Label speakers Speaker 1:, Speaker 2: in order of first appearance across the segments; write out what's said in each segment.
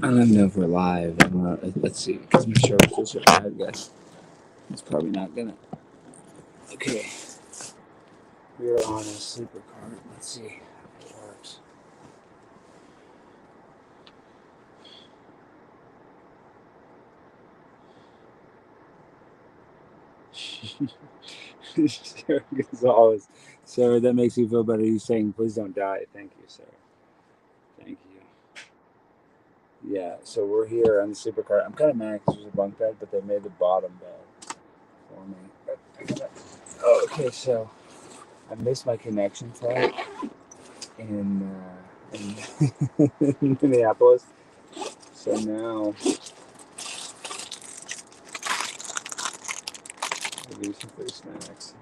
Speaker 1: I don't even know if we're live. I don't know. Let's see, because my services are bad, guys. It's probably not gonna. Okay, we are on a sleeper cart. Let's see how it works. Sarah Gonzalez. Sarah, that makes me feel better. He's saying, please don't die. Thank you, Sarah. Thank you. Yeah, so we're here on the sleeper cart. I'm kind of mad because there's a bunk bed, but they made the bottom bed for me. Oh, okay, so I missed my connection flight in Minneapolis. So now I'll do some free snacks.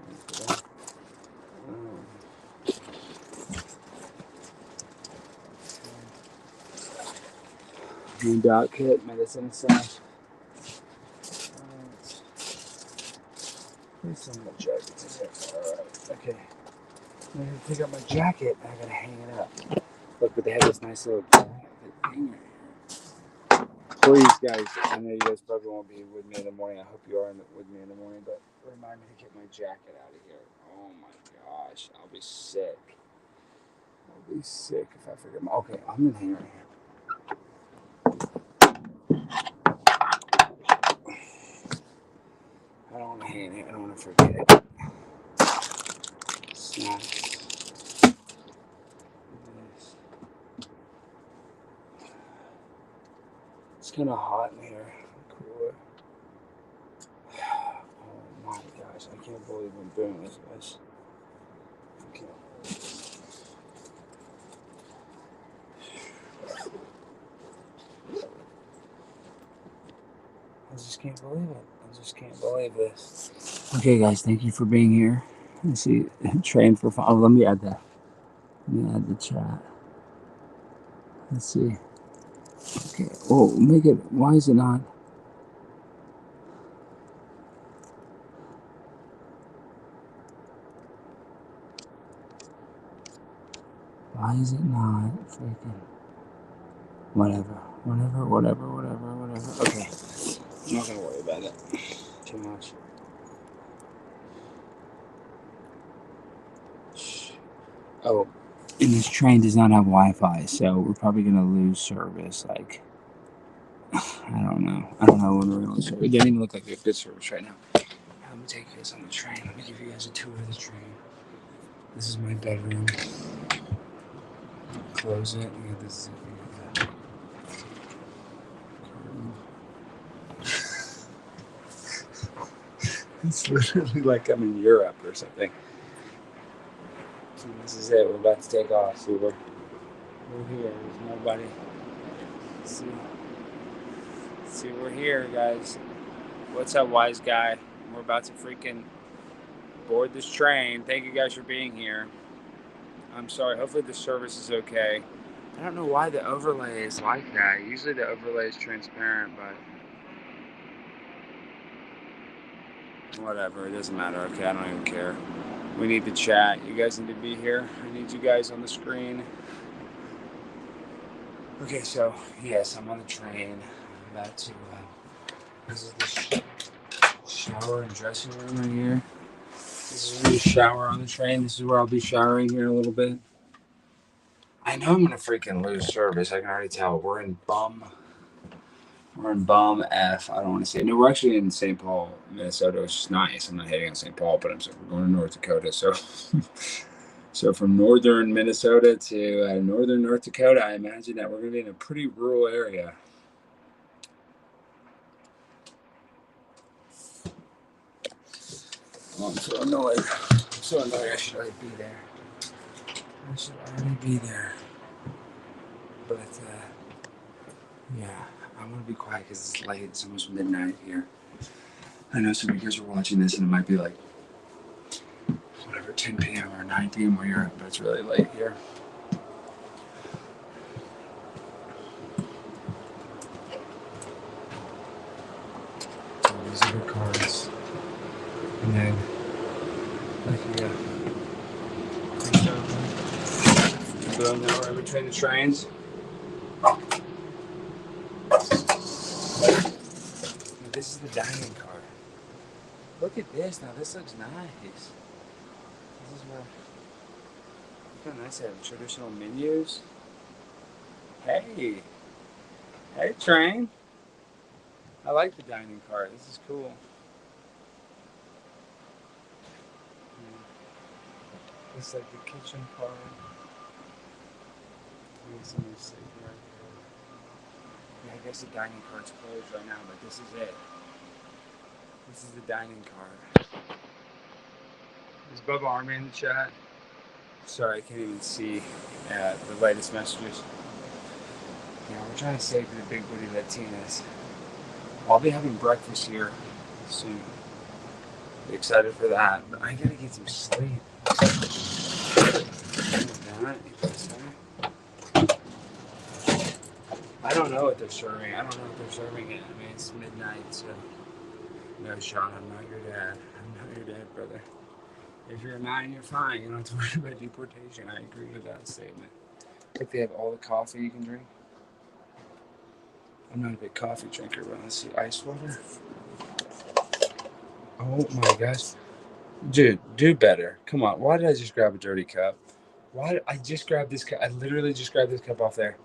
Speaker 1: Um, doc kit, medicine aside. There's some of my jackets in here. Alright, okay. I'm gonna pick up my jacket and I gotta hang it up. Look, but they have this nice little hanger. Please, guys, I know you guys probably won't be with me in the morning. I hope you are with me in the morning, but remind me to get my jacket out of here. Oh my gosh, I'll be sick. I'll be sick if I forget my. Okay, I'm gonna hang right here. I don't want to hang it. I don't want to forget it. Snacks. It's kind of hot in here. Cooler. Oh my gosh, I can't believe I'm doing this, guys. I can't. I just can't believe it. I just can't believe this. Okay, guys, thank you for being here. Let's see, train for fun. Oh, let me add that. Let me add the chat. Let's see. Okay. Oh, make it. Why is it not? Why is it not freaking? Whatever. Okay. I'm not gonna worry about it too much. Oh, and this train does not have Wi-Fi, so we're probably gonna lose service. Like, I don't know. I don't know when we're gonna lose service. It doesn't even look like we have good service right now. Let me take you guys on the train. Let me give you guys a tour of the train. This is my bedroom. Close it. And this it's literally like I'm in Europe or something. So this is it. We're about to take off. See, we're here. There's nobody. See, we're here, guys. What's up, wise guy? We're about to freaking board this train. Thank you guys for being here. I'm sorry. Hopefully the service is okay. I don't know why the overlay is like that. Usually the overlay is transparent, but whatever. It doesn't matter. Okay, I don't even care. We need to chat. You guys need to be here. I need you guys on the screen. Okay, so yes, I'm on the train. I'm about to. This is the shower and dressing room right here. This is the shower on the train. This is where I'll be showering here in a little bit. I know I'm gonna freaking lose service. I can already tell. We're in bum F. I don't want to say. No, we're actually in St. Paul, Minnesota, which is nice. I'm not hating on St. Paul, but we're going to North Dakota. So, so from northern Minnesota to northern North Dakota, I imagine that we're going to be in a pretty rural area. Oh, I'm so annoyed. I should already be there. But yeah, I'm going to be quiet because it's late. It's almost midnight here. I know some of you guys are watching this and it might be like whatever, 10 p.m. or 9 p.m. where you're at, but it's really late here. So these are the cards. And then, boom, now we're in between the trains. This is the dining car. Look at this. Now this looks nice. This is where. Look how nice they have traditional menus. Hey. Hey, train. I like the dining car. This is cool. It's like the kitchen part. Yeah, I guess the dining car's closed right now, but this is it. This is the dining car. Is Bubba Army in the chat? Sorry, I can't even see the latest messages. Yeah, we're trying to save for the big booty Latinas. I'll be having breakfast here soon. Be excited for that, but I gotta get some sleep. I don't know what they're serving. I don't know what they're serving it. I mean, it's midnight, so. No, Sean, I'm not your dad. I'm not your dad, brother. If you're mine, you're fine. You don't have to worry about deportation. I agree with that statement. If they have all the coffee you can drink. I'm not a big coffee drinker, but let's see. Ice water. Oh my gosh. Dude, do better. Come on. Why did I just grab a dirty cup? Why did I just grab this cup? I literally just grabbed this cup off there,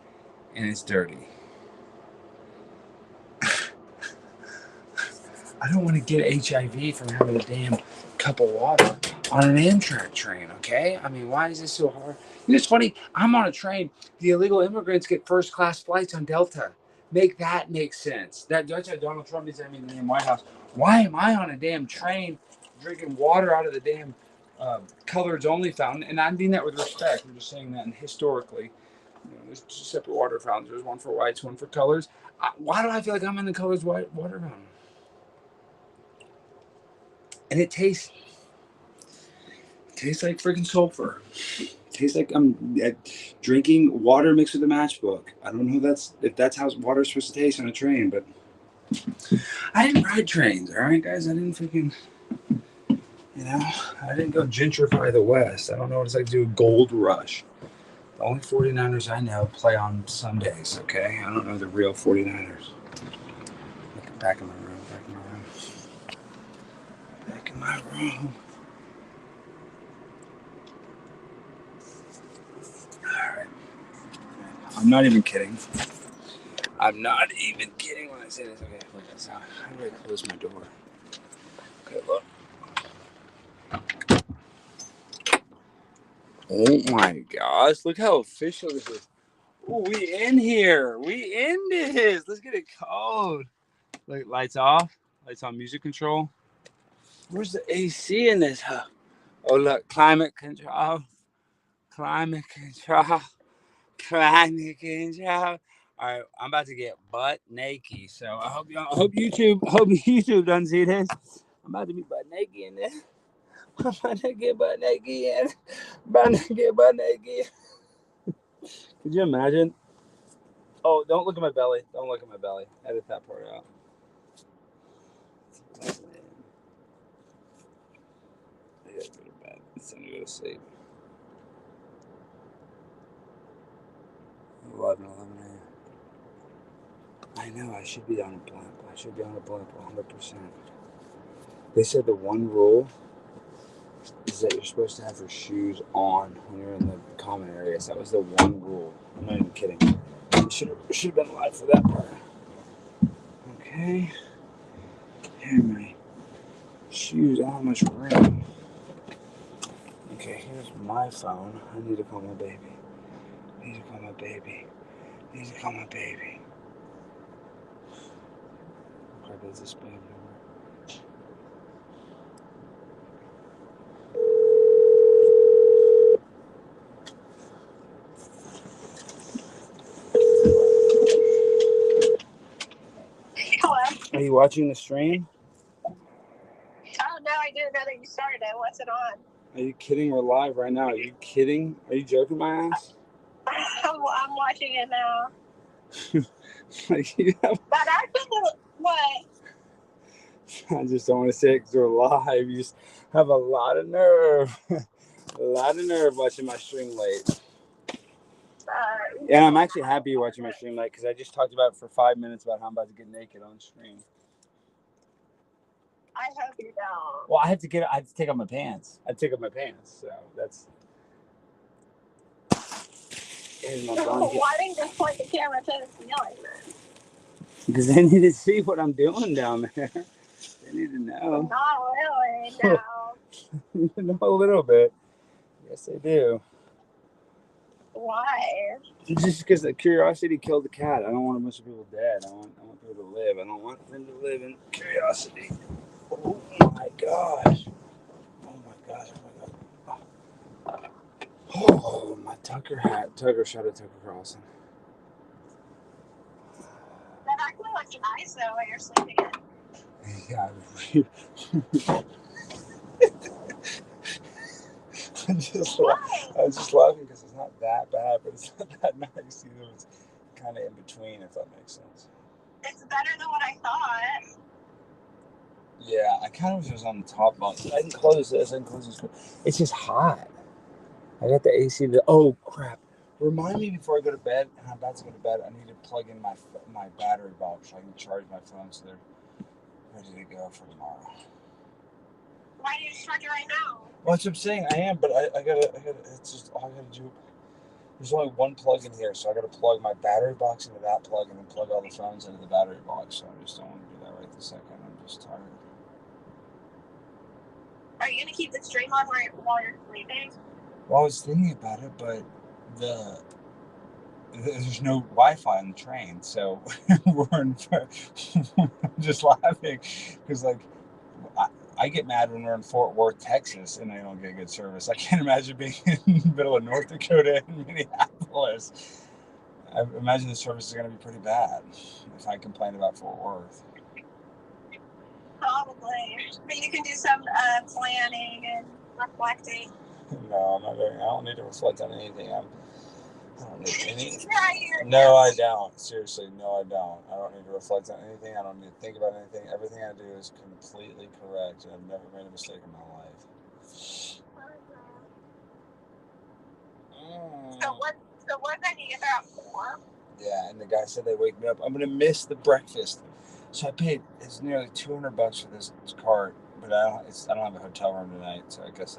Speaker 1: and it's dirty. I don't want to get HIV from having a damn cup of water on an Amtrak train, okay? I mean, why is this so hard? You know, it's funny. I'm on a train. The illegal immigrants get first-class flights on Delta. Make that make sense. That's how Donald Trump is in the damn White House. Why am I on a damn train drinking water out of the damn coloreds only fountain? And I mean that with respect. I'm just saying that and historically. You know, there's two separate water fountains. There's one for whites, one for colors. Why do I feel like I'm in the colors white water fountain? And it tastes like freaking sulfur. It tastes like I'm drinking water mixed with a matchbook. I don't know if that's how water's supposed to taste on a train, but I didn't ride trains, all right, guys? I didn't freaking, I didn't go gentrify the West. I don't know what it's like to do a gold rush. The only 49ers I know play on Sundays, okay? I don't know the real 49ers. Back in my room, back in my room. Alright. I'm not even kidding. I'm not even kidding when I say this. Okay, look at this. How do I close my door? Okay, look. Oh my gosh, look how official this is. Ooh, we in here. We in this. Let's get it cold. Look, lights off. Lights on music control. Where's the AC in this? Huh? Oh, look, climate control. Climate control. Climate control. All right, I'm about to get butt naked. So I hope YouTube doesn't see this. I'm about to be butt naked in this. I'm about to get butt naked in. About to get butt naked. Could you imagine? Oh, don't look at my belly. Don't look at my belly. Edit that part out. I gotta go to bed. It's time to go to sleep. 11 a.m. I know, I should be on a blimp. I should be on a blimp 100%. They said the one rule is that you're supposed to have your shoes on when you're in the common areas. That was the one rule. I'm not even kidding. I should have been alive for that part. Okay. Here are my shoes. I don't have much room. Okay, here's my phone. I need to call my baby. I need to call my baby. I need to call my baby. Crap, that's a spam number.
Speaker 2: Hello.
Speaker 1: Are you watching the stream?
Speaker 2: Oh no, I didn't know that you started it. What's it on?
Speaker 1: Are you kidding? We're live right now. Are you kidding? Are you joking my ass?
Speaker 2: I'm watching it now.
Speaker 1: Like, you have...
Speaker 2: But actually, what?
Speaker 1: I just don't want to say it because we're live. You just have a lot of nerve. A lot of nerve watching my stream late. Yeah, I'm actually happy you're watching my stream late because I just talked about it for 5 minutes about how I'm about to get naked on stream.
Speaker 2: I hope you don't.
Speaker 1: Well, I have to take off my pants. I take off my pants, so that's. Here's my blanket.
Speaker 2: Why didn't you just point the camera to the ceiling then?
Speaker 1: Because they need to see what I'm doing down there. They need to know.
Speaker 2: Not really, no.
Speaker 1: They need to know a little bit. Yes, they do.
Speaker 2: Why?
Speaker 1: Just because the curiosity killed the cat. I don't want a bunch of people dead. I want people to live. I don't want them to live in curiosity. Oh my gosh. Oh my gosh. Oh my god. Oh, my Tucker hat. Tucker shot a Tucker crossing.
Speaker 2: That actually looks nice though when you're sleeping in.
Speaker 1: Yeah. I was just laughing because it's not that bad, but it's not that nice either. It's kind of in between, if that makes sense.
Speaker 2: It's better than what I thought.
Speaker 1: Yeah, I kind of wish it was on the top bunk. I can close this. It's just hot. I got the AC. Oh crap! Remind me before I go to bed. And I'm about to go to bed. I need to plug in my battery box so I can charge my phone so they're ready to go for tomorrow.
Speaker 2: Why do you charge it right now?
Speaker 1: Well, that's what I'm saying. I am, but I gotta. It's just all I gotta do. There's only one plug in here, so I gotta plug my battery box into that plug and then plug all the phones into the battery box. So I just don't want to do that right this second. I'm just tired.
Speaker 2: Are you gonna keep the stream on while you're sleeping?
Speaker 1: Well, I was thinking about it, but there's no Wi-Fi on the train, so I'm just laughing because like I get mad when we're in Fort Worth, Texas, and I don't get good service. I can't imagine being in the middle of North Dakota and Minneapolis. I imagine the service is going to be pretty bad if I complain about Fort Worth.
Speaker 2: Probably, but you can do some planning and reflecting.
Speaker 1: No, I'm not doing. I don't need to reflect on anything. I don't need any.
Speaker 2: Right.
Speaker 1: No, I don't. Seriously, no, I don't. I don't need to reflect on anything. I don't need to think about anything. Everything I do is completely correct, and I've never made a mistake in my life.
Speaker 2: So what time do you get there at 4?
Speaker 1: Yeah, and the guy said they wake me up. I'm gonna miss the breakfast. So I paid. It's nearly $200 for this cart, but I don't have a hotel room tonight, so I guess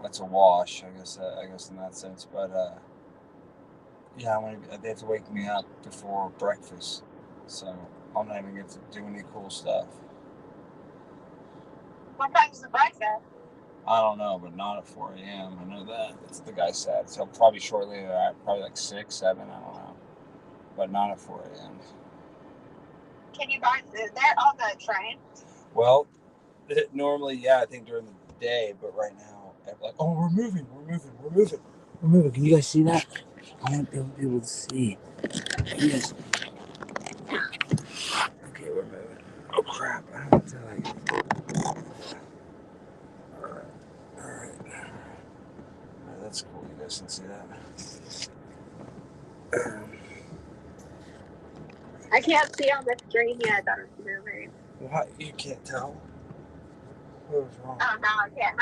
Speaker 1: that's a wash. I guess in that sense, but yeah, they have to wake me up before breakfast, so I'm not even get to do any cool stuff.
Speaker 2: What time is the breakfast?
Speaker 1: I don't know, but not at 4 a.m. I know that. That's what the guy said. So probably shortly after, probably like 6, 7, I don't know, but not at 4 a.m.
Speaker 2: Can you buy food there on the train?
Speaker 1: Well, normally, yeah, I think during the day, but right now, like, oh, we're moving. Can you guys see that? I want to be able to see. Yes. Okay, we're moving. Oh crap! I don't feel like. All right. That's cool. You guys can see that.
Speaker 2: I can't see on the screen yet that it's moving.
Speaker 1: What? You can't tell? What was wrong?
Speaker 2: Oh, no, I can't.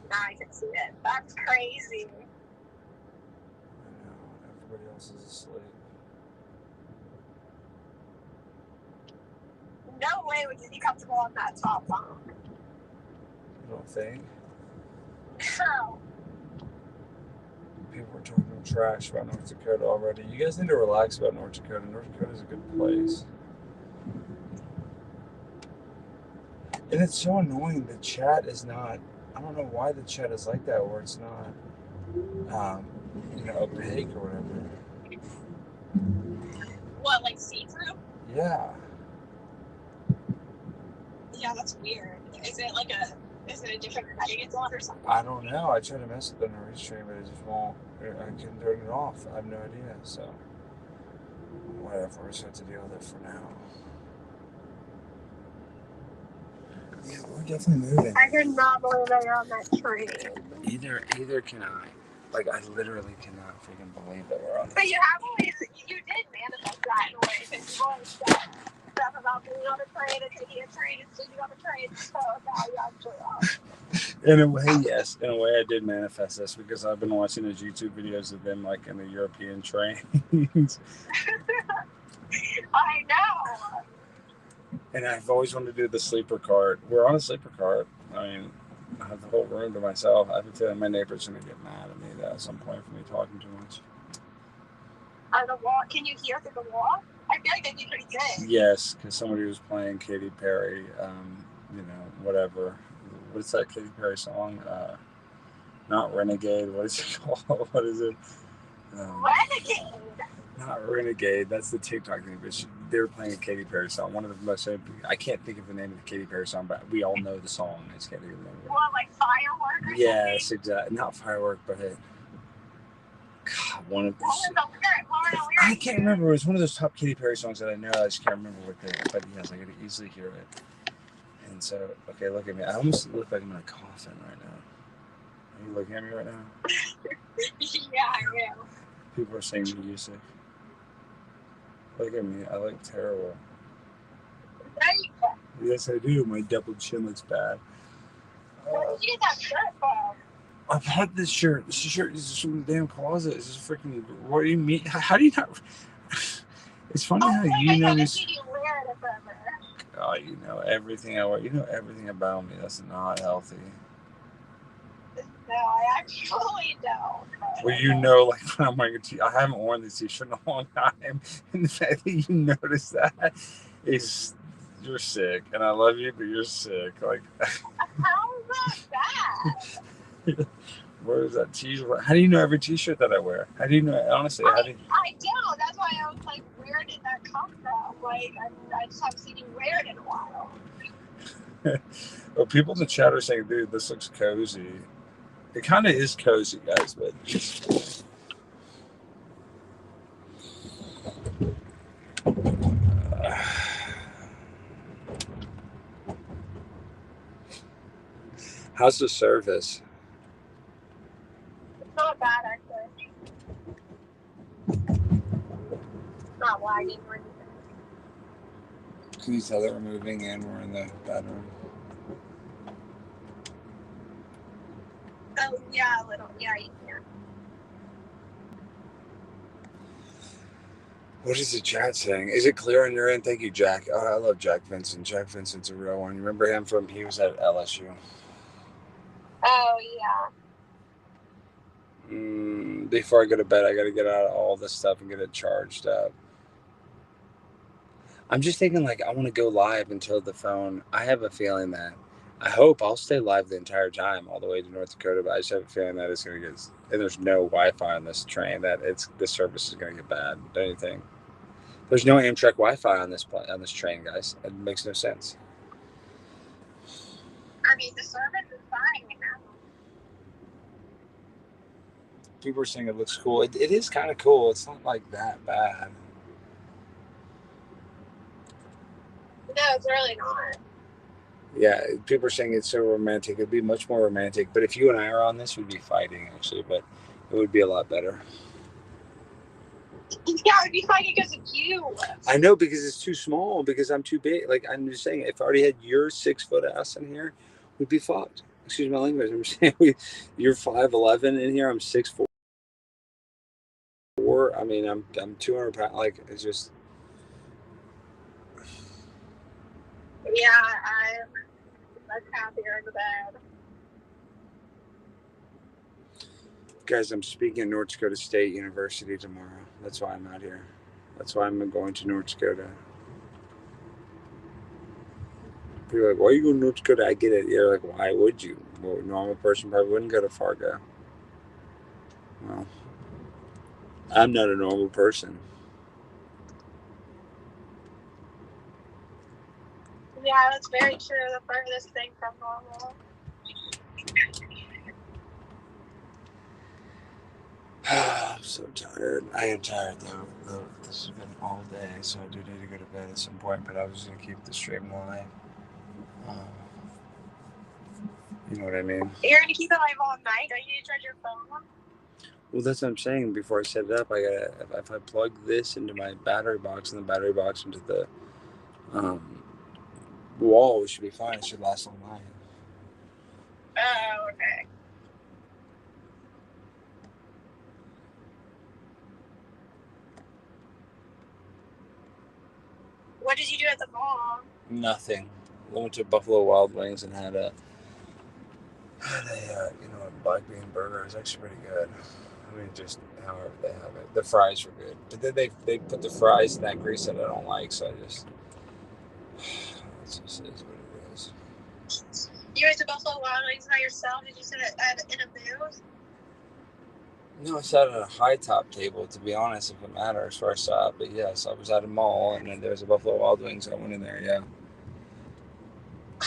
Speaker 2: Now I can see it. That's crazy.
Speaker 1: I know. Everybody else is asleep.
Speaker 2: No way would you be comfortable on that top bunk.
Speaker 1: You don't think?
Speaker 2: No.
Speaker 1: People are talking trash about North Dakota already. You guys need to relax about North Dakota. North Dakota is a good place. And it's so annoying. The chat is not. I don't know why the chat is like that, where it's not, opaque or whatever.
Speaker 2: What, like see-through?
Speaker 1: Yeah.
Speaker 2: Yeah, that's weird. Is it a different setting it's on or something?
Speaker 1: I don't know. I tried to mess with the noise stream, but it just won't. I can turn it off. I have no idea. So, whatever. We're just going to deal with it for now. Yeah, we're definitely moving.
Speaker 2: I cannot believe that you're on that train.
Speaker 1: Either can I. Like, I literally cannot freaking believe that we're on this.
Speaker 2: But you did manifest that in a way, because you've always said stuff about being on a train and taking a train and sitting on a train, so now you actually are.
Speaker 1: In a way, yes. In a way, I did manifest this because I've been watching those YouTube videos of them, like, in the European trains.
Speaker 2: I know.
Speaker 1: And I've always wanted to do the sleeper cart. We're on a sleeper cart. I mean, I have the whole room to myself. I have a feeling my neighbor's going to get mad at me at some point for me talking too much.
Speaker 2: On the wall? Can you hear through the wall? I feel like that'd be pretty good.
Speaker 1: Yes, because somebody was playing Katy Perry, whatever. What's that Katy Perry song? Not Renegade. What is it called? What is it?
Speaker 2: Renegade.
Speaker 1: Not Renegade. That's the TikTok thing. But they were playing a Katy Perry song. One of the most. I can't think of the name of the Katy Perry song, but we all know the song. I just can't think of the name.
Speaker 2: What, like Firework? Or
Speaker 1: yes, exactly. Not Firework, but one of those. I can't remember. It was one of those top Katy Perry songs that I know. I just can't remember what they. But yes, I could easily hear it. And so, okay, look at me. I almost look like I'm in a coffin right now. Are you looking at me right now?
Speaker 2: Yeah, I am.
Speaker 1: People are singing music. Look at me. I look terrible.
Speaker 2: Right.
Speaker 1: Yes, I do. My double chin looks bad.
Speaker 2: Where did you get that shirt from?
Speaker 1: I've had this shirt. This shirt is just from the damn closet. It's just freaking. What do you mean? How do you not? It's funny how you know this. Oh, you know everything I wear. You know everything about me. That's not healthy.
Speaker 2: No, I actually don't.
Speaker 1: Well, you know, like when I'm wearing a t-shirt, I haven't worn this t-shirt in a long time, and the fact that you notice that is, you're sick, and I love you, but you're sick. Like,
Speaker 2: how is that?
Speaker 1: Where is that t-shirt? How do you know every t-shirt that I wear? How do you know? Honestly,
Speaker 2: I do. That's why I was like, where did that come from? Like, I just haven't seen you wear it in a while.
Speaker 1: Well, people in the chat are saying, dude, this looks cozy. It kind of is cozy, guys, but how's the service?
Speaker 2: It's not bad, actually. It's not lagging or anything.
Speaker 1: Can you tell that we're moving and we're in the bedroom?
Speaker 2: Oh, yeah, a little. Yeah, you can.
Speaker 1: What is the chat saying? Is it clear on your end? Thank you, Jack. Oh, I love Jack Vincent. Jack Vincent's a real one. You remember him from, he was at LSU.
Speaker 2: Oh, yeah.
Speaker 1: Before I go to bed, I got to get out all this stuff and get it charged up. I'm just thinking, like, I want to go live until the phone. I have a feeling that I hope I'll stay live the entire time, all the way to North Dakota. But I just have a feeling that it's going to get, and there's no Wi-Fi on this train. That this service is going to get bad. Don't you think? There's no Amtrak Wi-Fi on this train, guys. It makes no sense.
Speaker 2: I mean, the service is fine, you know.
Speaker 1: People are saying it looks cool. It is kind of cool. It's not like that bad.
Speaker 2: No, it's really not.
Speaker 1: Yeah, people are saying it's so romantic. It'd be much more romantic. But if you and I are on this, we'd be fighting, actually. But it would be a lot better.
Speaker 2: Yeah, I'd be fighting because of you.
Speaker 1: I know, because it's too small, because I'm too big. Like, I'm just saying, if I already had your 6-foot ass in here, we'd be fucked. Excuse my language. I'm saying you're 5'11" in here. I'm 6'4". I mean, I'm 200 pounds. Like, it's just.
Speaker 2: Yeah, I'm much happier in the bed.
Speaker 1: Guys, I'm speaking at North Dakota State University tomorrow. That's why I'm out here. That's why I'm going to North Dakota. People are like, why are you going to North Dakota? I get it. You're like, why would you? Well, a normal person probably wouldn't go to Fargo. Well, I'm not a normal person.
Speaker 2: Yeah, that's very true. The furthest thing from normal.
Speaker 1: I'm so tired. I am tired, though. This has been all day, so I do need to go to bed at some point, but I was going to keep the stream live. You know what I mean?
Speaker 2: You're going to keep it live all night? Don't you need to charge your phone?
Speaker 1: Well, that's what I'm saying. Before I set it up, I gotta. If I plug this into my battery box and the battery box into the wall, it should be fine. It should last all night.
Speaker 2: Oh, okay. at the mall?
Speaker 1: Nothing. I went to Buffalo Wild Wings and had a black bean burger. It was actually pretty good. I mean, just however they have it. The fries were good, but then they put the fries in that grease that I don't like, so it just is what it is.
Speaker 2: You went to Buffalo Wild Wings by yourself? Did you sit in a booth?
Speaker 1: No, I sat at a high top table, to be honest, if it matters where I sat. But yes, I was at a mall and then there was a Buffalo Wild Wings. I went in there, yeah.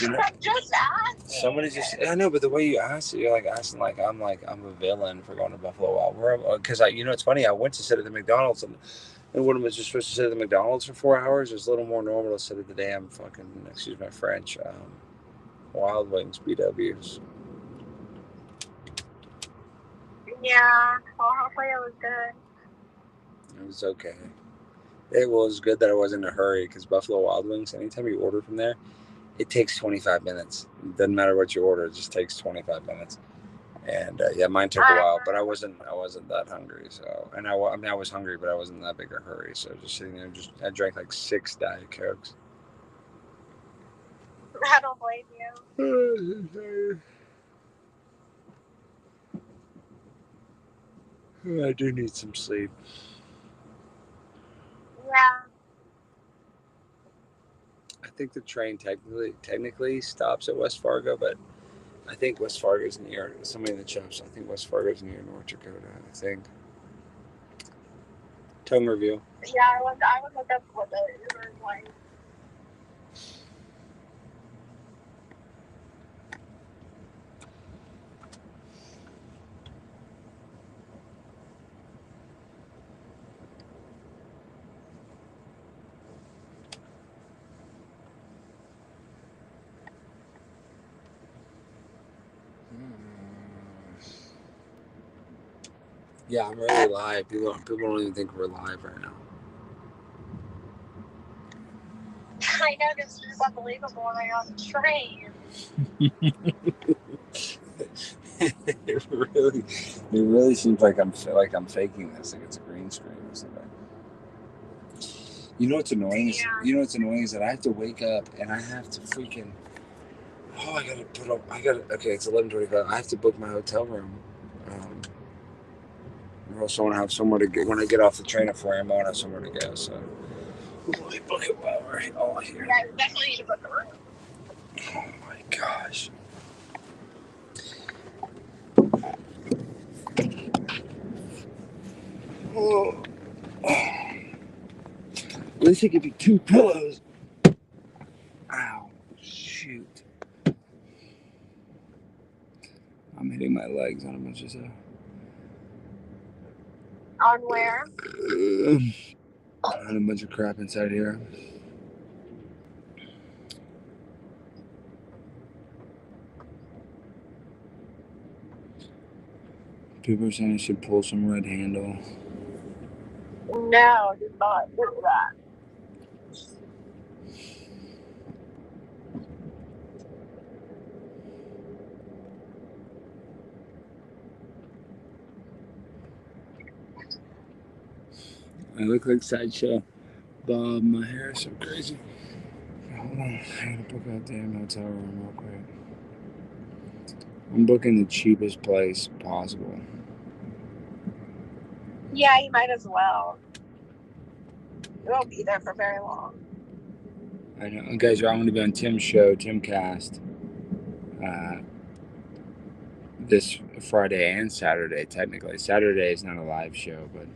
Speaker 2: You know, just asking.
Speaker 1: Somebody I know, but the way you asked it, you're like asking like I'm a villain for going to Buffalo Wild. Because it's funny, I went to sit at the McDonald's and what am I just supposed to sit at the McDonald's for 4 hours? It's a little more normal to sit at the damn fucking, excuse my French, Wild Wings, BWs.
Speaker 2: Yeah, well, hopefully it was good.
Speaker 1: It was okay. It was good that I wasn't in a hurry because Buffalo Wild Wings, anytime you order from there, it takes 25 minutes. It doesn't matter what you order; it just takes 25 minutes. And mine took a while, but I wasn't that hungry. So, and I was hungry, but I wasn't in that big a hurry. So just sitting there, I drank like 6 Diet Cokes.
Speaker 2: I don't blame you.
Speaker 1: I do need some sleep.
Speaker 2: Yeah.
Speaker 1: I think the train technically stops at West Fargo, but I think West Fargo's near somebody in the chat. I think West Fargo's near North Dakota. I think. Tongue review.
Speaker 2: Yeah, I would look up what the Uber is like.
Speaker 1: Yeah, I'm really live. People don't even think we're live right now.
Speaker 2: I know this is unbelievable when I got on the train.
Speaker 1: It really seems like I'm faking this. Like it's a green screen or something. You know what's annoying?
Speaker 2: Yeah.
Speaker 1: You know what's annoying is that I have to wake up and I have to freaking. Oh, I gotta put up. Okay, it's 11:25. I have to book my hotel room. I also want to have somewhere to go. When I get off the train at 4 a.m., I want to have somewhere to go. So, let me book it while we're all here.
Speaker 2: Yeah, you definitely need to book a room.
Speaker 1: Oh my gosh. Oh. At least it could be 2 pillows. Ow. Shoot. I'm hitting my legs on a bunch of stuff.
Speaker 2: On where?
Speaker 1: On a bunch of crap inside here. People are saying I should pull some red handle.
Speaker 2: No, do not do that.
Speaker 1: I look like Sideshow Bob. My hair is so crazy. Hold on. I gotta book a damn hotel room real quick. I'm booking the cheapest place possible.
Speaker 2: Yeah, you might as well. You won't be there for very long.
Speaker 1: I know. Guys, I'm going to be on Tim's show, Timcast, this Friday and Saturday, technically. Saturday is not a live show, but...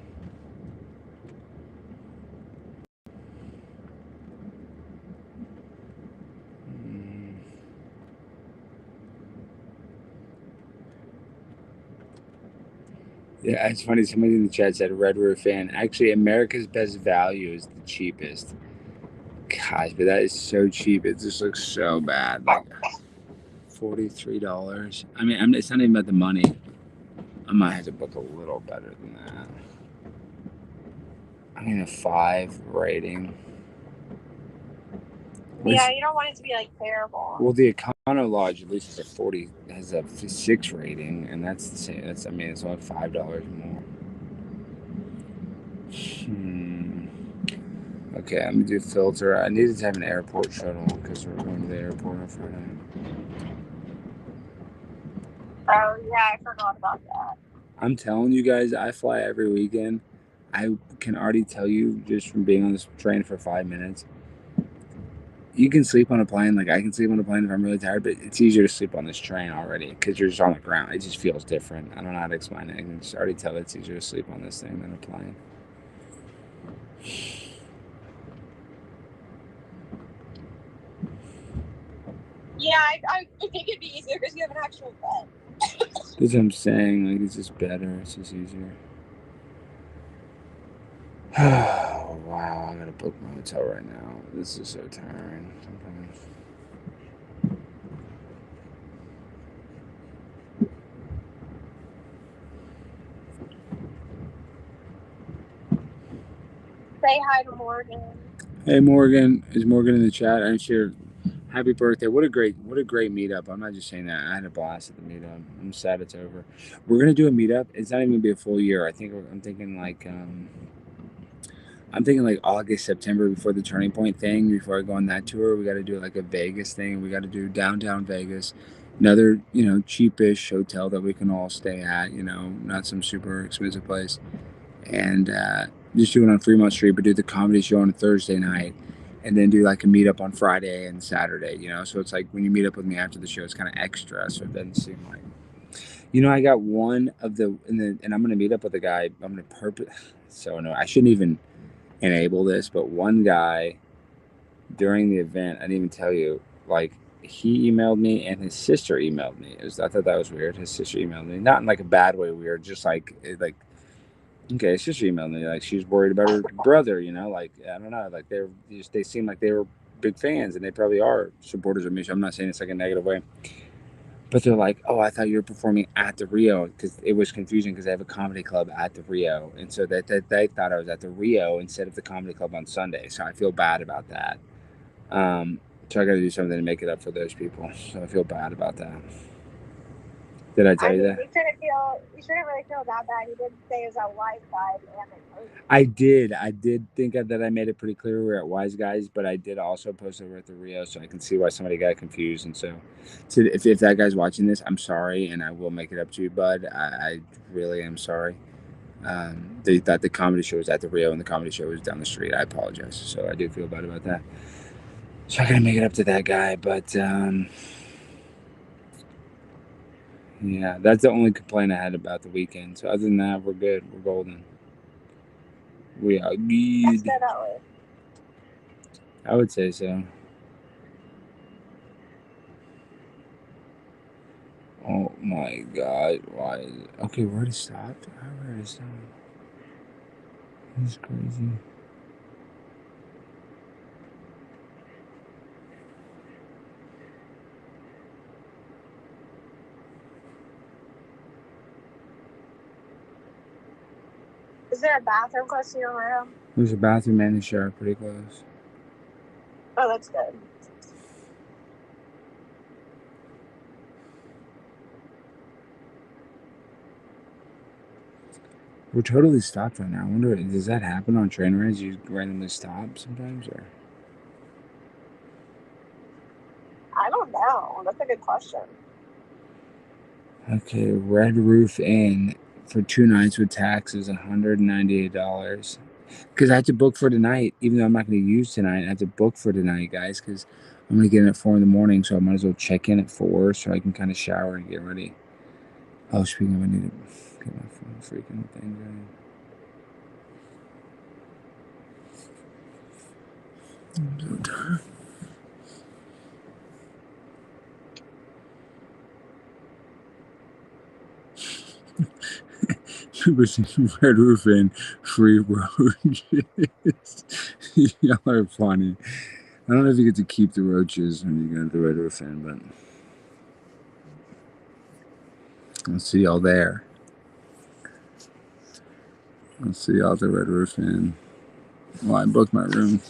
Speaker 1: Yeah, it's funny. Somebody in the chat said Red Roof Inn. Actually, America's Best Value is the cheapest. Gosh, but that is so cheap. It just looks so bad. Like $43. I mean, it's not even about the money. I might have to book a little better than that. I mean, a 5 rating.
Speaker 2: Yeah, you don't want it to be like terrible.
Speaker 1: Well, the Econo Lodge at least has a 6 rating, and that's the same. It's only $5 more. Okay, I'm gonna do filter. I needed to have an airport shuttle because we're going to the airport on Friday.
Speaker 2: Oh yeah, I forgot about that.
Speaker 1: I'm telling you guys, I fly every weekend. I can already tell you just from being on this train for 5 minutes. You can sleep on a plane, like I can sleep on a plane if I'm really tired, but it's easier to sleep on this train already because you're just on the ground. It just feels different. I don't know how to explain it. I can just already tell it's easier to sleep on this thing than a plane.
Speaker 2: Yeah, I think it'd be easier because you have an actual bed.
Speaker 1: That's what I'm saying. Like it's just better. It's just easier. Oh, wow, I gotta book my hotel right now. This is so tiring sometimes.
Speaker 2: Say hi to Morgan.
Speaker 1: Hey Morgan, is Morgan in the chat? I'm sure. Happy birthday! What a great meetup. I'm not just saying that. I had a blast at the meetup. I'm sad it's over. We're gonna do a meetup. It's not even gonna be a full year. I'm thinking like August, September before the Turning Point thing. Before I go on that tour, we got to do like a Vegas thing. We got to do downtown Vegas, another cheapish hotel that we can all stay at. Not some super expensive place, and just do it on Fremont Street, but do the comedy show on a Thursday night, and then do like a meetup on Friday and Saturday. So it's like when you meet up with me after the show, it's kind of extra, so it doesn't seem like. I got one of and I'm gonna meet up with a guy. I'm gonna purpose. So no, I shouldn't even enable this, but one guy during the event, I didn't even tell you, like he emailed me and his sister emailed me. I thought that was weird. His sister emailed me, not in like a bad way weird, just like okay, his sister emailed me like she's worried about her brother. Like I don't know, like they seem like they were big fans and they probably are supporters of me. So I'm not saying it's like a negative way. But they're like, oh, I thought you were performing at the Rio because it was confusing because they have a comedy club at the Rio. And so they thought I was at the Rio instead of the comedy club on Sunday. So I feel bad about that. So I got to do something to make it up for those people. So I feel bad about that. Did I tell you that?
Speaker 2: You shouldn't really feel that bad. You didn't say it was a Wise Guys and
Speaker 1: I did think that I made it pretty clear we were at Wise Guys, but I did also post over at the Rio, so I can see why somebody got confused. And so if that guy's watching this, I'm sorry, and I will make it up to you, bud. I really am sorry. They thought the comedy show was at the Rio and the comedy show was down the street. I apologize. So I do feel bad about that. So I gotta make it up to that guy, but yeah, that's the only complaint I had about the weekend. So other than that, we're good. We're golden. We are good. I would say so. Oh my god, why is it? Okay, we already stopped. I already stopped. This is crazy.
Speaker 2: Is there a bathroom close to your room?
Speaker 1: There's a bathroom and a shower pretty close.
Speaker 2: Oh, that's good.
Speaker 1: We're totally stopped right now. I wonder, does that happen on train rides? You randomly stop sometimes, or?
Speaker 2: I don't know. That's a good question.
Speaker 1: Okay, Red Roof Inn for 2 nights with tax is $198. Because I have to book for tonight, even though I'm not going to use tonight. I have to book for tonight, guys, because I'm going to get in at 4 in the morning, so I might as well check in at 4 so I can kind of shower and get ready. Oh, speaking of, I need to get my phone freaking thing going. I'm so tired. Red Roof Inn, free roaches. Y'all are funny. I don't know if you get to keep the roaches when you go to the Red Roof Inn, but I'll see y'all there. I'll see y'all at the Red Roof Inn. Well, I booked my room.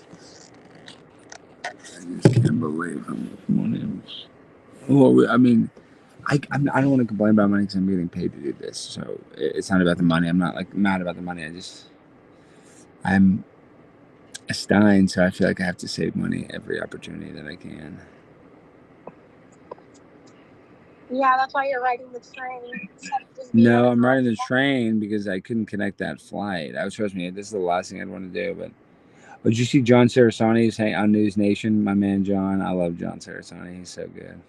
Speaker 1: I just can't believe how much money. Well, I mean, I don't want to complain about money because I'm getting paid to do this. So it's not about the money. I'm not like mad about the money. Stein, so I feel like I have to save money every opportunity that I can.
Speaker 2: Yeah, that's why you're riding the train.
Speaker 1: No, I'm riding the train because I couldn't connect that flight. Trust me, this is the last thing I'd want to do. But did you see John Sarasani saying on News Nation? My man John, I love John Sarasani. He's so good.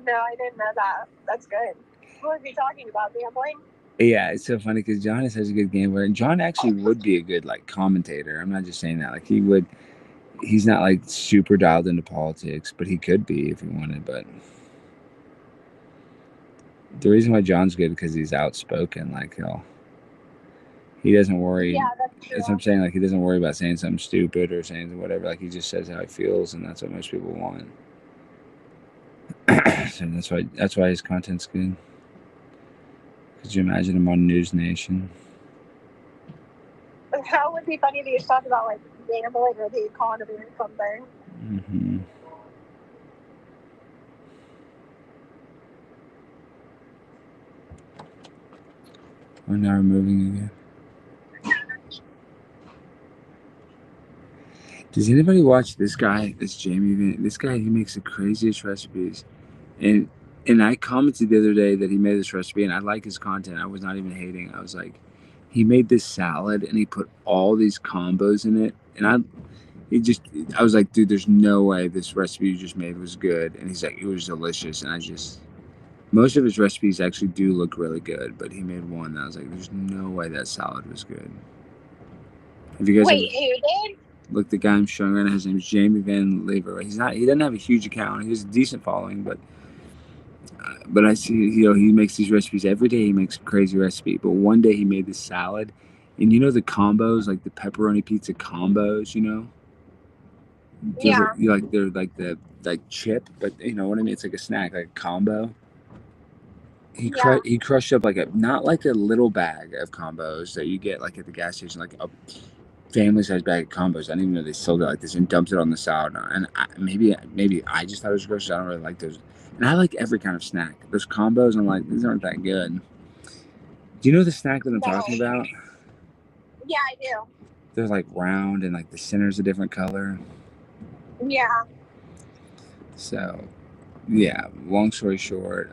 Speaker 2: No, I didn't know that. That's good. What was he talking about? Gambling?
Speaker 1: Yeah, it's so funny because John is such a good gambler, and John actually would be a good like commentator. I'm not just saying that. Like he would. He's not like super dialed into politics, but he could be if he wanted. But the reason why John's good because he's outspoken. Like he doesn't worry.
Speaker 2: Yeah, that's true.
Speaker 1: That's what I'm saying. Like he doesn't worry about saying something stupid or saying whatever. Like he just says how he feels, and that's what most people want. So that's why his content's good. Could you imagine him on News Nation?
Speaker 2: That would be funny if he was talking about like gambling or the economy or something.
Speaker 1: Mm-hmm. Oh, now we're moving again. Does anybody watch this guy? This Jamie. This guy, he makes the craziest recipes, and I commented the other day that he made this recipe, and I like his content. I was not even hating. I was like, he made this salad, and he put all these combos in it, and I was like, dude, there's no way this recipe you just made was good. And he's like, it was delicious, and most of his recipes actually do look really good, but he made one that I was like, there's no way that salad was good. Have you guys
Speaker 2: Wait, who did?
Speaker 1: Look, the guy I'm showing right now, his name is Jamie Van Lever. He doesn't have a huge account. He has a decent following, but I see, he makes these recipes every day. He makes a crazy recipe. But one day he made this salad, and the combos, like the pepperoni pizza combos,
Speaker 2: Yeah.
Speaker 1: They're like the chip, but you know what I mean. It's like a snack, like a combo. He crushed up not like a little bag of combos that you get like at the gas station, like a family size bag of combos. I didn't even know they sold it like this, and dumped it on the salad. And maybe I just thought it was gross. I don't really like those. And I like every kind of snack. Those combos, I'm like, these aren't that good. Do you know the snack that I'm talking about?
Speaker 2: Yeah, I do.
Speaker 1: They're like round and like the center's a different color.
Speaker 2: Yeah.
Speaker 1: So, yeah. Long story short,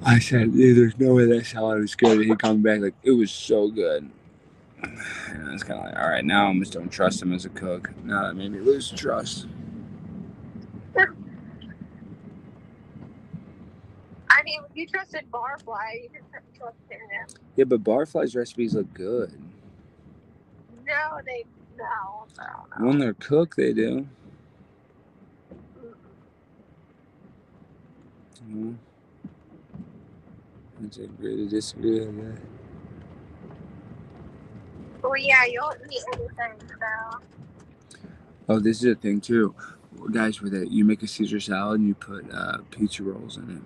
Speaker 1: I said, there's no way that salad is good. And he comes back like, it was so good. And it's kind of like, all right, now I almost don't trust him as a cook. Now that made me lose trust.
Speaker 2: I mean, if you trusted Barfly, you can trust him.
Speaker 1: Yeah, but Barfly's recipes look good.
Speaker 2: No.
Speaker 1: When they're cooked, they do. Mm-hmm. I'd agree to disagree on that.
Speaker 2: Well, yeah, you don't eat anything, so.
Speaker 1: Oh, this is a thing too, guys. With it, you make a Caesar salad and you put pizza rolls in
Speaker 2: it.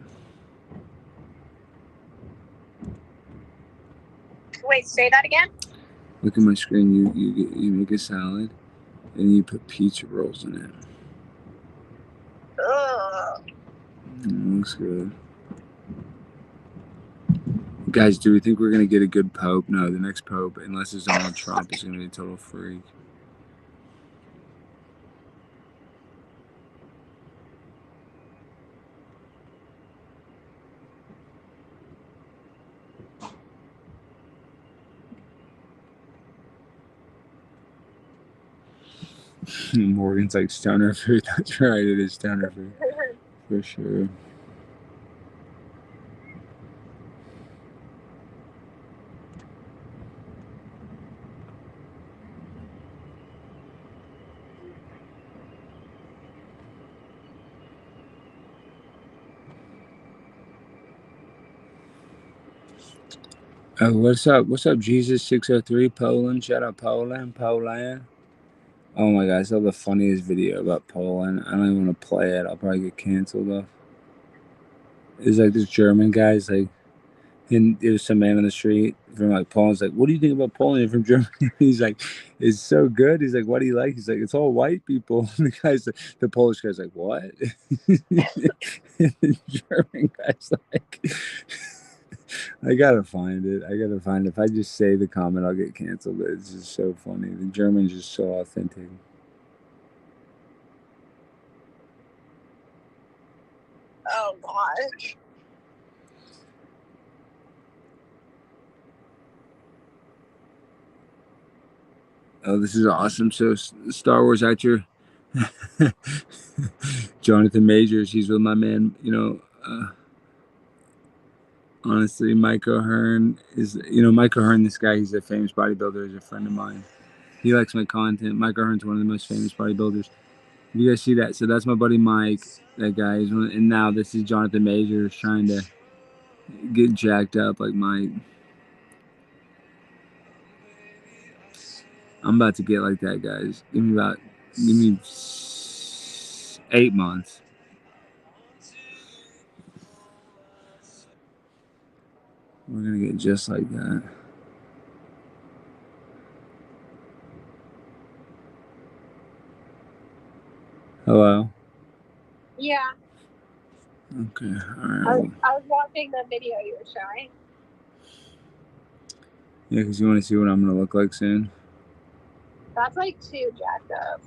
Speaker 2: Wait, say that again.
Speaker 1: Look at my screen. You make a salad and you put pizza rolls in it.
Speaker 2: Ugh.
Speaker 1: Looks good. Guys, do we think we're gonna get a good pope? No, the next pope, unless it's Donald Trump, is gonna be a total freak. Morgan's like stoner food. That's right, it is stoner food for sure. What's up? What's up, Jesus 603 Poland? Shout out Poland. Oh my god, I saw the funniest video about Poland. I don't even want to play it. I'll probably get canceled though. It's like this German guy's like, and there was some man on the street from like Poland. He's like, "What do you think about Poland?" You're from Germany. He's like, "It's so good." He's like, "What do you like?" He's like, "It's all white people." And the Polish guy's like, "What?" And the German guy's like, I gotta find it. I gotta find it. If I just say the comment, I'll get canceled. But it's just so funny. The German's just so authentic.
Speaker 2: Oh gosh.
Speaker 1: Oh, this is awesome. So, Star Wars actor Jonathan Majors, he's with my man, honestly, Mike O'Hearn is, Mike O'Hearn, this guy, he's a famous bodybuilder, he's a friend of mine. He likes my content. Mike O'Hearn's one of the most famous bodybuilders. You guys see that? So that's my buddy Mike, that guy. And now this is Jonathan Majors trying to get jacked up like Mike. I'm about to get like that, guys. Give me 8 months. We're gonna get just like that. Hello?
Speaker 2: Yeah.
Speaker 1: Okay, alright.
Speaker 2: I was watching the video you were showing.
Speaker 1: Yeah, because you want to see what I'm gonna look like soon?
Speaker 2: That's like too jacked up.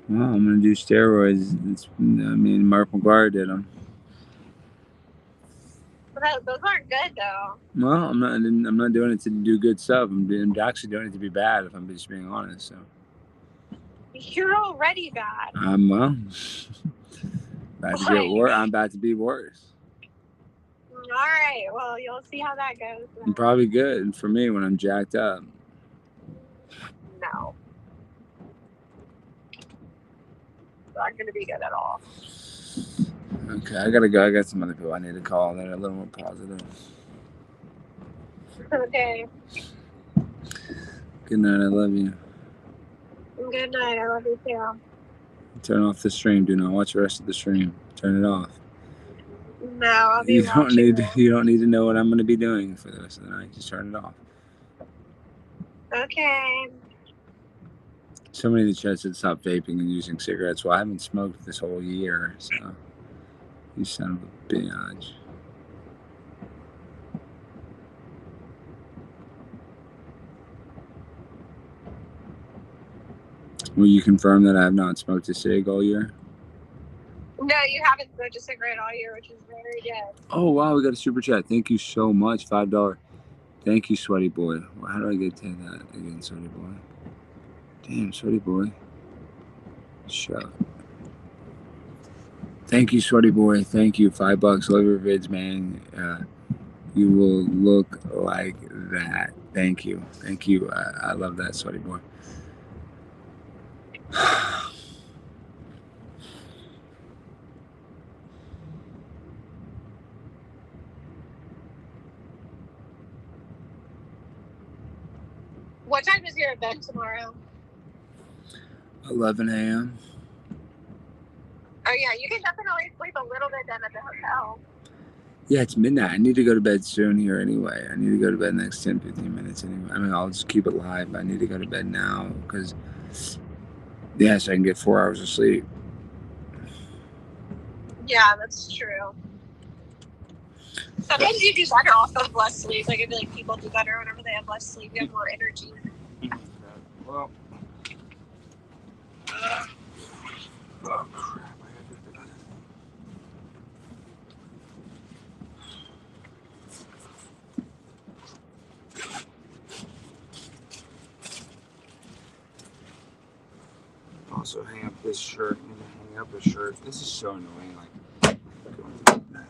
Speaker 1: Well, I'm gonna do steroids. Mark McGuire did them.
Speaker 2: But those aren't good though.
Speaker 1: Well, I'm not doing it to do good stuff. I'm actually doing it to be bad, if I'm just being honest. So.
Speaker 2: You're already bad.
Speaker 1: Well, I'm about to be worse.
Speaker 2: All right. Well, you'll see how that goes.
Speaker 1: I'm probably good for me when I'm jacked up.
Speaker 2: No. Not going to be good at all.
Speaker 1: Okay, I gotta go. I got some other people I need to call that are a little more positive.
Speaker 2: Okay.
Speaker 1: Good night. I love you.
Speaker 2: Good night. I love you too.
Speaker 1: Turn off the stream. Do not watch the rest of the stream. Turn it off.
Speaker 2: No, I'll be
Speaker 1: You don't need to know what I'm going to be doing for the rest of the night. Just turn it off.
Speaker 2: Okay.
Speaker 1: Somebody in the chat said stop vaping and using cigarettes. Well, I haven't smoked this whole year, so you son of a bitch. Will you confirm that I have not smoked a cig all year?
Speaker 2: No, you haven't smoked a cigarette all year, which is very good.
Speaker 1: Oh, wow. We got a super chat. Thank you so much. $5. Thank you, Sweaty Boy. How do I get to that again, Sweaty Boy? Damn, Sweaty Boy. Shut up. Thank you, Sweaty Boy. Thank you. $5. Love your vids, man. You will look like that. Thank you. Thank you. I love that, Sweaty Boy.
Speaker 2: What time is your event tomorrow?
Speaker 1: 11 a.m.
Speaker 2: Oh, yeah. You can definitely sleep a little bit then at the hotel.
Speaker 1: Yeah, it's midnight. I need to go to bed soon here anyway. I need to go to bed in the next 10, 15 minutes anyway. I mean, I'll just keep it live, but I need to go to bed now because, yeah, so I can get 4 hours of sleep.
Speaker 2: Yeah, that's true. Sometimes you do better off of less sleep. Like, I feel like people do better whenever they have less sleep. You have more energy.
Speaker 1: Well, oh, crap. Also, hang up this shirt. I'm gonna hang up a shirt. This is so annoying. Like, going through that.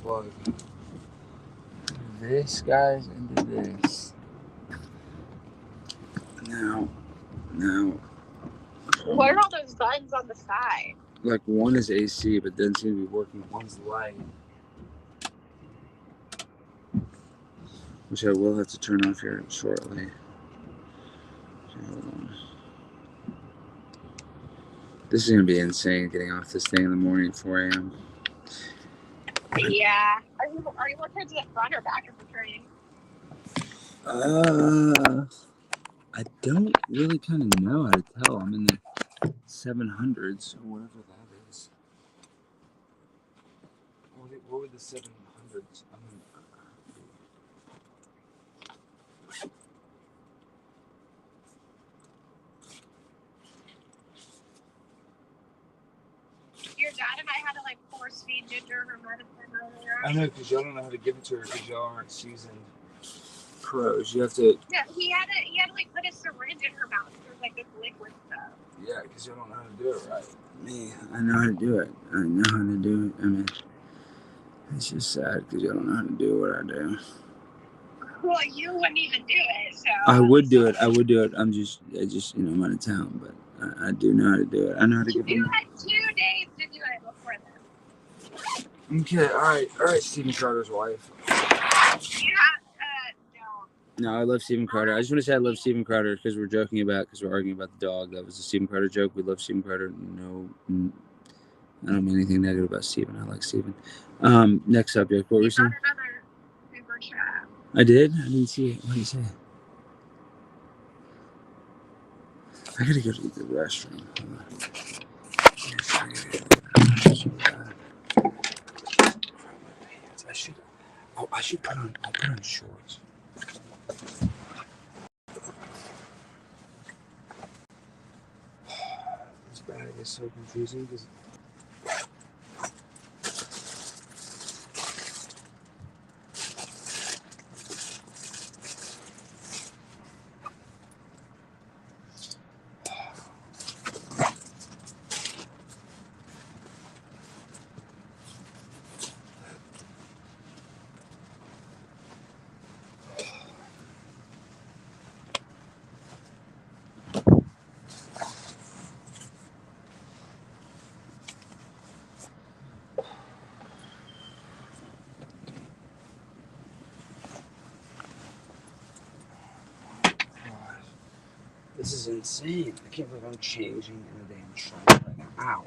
Speaker 1: plug this, guys, into this. Now.
Speaker 2: What are all those buttons on the side?
Speaker 1: Like one is AC, but doesn't seem to be working. One's light, which I will have to turn off here shortly. So, hold on. This is gonna be insane getting off this thing in the morning at 4 a.m.
Speaker 2: Yeah. Are you more towards the front or back of the train?
Speaker 1: I don't really kind of know how to tell. I'm in the 700s or whatever that is. What would the 700s?
Speaker 2: Your dad and I had to like force feed Ginger her medicine earlier.
Speaker 1: I know, because y'all don't know how to give it to her because y'all aren't seasoned pros. You have to.
Speaker 2: Yeah, he had to like put a syringe in her mouth. There's like this liquid stuff.
Speaker 1: Yeah, because y'all don't know how to do it right. Me, I know how to do it. I know how to do it. I mean, it's just sad because y'all don't know how to do what I do.
Speaker 2: Well, you wouldn't even do it, so.
Speaker 1: I would do it. I just, I'm out of town, but I do know how to do it. I know how to get them.
Speaker 2: You had 2 days to do it before then.
Speaker 1: Okay, all right, Steven Carter's wife.
Speaker 2: Yeah, no.
Speaker 1: No, I love Steven Carter. I just want to say I love Steven Carter because we're arguing about the dog. That was a Steven Carter joke. We love Steven Carter. No, I don't mean anything negative about Steven. I like Steven. Next subject. What were you saying?
Speaker 2: Another super chat.
Speaker 1: I did? I didn't see it. What did you say? I gotta go to the restroom. I should put on shorts. This bag is so confusing because this is insane. I can't believe I'm changing in a damn train right now. Ow.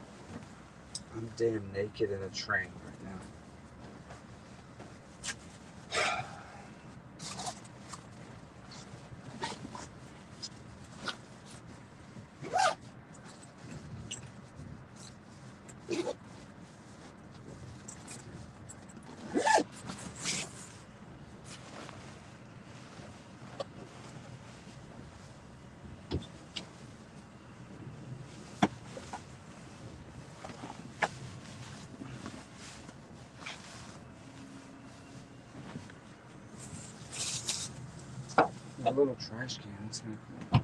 Speaker 1: I'm damn naked in a train right now. A little trash can. That's kind of cool.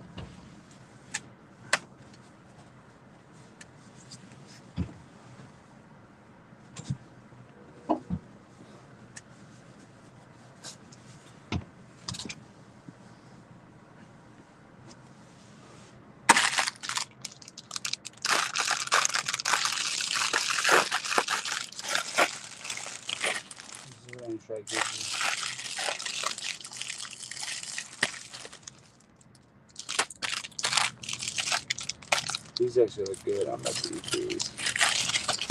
Speaker 1: This is what I'm trying to get you. These actually look good. I'm about to eat these.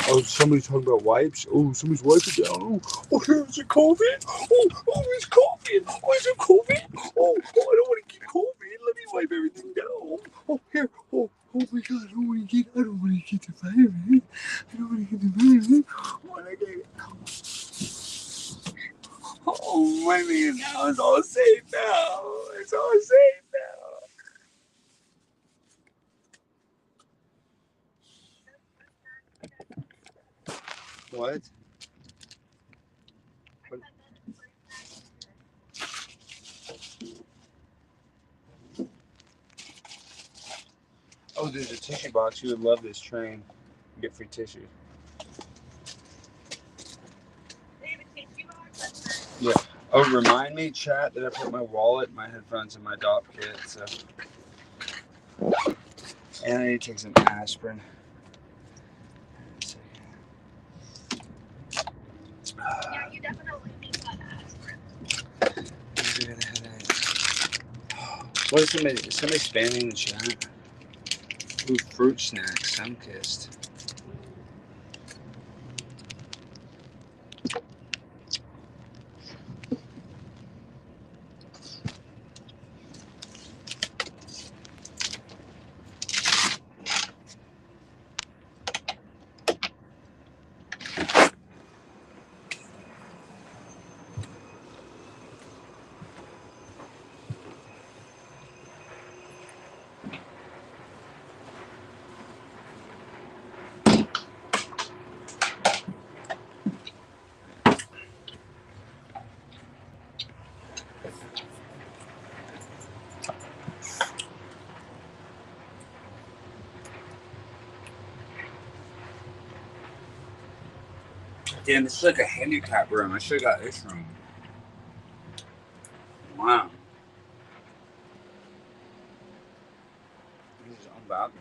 Speaker 1: Oh, somebody's talking about wipes. Oh, somebody's wiping down. Oh, here's a COVID. Oh, it's COVID. Oh, is it COVID? Oh, I don't want to get COVID. Let me wipe everything down. Oh, here. Oh my God. I don't want to get the virus. I don't want to get the virus. Oh, my man, now it's all safe now. It's all safe now. What? Oh, there's a tissue box. You would love this train. You get free tissue.
Speaker 2: They have a
Speaker 1: Yeah. Oh, remind me, chat, that I put my wallet, my headphones, and my dop kit. So, and I need to take some aspirin.
Speaker 2: Yeah, you definitely need that aspirin.
Speaker 1: What is somebody spamming in the chat? Ooh, fruit snacks, Sunkist. Damn, this is like a handicap room. I should have got this room. Wow. This is unbothered.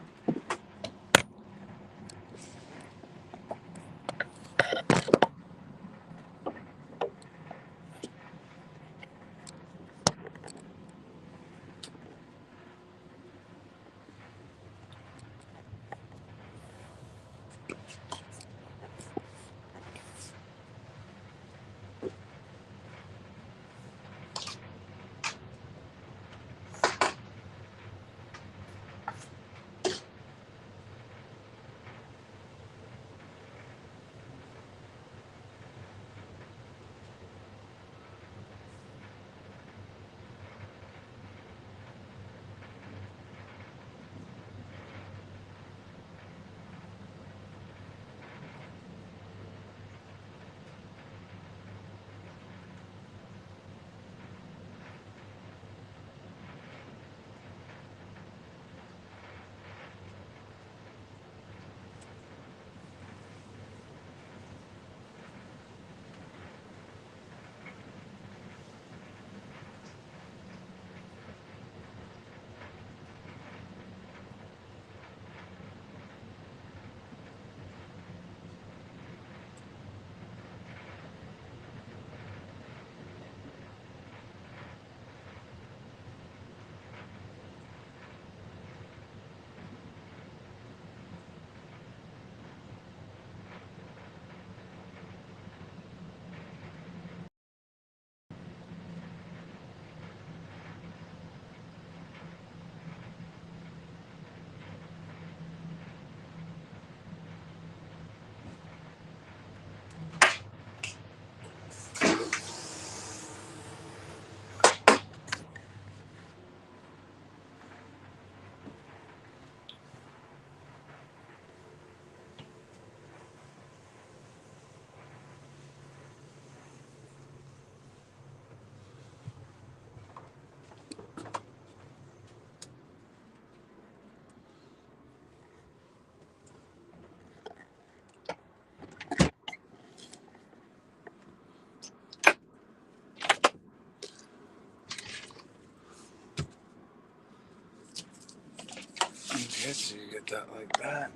Speaker 1: I guess you get that like that.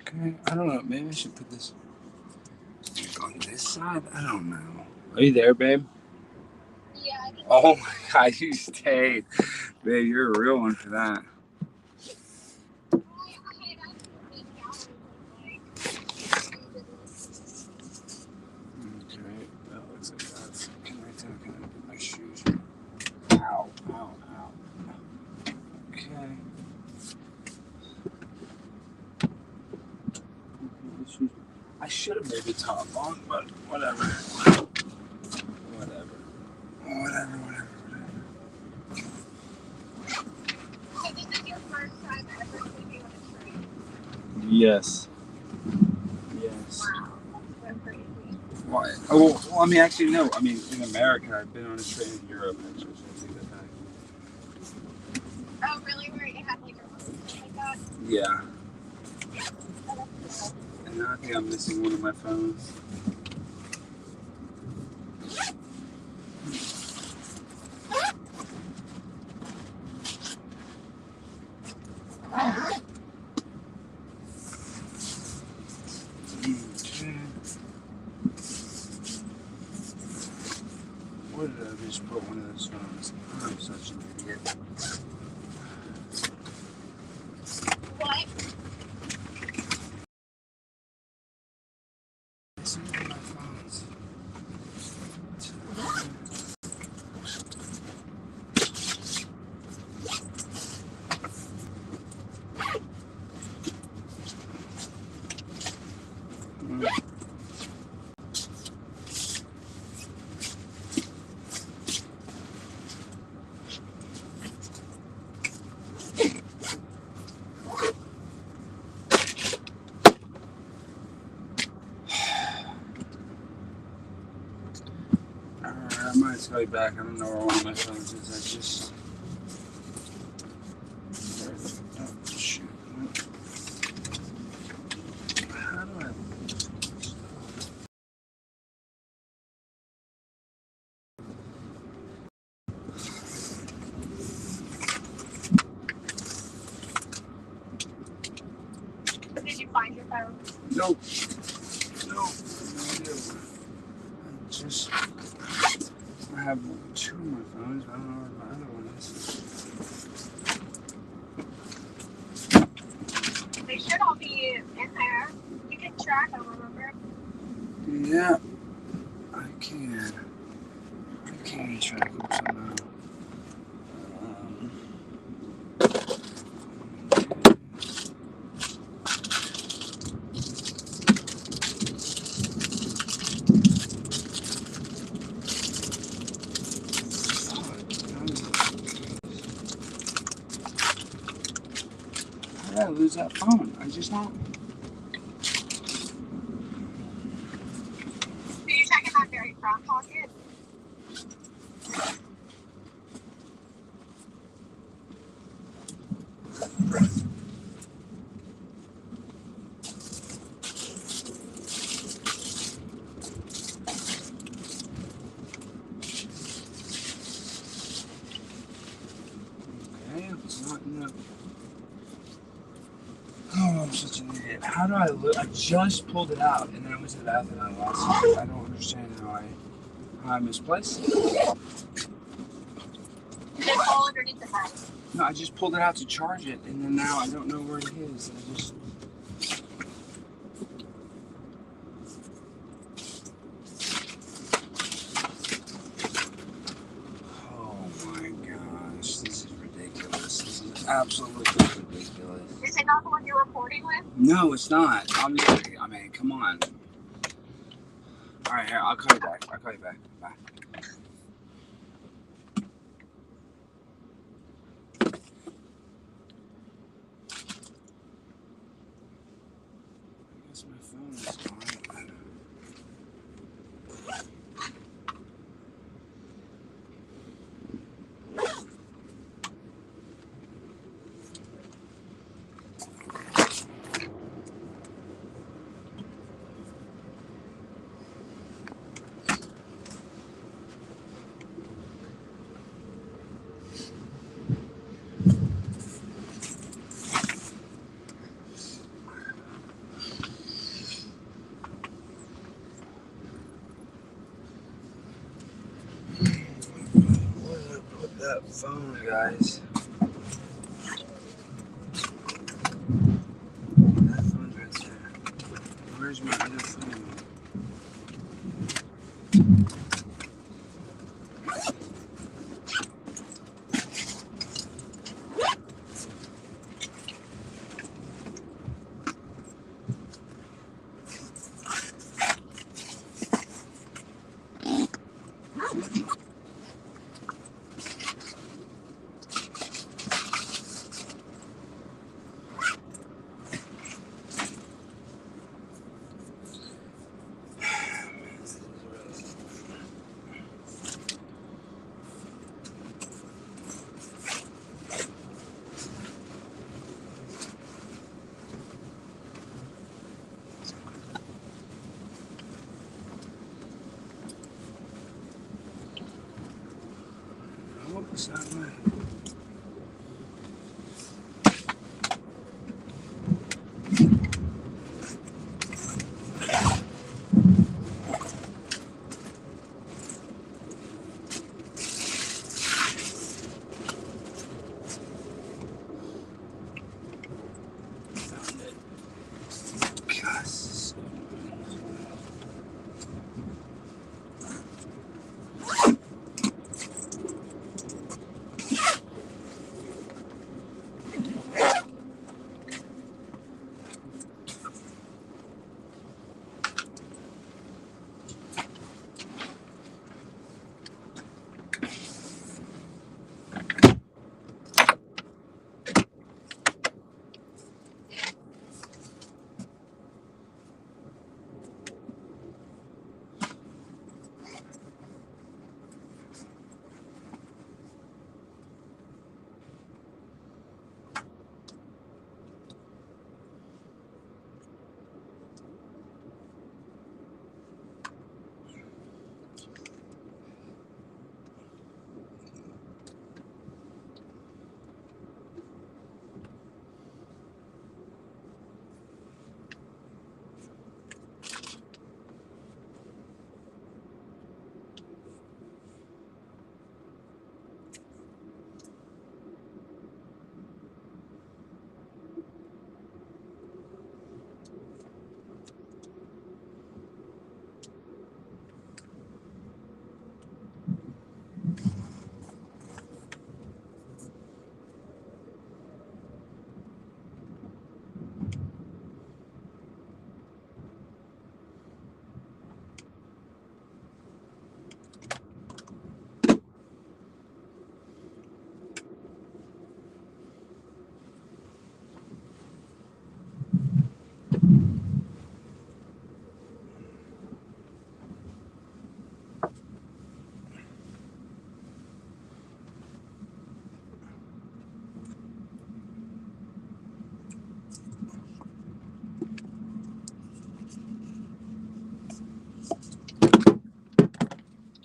Speaker 1: Okay, I don't know. Maybe I should put this on this side. I don't know. Are you there, babe?
Speaker 2: Yeah, I can.
Speaker 1: Oh my God, you stayed, babe. You're a real one for that. Okay, that looks like that's. Can I put my shoes? Ow, ow, ow. Okay. I should have made the top on, but whatever. Whatever. Whatever.
Speaker 2: So this is your first time ever sleeping on a train?
Speaker 1: Yes. Yes.
Speaker 2: Wow, that's crazy.
Speaker 1: Why? Oh, well, I mean, actually, no. I mean, in America, I've been on a train in Europe, actually, so I take that back.
Speaker 2: Oh, really? Where it had like a roof like that?
Speaker 1: Yeah.
Speaker 2: Oh, that's cool.
Speaker 1: And now I think think I'm missing one of my phones. Where did I just put one of those phones? I'm such an idiot.
Speaker 2: What?
Speaker 1: Some of my phones. I might tell you back. I don't know where one of my phones is. I just. Oh, shoot. How do I.
Speaker 2: Did you find your phone?
Speaker 1: Nope. Nope. I just. I have two of my phones, but I don't know where my other one is.
Speaker 2: They should all be in there. You can track them, remember?
Speaker 1: Yeah, I can. I can track them somehow. How did I lose that phone? I just don't.
Speaker 2: Do you check in that very front pocket?
Speaker 1: Okay, it's not in the. Oh, I'm such an idiot. How do I look? I just pulled it out, and then I went to the bathroom and I lost it. I don't understand how I misplaced it.
Speaker 2: Did it fall underneath the bed?
Speaker 1: No, I just pulled it out to charge it, and then now I don't know where it is. I just. Oh my gosh, this is ridiculous. This is absolutely ridiculous.
Speaker 2: Is it not the one you're recording with?
Speaker 1: No, it's not. Obviously, I mean, come on. All right, here, I'll call you back. Bye. I guess my phone is on. Where did I put that phone, guys? That phone's right there. Where's my other phone? Son.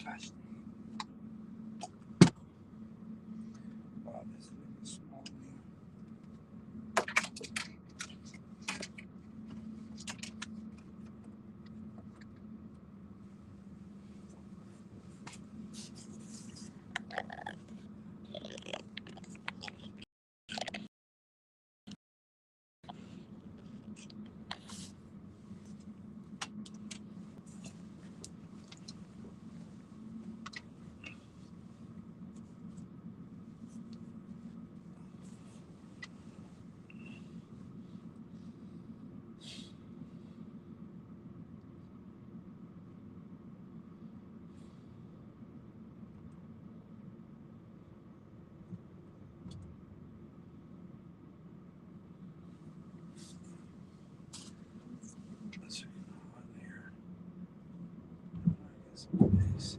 Speaker 1: Gosh. Wow, this is small. Let's on there. I guess I see this.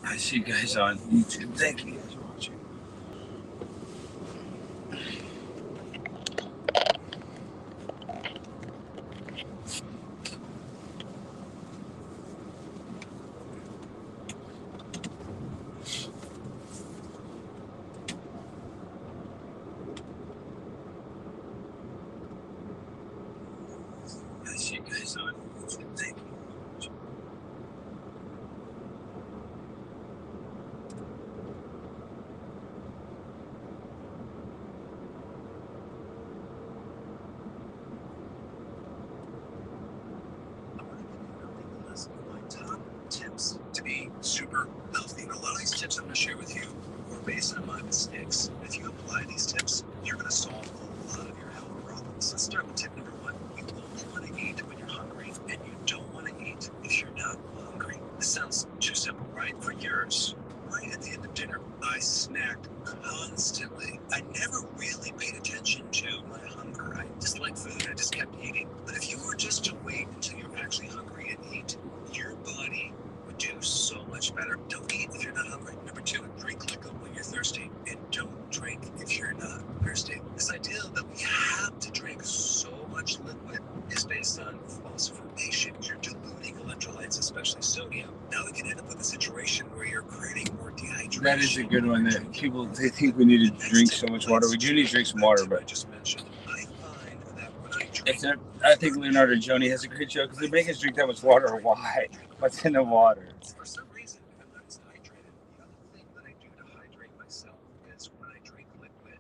Speaker 1: I see you guys on YouTube. Thank you guys for watching.
Speaker 3: son. Thank you. My top tips to be super healthy. A lot of these tips I'm going to share with you were based on my mistakes. If you apply these tips, you're going to solve a lot of your health problems. Let's start with tip number one. You only want to eat when you're hungry, and you don't want to eat if you're not hungry. This sounds too simple, right? For years, right at the end of dinner, I snacked constantly. I never really paid attention to my hunger. I just liked food. I just kept eating. But if you were just to wait until you're actually hungry and eat, your body would do so much better. Don't eat if you're not hungry. Number two, drink liquid when you're thirsty. And don't drink if you're not thirsty. This idea that we have to drink so much liquid is based on false information. You're diluting electrolytes, especially sodium. Now we can end up with a situation where you're creating more dehydration.
Speaker 1: That is a good one. That people they think we need to drink so much water. We do need to drink some water, but
Speaker 3: I just mentioned. I find that when I drink,
Speaker 1: it's a, I think Leonardo Joni has a great joke because they make us drink that much water. Why? What's in the water?
Speaker 3: for some reason, I'm not as hydrated. The other thing that I do to hydrate myself is when I drink liquid,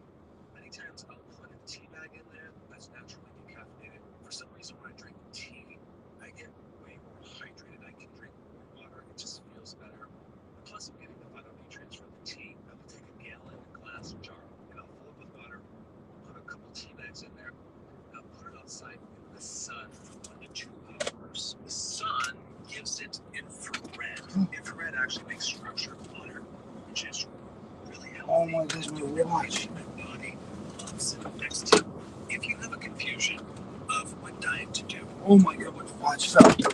Speaker 3: many times I'll put a tea bag in there that's naturally decaffeinated. For some reason, when I drink tea, I get way more hydrated. I can drink more water. It just feels better. Plus, I'm getting the phytonutrients from the tea. I will take a gallon glass jar and I'll fill it with water, put a couple tea bags in there, and I'll put it outside in the sun for 1 to 2 hours. The sun gives it infrared. Infrared actually makes structured water, which is really healthy.
Speaker 1: Oh my gosh, my watch.
Speaker 3: My body loves it. Next tip: if you have a confusion of what diet to do,
Speaker 1: Oh my god, my watch fell.
Speaker 3: and you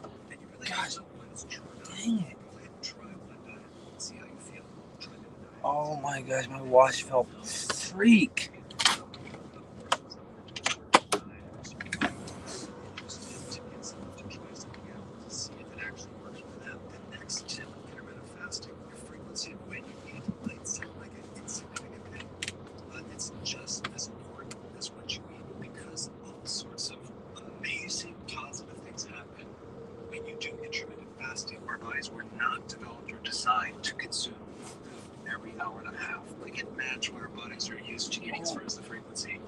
Speaker 3: really don't know what is true or not,
Speaker 1: Dang it.
Speaker 3: go ahead and try one diet and see how you feel. Try the diet.
Speaker 1: Oh my gosh, my watch fell. Freak.
Speaker 3: The next tip of intermittent fasting, your frequency of when you eat might sound like an insignificant thing, but it's just as important as what you eat because all sorts of amazing positive things happen when you do intermittent fasting. Our bodies were not developed or designed to consume food every hour and a half. We can match what our bodies are used to eating as far as the frequency.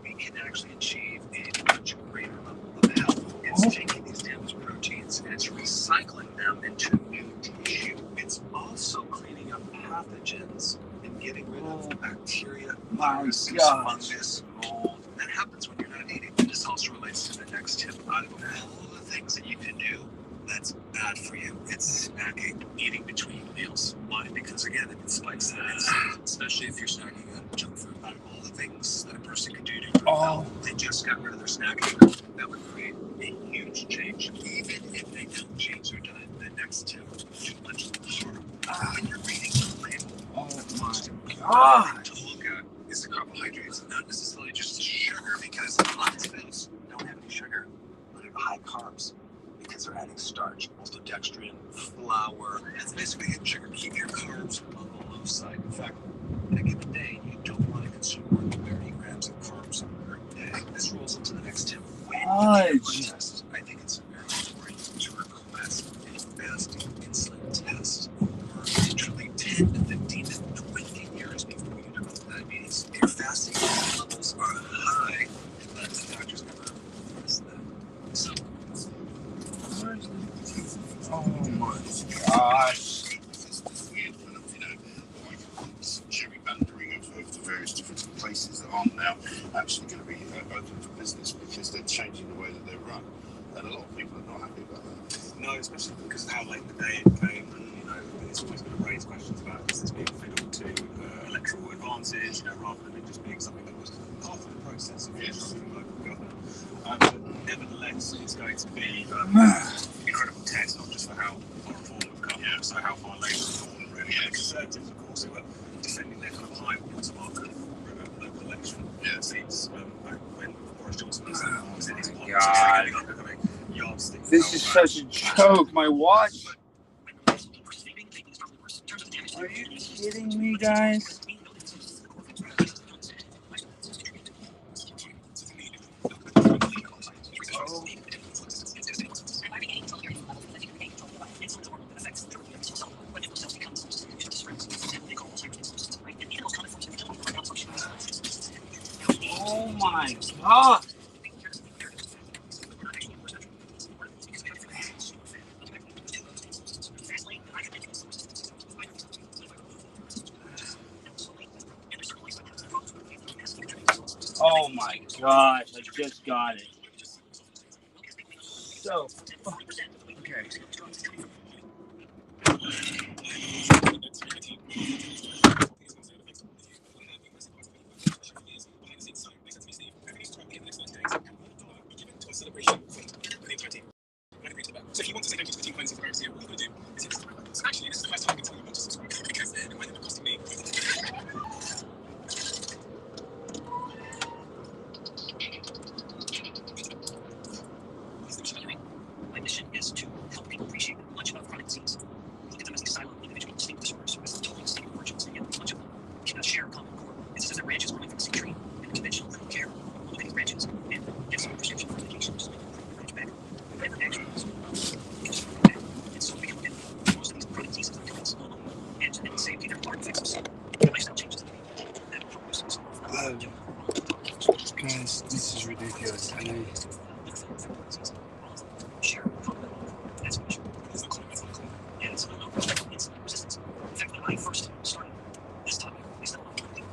Speaker 3: We can actually achieve a much greater level of health. It's taking these damaged proteins and it's recycling them into new tissue. It's also cleaning up pathogens and getting rid of bacteria, viruses, fungus, mold. That happens when you're not eating. And this also relates to the next tip. Out of all the things that you can do that's bad for you, it's snacking, eating between meals. Why? Because again, it spikes the insulin, especially if you're snacking on junk food. Out of all the things that a person can do to improve health, they just got rid of their snacking. That would create a huge change. Even if they don't change their diet, the next tip, too much harm. When you're reading the label, the most important thing to look at is the carbohydrates, not necessarily just the sugar, because lots of things don't have any sugar, but have high carbs because they're adding starch, maltodextrin, flour. That's basically hidden sugar. Keep your carbs on the low side. In fact, in a given day, you don't want to consume more than 30 grams of carbs per day. This rolls into the next tip. When you do a test, I think it's very important to request a fasting insulin test for literally 10 to 15 to 20 years before you develop diabetes. If your fasting levels are high, but the doctors never request that. So,
Speaker 1: Oh my gosh.
Speaker 4: Cherry bandering of the various different places that aren't now actually going to be open for business because they're changing the way that they're run. And a lot of people are not happy about that.
Speaker 3: no, especially because of how late in the day it came, and it's always going to raise questions about is this being fiddled to electoral advantage, rather than it just being something that was part of the process of constructing local government. But nevertheless, it's going to be an incredible test, not just for how far reform have come, but also how far Labour have fallen, really. And the Conservatives, of course, who were defending their kind of high watermark of local election seats back when Boris Johnson was in his politics.
Speaker 1: This is such a joke. My watch. Are you kidding me, guys? my God. Oh my gosh, I just got it. So, okay.
Speaker 3: So if you want to say thank you to the team players and players here, what you're going to do is hit subscribe button. So actually, this is the first time I can tell you not to subscribe because it might end up costing me. My mission is to help people appreciate that much of chronic disease. Look at them as these silent individual distinct disorders, as totally distinct origins, and yet much of them cannot share a common core. It's as if they're branches growing from the same tree, and conventional clinical care will look at these branches and give some prescription for medication, just like the branch back. But never actually is. And so we can look at most of these chronic diseases that come slowly, and say, okay, there are effects of some lifestyle changes that produce some
Speaker 1: Guys, this is ridiculous.
Speaker 3: share that's an issue. It's not clinical. Yeah, it's insulin resistance. In fact, when I first started this topic, they still don't know anything.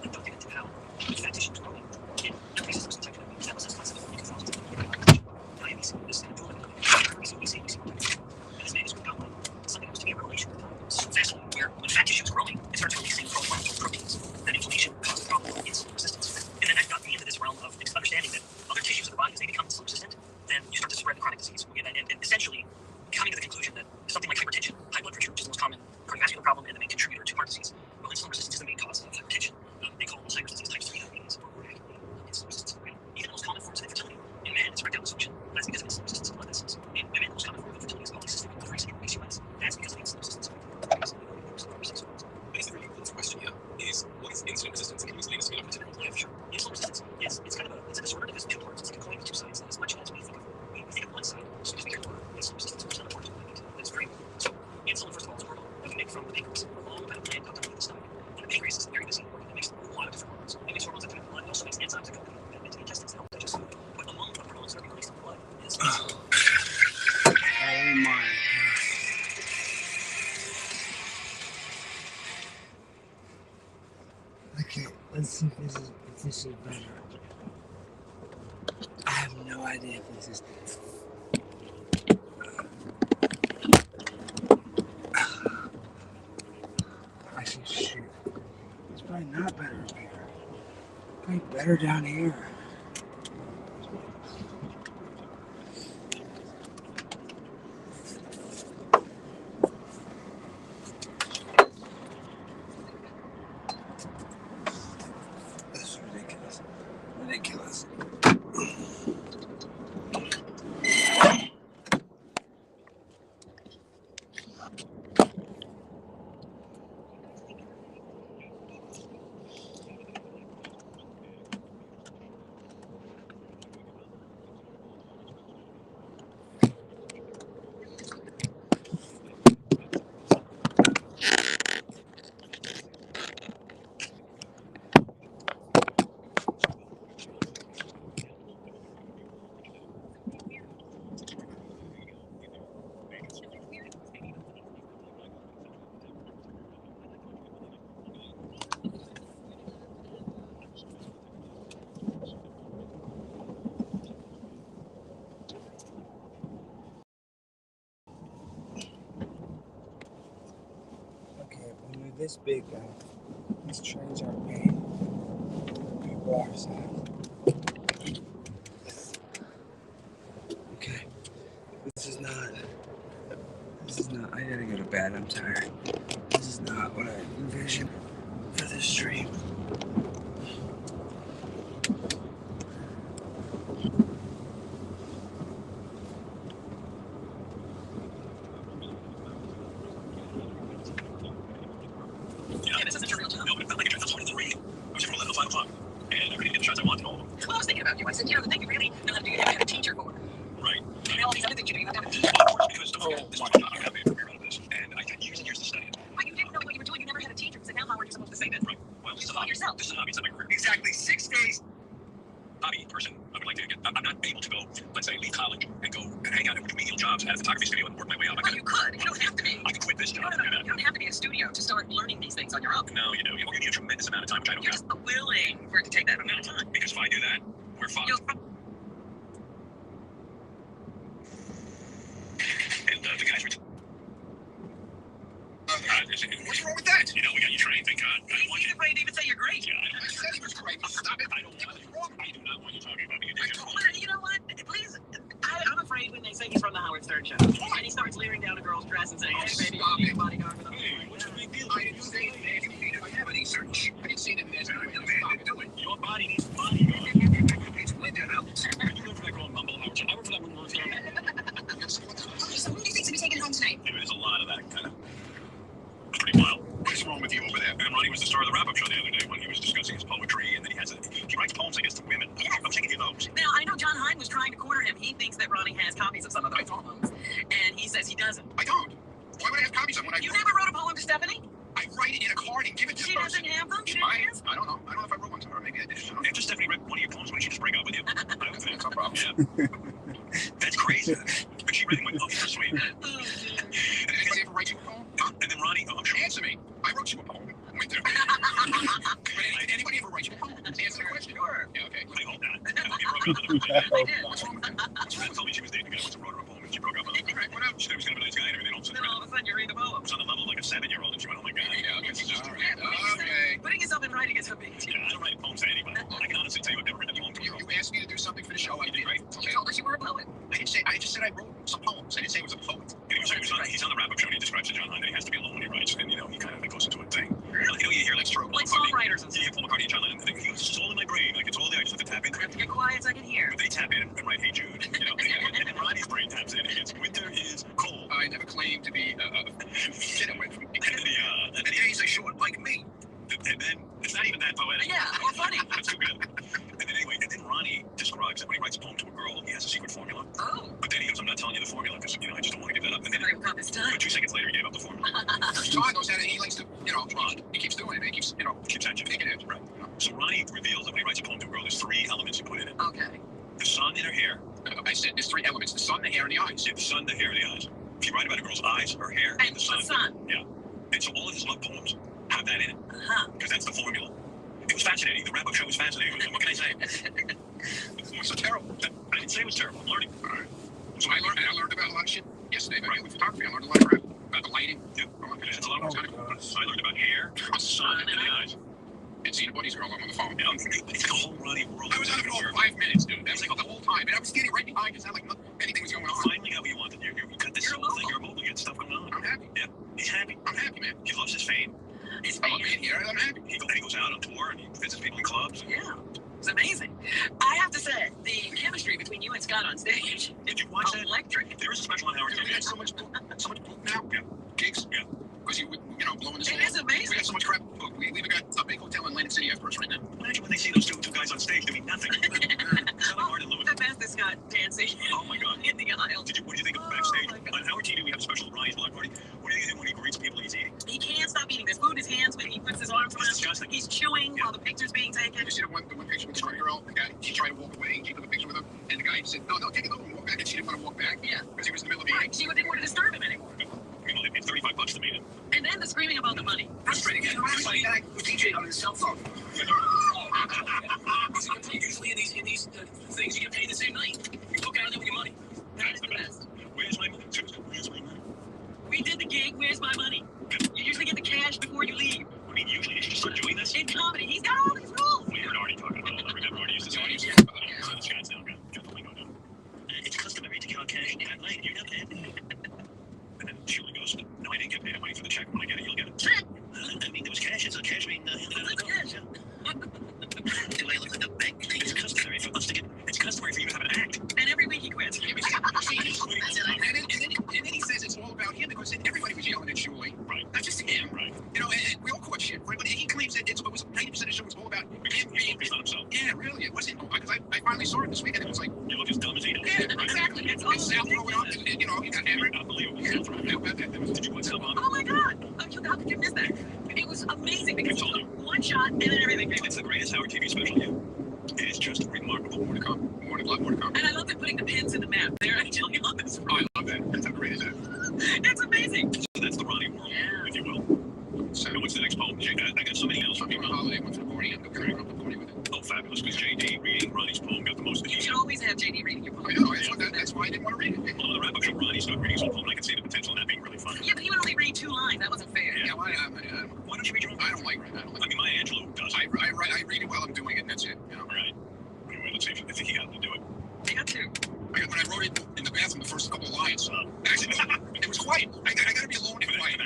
Speaker 3: They don't get into how fat tissue is growing. It increases those type of things. That was this concept of 2000. Diabetes, this improvement, obesity, and this manuscript outline something that was to be a revelation at the time. So fascinating, where when fat tissue is growing, it starts releasing pro-inflammatory proteins. That inflammation causes a problem with insulin resistance. And then that got me into this realm of understanding that other tissues of the body, as they become insulin resistant, then you start to spread the chronic disease. And essentially coming to the conclusion that something like hypertension, high blood pressure, which is the most common cardiovascular problem and the main contributor to heart disease, well, insulin resistance is the main cause of hypertension. They call Alzheimer's disease type 3 diabetes, or accurately, insulin resistance. Even the most common forms of infertility in men, it's erectile dysfunction. That's because of insulin resistance in blood vessels. In women, the most common form of infertility is polycystic ovary syndrome, PCOS. That's because of insulin resistance. Basically, the question here is, what is insulin resistance? Can you explain this to me like a 10-year-old? Yeah, sure. Insulin resistance is it's kind of a disorder that has two parts. It's like a coin with two sides. As much as we think of one side, so because we hear the word insulin resistance, there's another part to it that's very important. So insulin, first of all, is a hormone that we make from the pancreas. A long kind of gland tucked underneath the stomach. And the pancreas is a very busy organ. It makes a lot of different hormones. It makes hormones that come in the blood. It also makes enzymes that go into the intestines to help digest food. But among the hormones that are being released in the blood is insulin.
Speaker 1: Oh my. Okay, let's see if this is better. I have no idea if this is. Actually, shoot. It's probably not better up here. Probably better down here. This is ridiculous. Ridiculous. Okay, when we're this big, guys, let's change our way. People our size. Okay, this is not. I gotta go to bed. I'm tired. This is not what I envisioned for this stream.
Speaker 3: Yeah, this isn't your real job. No, but it felt like it. That's one of the reading. I was here from 11 to 5 o'clock, and I couldn't get the shots I wanted, all of them. Well, I was thinking about you. I said, the thing you really know how to do, you have to have a teacher for. Right. And all these other things you do, you have to have a teacher. Well, of course, because don't forget, this was not a campaign career out of this, and I had years and years to study it. But you didn't know what you were doing. You never had a teacher. So now how are you supposed to say that? Right. Well, this is not yourself. This is not me. It's not my career. Exactly 6 days. hobby person. I would like to get. I'm not able to go, let's say, leave college and go and hang out and do menial jobs at a photography studio and work my way up.
Speaker 5: Well, you could. You don't have to be.
Speaker 3: I could quit this job.
Speaker 5: No. You don't have to be a studio to start learning these things on your own.
Speaker 3: No, you do. You need a tremendous amount of time, which I don't
Speaker 5: You're
Speaker 3: have.
Speaker 5: just willing for it to take that amount of time.
Speaker 3: Because if I do that, we're fucked. And the guys were. What's wrong with that? You know, we got you trained, thank God. I don't want you.
Speaker 5: He's afraid to even say you're great.
Speaker 3: Yeah, I
Speaker 4: said he was great. Stop it.
Speaker 3: I don't want you. I do not want you talking about me. You did just
Speaker 5: Well, you know what? Please, I'm afraid when they say he's from the Howard Stern show, and he starts leering down a girl's dress and saying, "Hey, baby, you need a bodyguard for the."
Speaker 3: Hey, what's the big deal?
Speaker 4: I didn't say that. I have any search. I didn't see that there's no way to do it.
Speaker 3: Your body needs a bodyguard.
Speaker 4: It's winter out.
Speaker 3: You go for that girl in Mumble Howard. I work for that one North Carolina.
Speaker 5: So who do you think's to be taken home tonight?
Speaker 3: There's a lot of that kind of. Pretty wild.
Speaker 4: What's wrong with you over there?
Speaker 3: And Ronnie was the star of the wrap-up show the other day when he was discussing his poetry, and then he writes poems, I guess, to women.
Speaker 5: Yes.
Speaker 3: I'm taking you those.
Speaker 5: Now, I know John Hine was trying to corner him. He thinks that Ronnie has copies of some of those poems, and he says he doesn't.
Speaker 4: I don't. Why would I have copies of them when I
Speaker 5: You never wrote a poem to Stephanie?
Speaker 4: I write it in a card and give it to
Speaker 5: She
Speaker 4: the person.
Speaker 5: doesn't have them? She
Speaker 4: I
Speaker 5: doesn't
Speaker 4: don't know. I don't know if I wrote one to her. Maybe I did. I don't know.
Speaker 3: After Stephanie read one of your poems, when she just break up with you? I don't think.
Speaker 4: That's no problem.
Speaker 3: Yeah. That's crazy. But she read it and went, oh, you're sweet.
Speaker 4: Did anybody ever write you a poem? Huh?
Speaker 3: And then Ronnie, oh, I'm sure.
Speaker 4: Answer me. I wrote you a poem. Winter. Did anybody ever write you a poem? Answer the question.
Speaker 5: Sure.
Speaker 4: Yeah, okay.
Speaker 3: I hope not. I hope you broke up with her.
Speaker 5: I did.
Speaker 4: What's wrong with that?
Speaker 3: She told me she was dating a guy once and wrote her a poem and she broke up with him.
Speaker 4: Right, what else?
Speaker 3: She thought he was kind of a nice guy and everything. All of a
Speaker 5: Then all of a sudden you read the poem.
Speaker 3: it was on the level of like a 7-year-old and she went, oh my God.
Speaker 4: Yeah, okay.
Speaker 3: This is just
Speaker 4: All right. Okay.
Speaker 5: Putting yourself in writing is a big deal.
Speaker 3: Yeah, I don't write poems to anybody. I can honestly tell you I've never written a poem to a girl.
Speaker 4: You asked me to do something for the show. I
Speaker 3: You did
Speaker 4: did.
Speaker 3: great.
Speaker 5: You told us you were a poet.
Speaker 4: I didn't say. I just said I wrote some poems. I didn't say it was a poet.
Speaker 3: He's on the wrap-up show and he describes to John Hine that he has to be alone when he writes, and you know he kind of goes into a thing.
Speaker 5: Really?
Speaker 3: You know, you hear like Paul
Speaker 5: Like
Speaker 3: McCartney.
Speaker 5: songwriters and
Speaker 3: You hear
Speaker 5: stuff.
Speaker 3: Paul McCartney and John Lennon, and he goes, it's all in my brain, like it's all there. I just have to tap into
Speaker 5: I have
Speaker 3: it.
Speaker 5: to get quiet so I can hear.
Speaker 3: But they tap in and write Hey Jude, you know, and then Ronnie's brain taps in and it's winter is cold.
Speaker 4: I never claimed to be get away from me.
Speaker 3: And
Speaker 4: The days are short, like me.
Speaker 3: then it's not even that poetic.
Speaker 5: Yeah, or funny.
Speaker 3: That's too good. And then anyway, and then Ronnie describes that when he writes a poem to a girl, he has a secret formula.
Speaker 5: Oh.
Speaker 3: But then he goes, I'm not telling you the formula because, you know, I just don't want to give that up. And then,
Speaker 5: I got this time.
Speaker 3: but 2 seconds later, he gave up the formula.
Speaker 4: John knows that he likes to, you know, he keeps doing it. He keeps, you know,
Speaker 3: Keeps at you.
Speaker 4: taking it.
Speaker 3: Right. So Ronnie reveals that when he writes a poem to a girl, there's 3 elements he put in it.
Speaker 5: Okay.
Speaker 3: The sun in her hair.
Speaker 4: I said there's 3 elements: the sun, the hair, and the eyes.
Speaker 3: Yeah, the sun, the hair, and the eyes. If you write about a girl's eyes, her hair,
Speaker 5: And
Speaker 3: the sun.
Speaker 5: the sun.
Speaker 3: Yeah. And so all of his love poems have that in it.
Speaker 5: Uh-huh.
Speaker 3: Because that's the formula. It was fascinating. The wrap-up show was fascinating. What can I say?
Speaker 4: What's so terrible?
Speaker 3: I didn't say it was terrible. I'm learning.
Speaker 4: All right. So I learned about a lot of shit yesterday. Right. With photography, I learned a lot of crap about the lighting.
Speaker 3: Yeah.
Speaker 4: It's
Speaker 3: It's a lot of
Speaker 4: kind of cool.
Speaker 3: I learned about hair, sun, and the eyes.
Speaker 4: And seeing a buddy's girl on the phone.
Speaker 3: Yeah, it's like a whole Ronnie world.
Speaker 4: I was on it for 5 minutes, dude. That was like the whole time. And I was standing right behind you. It's not like anything was going on.
Speaker 3: Finally got what you wanted. You got this whole thing. You're mobile. You got stuff going on.
Speaker 4: I'm happy.
Speaker 3: Yeah. He's happy.
Speaker 4: I'm happy, man.
Speaker 3: He loves his fame.
Speaker 5: It's
Speaker 4: I love being here. I'm happy.
Speaker 3: He goes out on tour and he visits people in clubs.
Speaker 5: Yeah. It's amazing. I have to say, the chemistry between you and Scott on stage
Speaker 3: Did you watch that?
Speaker 5: electric.
Speaker 3: There is a special on Howard
Speaker 4: Dude, we
Speaker 3: TV.
Speaker 4: had so much book now.
Speaker 3: Yeah.
Speaker 4: Gigs.
Speaker 3: Yeah.
Speaker 4: Because you know, blowing this
Speaker 5: It
Speaker 4: whole.
Speaker 5: is amazing.
Speaker 4: We got so much crap booked. We even got a big hotel in Atlantic City after us right now.
Speaker 3: Imagine when they see those two guys on stage doing nothing. It's not hard to lose.
Speaker 5: The best is Scott dancing
Speaker 3: Oh my God.
Speaker 5: in the aisle.
Speaker 3: What did you think of
Speaker 5: Oh
Speaker 3: backstage?
Speaker 5: my God.
Speaker 3: On Howard TV, we have a special Ronnie's block party. What do you think when he greets people he's eating?
Speaker 5: He can't stop eating. There's food in his hands when he puts his arms
Speaker 3: It's
Speaker 5: around.
Speaker 3: disgusting.
Speaker 5: He's chewing while the picture's being taken.
Speaker 4: You see the one picture with the short girl? The guy, she tried to walk away. She took a picture with him. And the guy said, no, take it over and walk back. And she didn't want to walk back.
Speaker 5: Yeah.
Speaker 4: Because he was in the middle of
Speaker 5: Right.
Speaker 4: eating.
Speaker 5: She didn't want to disturb him anymore.
Speaker 3: You know, it's $35 to meet him.
Speaker 5: And then the screaming about the money.
Speaker 4: Frustrating. Everybody guy was DJ on his cell phone.
Speaker 3: Usually in these things, you get paid the same night. You walk out of there with your money.
Speaker 5: That is the best.
Speaker 3: Where's my money? Where's my money?
Speaker 5: We did the gig. Where's my money? You usually get the cash before you leave.
Speaker 3: I mean, usually did you just start doing this?
Speaker 5: In comedy, he's got all these rules.
Speaker 3: We heard Artie talking about it. I remember Artie used to say,
Speaker 5: Yeah.
Speaker 3: so this guy's now got the lingo down. It's customary to get our cash that night. You never had it. And then Shirley goes, no, I didn't get paid. I'm waiting for the check. When I get it, you'll get it. I mean, there was cash. It's a cash being handed out. Do I look like a bank? It's customary for us to get. It's customary for you to have an act.
Speaker 5: And every week he quits.
Speaker 4: And then he says it's all about him because then everybody was yelling at Julie.
Speaker 3: Right.
Speaker 4: Not just him.
Speaker 3: Right.
Speaker 4: You know, and we all caught shit, right? But he claims that it was 90% of the show was all about him being.
Speaker 3: Focused on himself.
Speaker 4: Yeah, really. It wasn't. Because I finally saw it this weekend. It was like,
Speaker 3: You look as dumb as he does.
Speaker 4: yeah, exactly.
Speaker 5: It's
Speaker 4: And Sal throwing up, and you know, he got hammered.
Speaker 3: Unbelievable.
Speaker 4: Yeah, how about that?
Speaker 3: Did you watch Sal Bomber?
Speaker 5: Oh my God! How could you miss that? It was amazing because
Speaker 3: I told you.
Speaker 5: one shot and then everything came.
Speaker 3: It's the greatest Howard TV special yet. It is just remarkable.
Speaker 4: More to come. More to come.
Speaker 5: And I love them putting the pins in the map. They're actually on this
Speaker 4: Oh, I love that. That's how great is that?
Speaker 5: It's amazing.
Speaker 3: So that's the Ronnie world,
Speaker 5: Yeah.
Speaker 3: if you will. So what's the next poem? I got so many emails from
Speaker 4: I'm on
Speaker 3: people.
Speaker 4: a holiday, went to the party, and carried around the party with it.
Speaker 3: Oh, fabulous, because JD reading Ronnie's poem got the most
Speaker 5: You
Speaker 3: heat.
Speaker 5: should always have JD reading your poem.
Speaker 4: I know, that's why I didn't want to read it.
Speaker 3: Well, on the wrap-up show, Ronnie started reading his poem, and I could see the potential in that being really fun.
Speaker 5: Yeah, but he would only read 2 lines. That wasn't fair.
Speaker 4: Yeah, why
Speaker 3: Why don't you read your own?
Speaker 4: I don't like it.
Speaker 3: I mean, Maya Angelou does.
Speaker 4: I read it while I'm doing it, and that's it. You know?
Speaker 3: Right. Anyway, let's see if I think he got to do it.
Speaker 5: You got to.
Speaker 4: When I wrote it in the bathroom, the first couple of lines, actually, it was quiet. I got to be alone and quiet.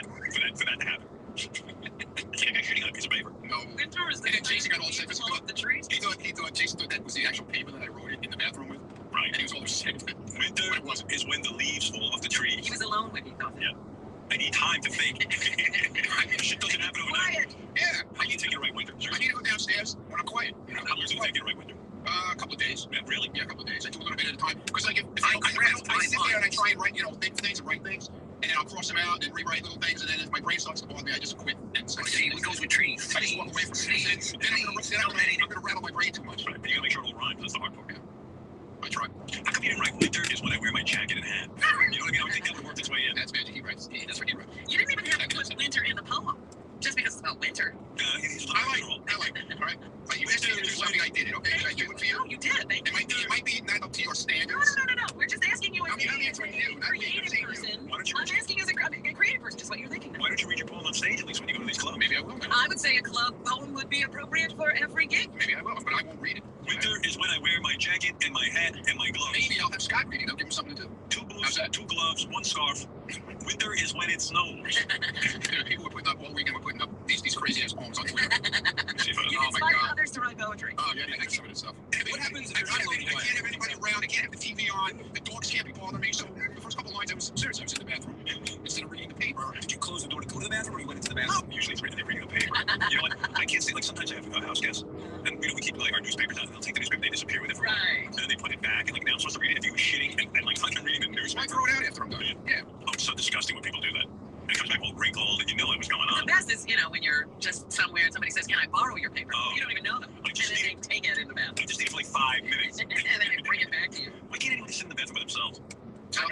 Speaker 3: For that to happen. It's like a guy shooting on a piece of paper.
Speaker 4: No.
Speaker 5: Winter is the
Speaker 4: And then Jason got all upset.
Speaker 5: the trees.
Speaker 4: Jason thought that was the actual paper that I wrote it in the bathroom with.
Speaker 3: Right.
Speaker 4: And he was all upset.
Speaker 3: Winter is when the leaves fall off the trees.
Speaker 5: He was alone when he thought that.
Speaker 3: Yeah. I need time to think. Shit doesn't happen overnight.
Speaker 5: Quiet.
Speaker 4: Yeah.
Speaker 3: I need to take it right, Winter.
Speaker 4: I need to go downstairs when I'm quiet. You know,
Speaker 3: How long does it take you to write, Winter?
Speaker 4: a couple of days.
Speaker 3: Yeah, really?
Speaker 4: Yeah, a couple of days. I do a little bit at a time. Because like
Speaker 5: I
Speaker 4: sit there and I try and write, think things and write things, and then I'll cross them out and rewrite little things, and then if my brain starts to bother me, I just quit. And so
Speaker 5: See, what goes with trees?
Speaker 4: I just walk away from it. Then I'm gonna rattle my brain too much.
Speaker 3: Right. But you gotta make sure it all rhymes. That's the hard part.
Speaker 4: Yeah. I try.
Speaker 3: How come you didn't write Winter is when I wear my jacket and hat? You know what I mean? I would think that would work its way in.
Speaker 4: That's magic. He writes. That's what he writes.
Speaker 5: You didn't even have to put winter in the poem. Just because it's about winter.
Speaker 4: I like it. All right. But you asked me to do something, I did it. Okay, did I do it for you?
Speaker 5: No, you did. Thank
Speaker 4: It might be not up to your standards.
Speaker 5: No. We're just asking you
Speaker 4: I'm answering you, not me.
Speaker 5: creative person.
Speaker 3: Why don't you
Speaker 5: I'm asking you as a creative person, just what you're thinking.
Speaker 3: Why don't you read your poem on stage at least when you go to these clubs?
Speaker 4: Maybe I will.
Speaker 5: I would say a club poem would be appropriate for every gig.
Speaker 4: Maybe I will, but I won't read it.
Speaker 3: Winter is when I wear my jacket and my hat and my gloves.
Speaker 4: Maybe I'll have Scott reading. I'll give him something to do.
Speaker 3: 2 boots, 2 gloves, 1 scarf. Winter is when it snows.
Speaker 4: People were putting up all weekend. We're putting up these crazy ass poems on Twitter.
Speaker 3: See if I
Speaker 5: You
Speaker 4: Oh, my
Speaker 5: inspire
Speaker 4: God.
Speaker 5: others to write poetry.
Speaker 4: Oh yeah, I like some of this stuff.
Speaker 3: What happens if
Speaker 4: I
Speaker 3: you're
Speaker 4: can't,
Speaker 3: not
Speaker 4: I can't have anybody around. I can't have the TV on. The dogs can't be bothering me. So the first couple of lines, I was serious. I was in the bathroom instead of reading the paper.
Speaker 3: Did you close the door to go to the bathroom, or you went into the bathroom? Usually it's reading the paper. You know what? I can't say, like, sometimes I have house guests, and we keep like our newspapers out, and they'll take the newspaper, they disappear with it for a while,
Speaker 5: Right.
Speaker 3: and then they put it back, and like now I'm supposed to read it. If you were shitting and like fucking reading the
Speaker 4: I
Speaker 3: newspaper,
Speaker 4: throw it out after I'm done. Yeah.
Speaker 3: oh, it's so disgusting when people do that. And it comes back all wrinkled, and you know what's going
Speaker 5: The
Speaker 3: on.
Speaker 5: best is, when you're just somewhere and somebody says, "Can I borrow your paper?"
Speaker 3: Oh.
Speaker 5: You don't even know them.
Speaker 3: I
Speaker 5: And
Speaker 3: just
Speaker 5: then
Speaker 3: need
Speaker 5: they take it in the bathroom.
Speaker 3: I just need it for like 5 minutes.
Speaker 5: And then they bring it back to you.
Speaker 3: Why can't anyone just sit in the bathroom by themselves?
Speaker 4: Sal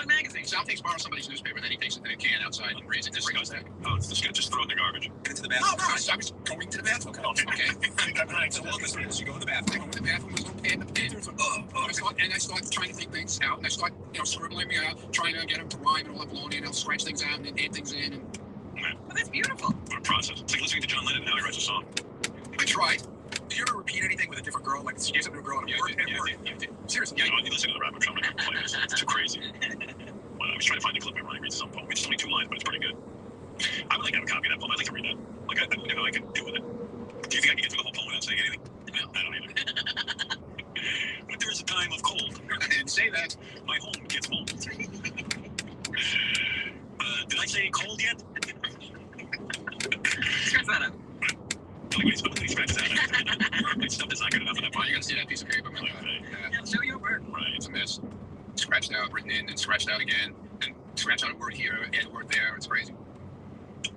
Speaker 5: magazine.
Speaker 4: takes borrows somebody's newspaper, and then he takes it to the can outside and reads it. Just goes back.
Speaker 3: Oh, it's disgusting. Just throw it in the garbage. Get into the
Speaker 4: No,
Speaker 3: bathroom.
Speaker 4: I was going to the bathroom. Okay.
Speaker 3: So walk us through this. You go in the
Speaker 4: I
Speaker 3: bathroom.
Speaker 4: go to the bathroom with a little pen, and I start trying to think things out, and I start, scribbling me out, trying to get them to rhyme and all that baloney, and I'll scratch things out and then add things in. And
Speaker 5: Well, that's beautiful.
Speaker 3: What a process. It's like listening to John Lennon and how he writes a song.
Speaker 4: I tried.
Speaker 6: Do you ever repeat anything with a different girl? Like, she gave something to a girl at work? Seriously.
Speaker 3: Yeah, you listen to the rapper show. I'm not gonna play this. It's too crazy. Well, I was trying to find the clip where Ronnie reads his own poem. It's only 2 lines, but it's pretty good. I would like to have a copy of that poem. I'd like to read that. Like, I don't know how I could do with it. Do you think I can get through the whole poem without saying anything? No, I don't either. Winter is a time of cold.
Speaker 4: I didn't say that.
Speaker 3: My home gets mold. Did I say cold yet?
Speaker 5: Scratch that up.
Speaker 3: Like when he scratches out. It's stuff that's not good enough for that
Speaker 4: Oh,
Speaker 3: part.
Speaker 4: you gotta see that piece of paper, man.
Speaker 3: Okay.
Speaker 5: Yeah, show your work.
Speaker 3: Right.
Speaker 4: It's a mess. Scratched out, written in, and scratched out again, and scratch out a word here, add a word there. It's crazy.
Speaker 3: All